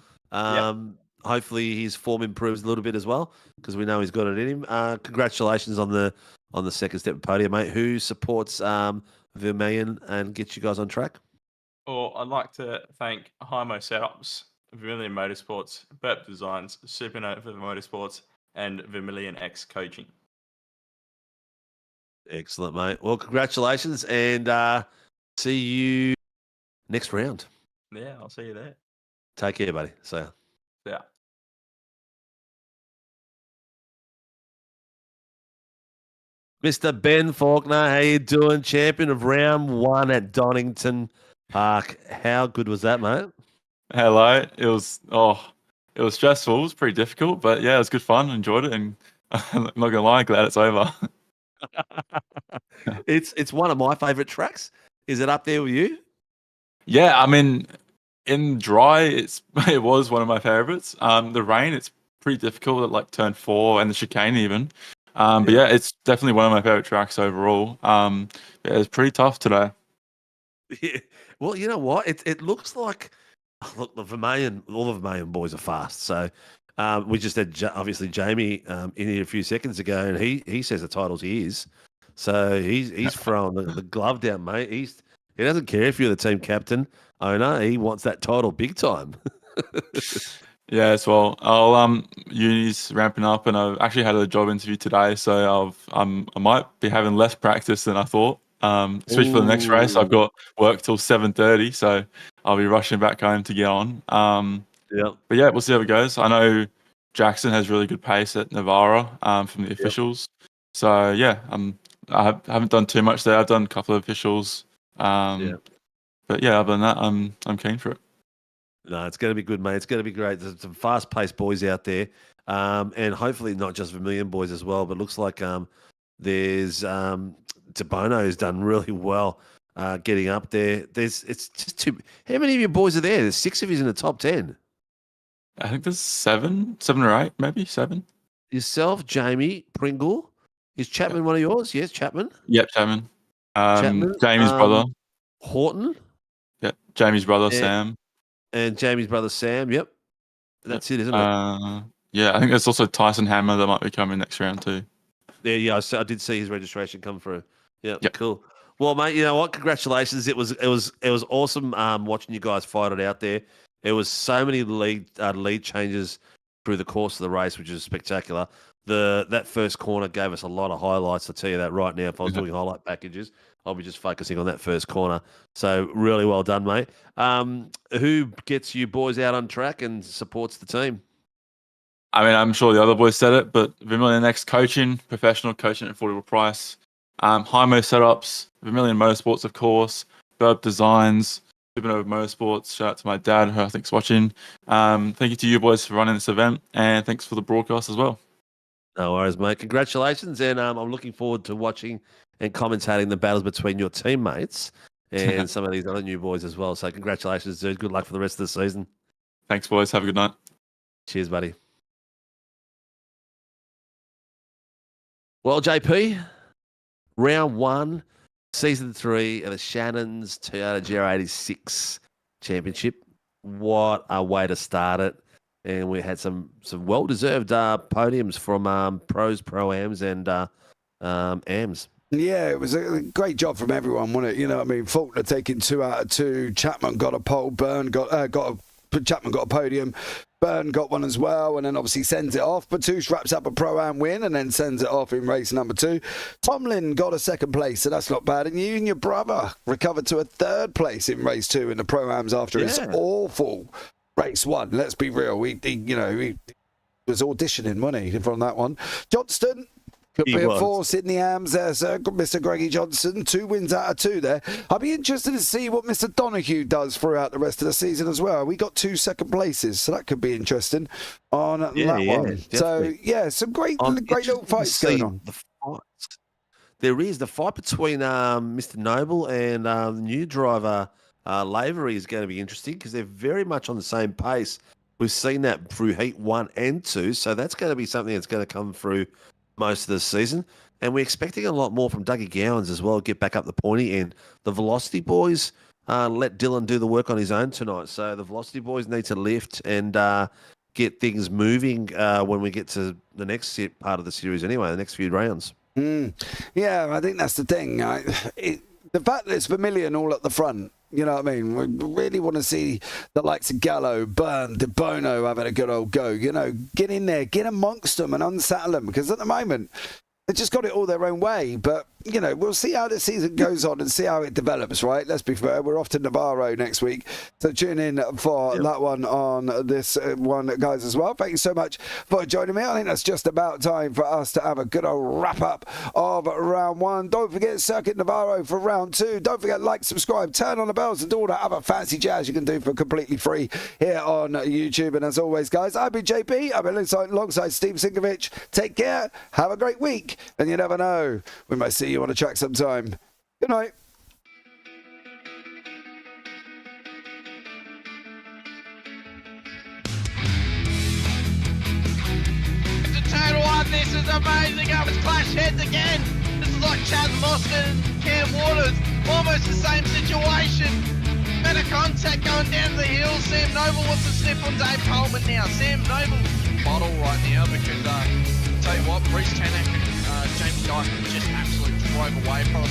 Hopefully his form improves a little bit as well, because we know he's got it in him. Congratulations on the second step podium, mate. Who supports Vermilion and gets you guys on track? Well, I'd like to thank Hymo Setups, Vermilion Motorsports, Burp Designs, Supernova Motorsports, and Vermilion X Coaching. Excellent, mate. Well, congratulations, and see you next round. Yeah, I'll see you there. Take care, buddy. See ya. Yeah. Mr. Ben Faulkner, how you doing? Champion of round 1 at Donington Park. How good was that, mate? Hello. It was stressful. It was pretty difficult, but yeah, it was good fun. Enjoyed it, and I'm not gonna lie, glad it's over. It's one of my favourite tracks. Is it up there with you? Yeah, I mean, in dry, it was one of my favourites. The rain, it's pretty difficult at like turn 4 and the chicane even. But yeah, it's definitely one of my favourite tracks overall. Yeah, it's pretty tough today. Yeah. Well, you know what? It looks like, look, all the Vermilion boys are fast. So we just had obviously Jamie in here a few seconds ago, and he says the title's his. So he's throwing the glove down, mate. He doesn't care if you're the team captain, owner. He wants that title big time. Yeah, as well. Uni's ramping up, and I've actually had a job interview today, so I might be having less practice than I thought. Especially for the next race, I've got work till 7:30, so I'll be rushing back home to get on. But yeah, we'll see how it goes. I know Jackson has really good pace at Navarra from the officials, so yeah, I haven't done too much there. I've done a couple of officials, but yeah, other than that, I'm keen for it. No, it's going to be good, mate. It's going to be great. There's some fast-paced boys out there, and hopefully not just Vermilion boys as well. But looks like there's DeBono has done really well getting up there. It's just too. How many of your boys are there? There's 6 of you in the top 10. I think there's 7 or 8, maybe 7. Yourself, Jamie, Pringle. Is Chapman one of yours? Yes, Chapman. Yep, Chapman. Chapman. Jamie's brother. Horton. Yep, Jamie's brother, Sam. And Jamie's brother, Sam. Yep. That's it, isn't it? Yeah, I think there's also Tyson Hammer that might be coming next round too. Yeah, I did see his registration come through. Yeah, cool. Well, mate, you know what? Congratulations. It was awesome watching you guys fight it out there. There was so many lead changes through the course of the race, which is spectacular. That first corner gave us a lot of highlights. I'll tell you that right now. If I was doing highlight packages, I'll be just focusing on that first corner. So really well done, mate. Who gets you boys out on track and supports the team? I mean, I'm sure the other boys said it, but Vermilion X Coaching, professional coaching at affordable price. Hymo Setups, Vermilion Motorsports, of course. Burp Designs, Supernova Motorsports. Shout out to my dad, who I think's watching. Thank you to you boys for running this event, and thanks for the broadcast as well. No worries, mate. Congratulations, and I'm looking forward to watching and commentating the battles between your teammates and some of these other new boys as well. So congratulations, dude. Good luck for the rest of the season. Thanks, boys. Have a good night. Cheers, buddy. Well, JP, Round 1, Season 3 of the Shannon's Toyota GR86 Championship. What a way to start it. And we had some well-deserved podiums from pros, pro-ams, and AMs. Yeah, it was a great job from everyone, wasn't it? You know what I mean? Faulkner taking 2 out of 2. Chapman got a pole. Chapman got a podium. Byrne got one as well, and then obviously sends it off. Batouche wraps up a Pro-Am win and then sends it off in race number 2. Tomlin got a 2nd place, so that's not bad. And you and your brother recovered to a 3rd place in race 2 in the Pro-Ams after his awful race 1. Let's be real. He was auditioning, wasn't he, from that one. Johnston could be a force in the AMs there, sir. Mr. Greggy Johnson, 2 wins out of 2 there. I'll be interested to see what Mr. Donoghue does throughout the rest of the season as well. We got 2 2nd places, so that could be interesting on that one. Definitely. So, yeah, some great little fights going on. There is the fight between Mr. Noble and the new driver, Lavery, is going to be interesting because they're very much on the same pace. We've seen that through Heat 1 and 2, so that's going to be something that's going to come through most of the season, and we're expecting a lot more from Dougie Gowans as well, get back up the pointy end. The Velocity boys let Dylan do the work on his own tonight, so the Velocity boys need to lift and get things moving when we get to the next part of the series anyway, the next few rounds. Yeah, I think that's the thing. The fact that it's Vermilion all at the front, you know what I mean? We really want to see the likes of Gallo, Byrne, De Bono having a good old go. You know, get in there, get amongst them and unsettle them, because at the moment, they just got it all their own way. But, you know, we'll see how the season goes on and see how it develops, right? Let's be fair. We're off to Navarro next week. So tune in for that one on this one, guys, as well. Thank you so much for joining me. I think that's just about time for us to have a good old wrap-up of round 1. Don't forget Circuit Navarro for round 2. Don't forget, like, subscribe, turn on the bells, and do all that other fancy jazz you can do for completely free here on YouTube. And as always, guys, I've been JP. I've been alongside Steve Sinkovic. Take care. Have a great week. And you never know, we might see you on a track sometime. Good night. It's a total one. This is amazing. Up it's clash heads again. This is like Chad Moston and Cam Waters. Almost the same situation. Better contact going down to the hill. Sam Noble wants to sniff on Dave Coleman now. Sam Noble bottle right now because tell you what, Reece Tanak and Jamie Dyke just absolutely drove away from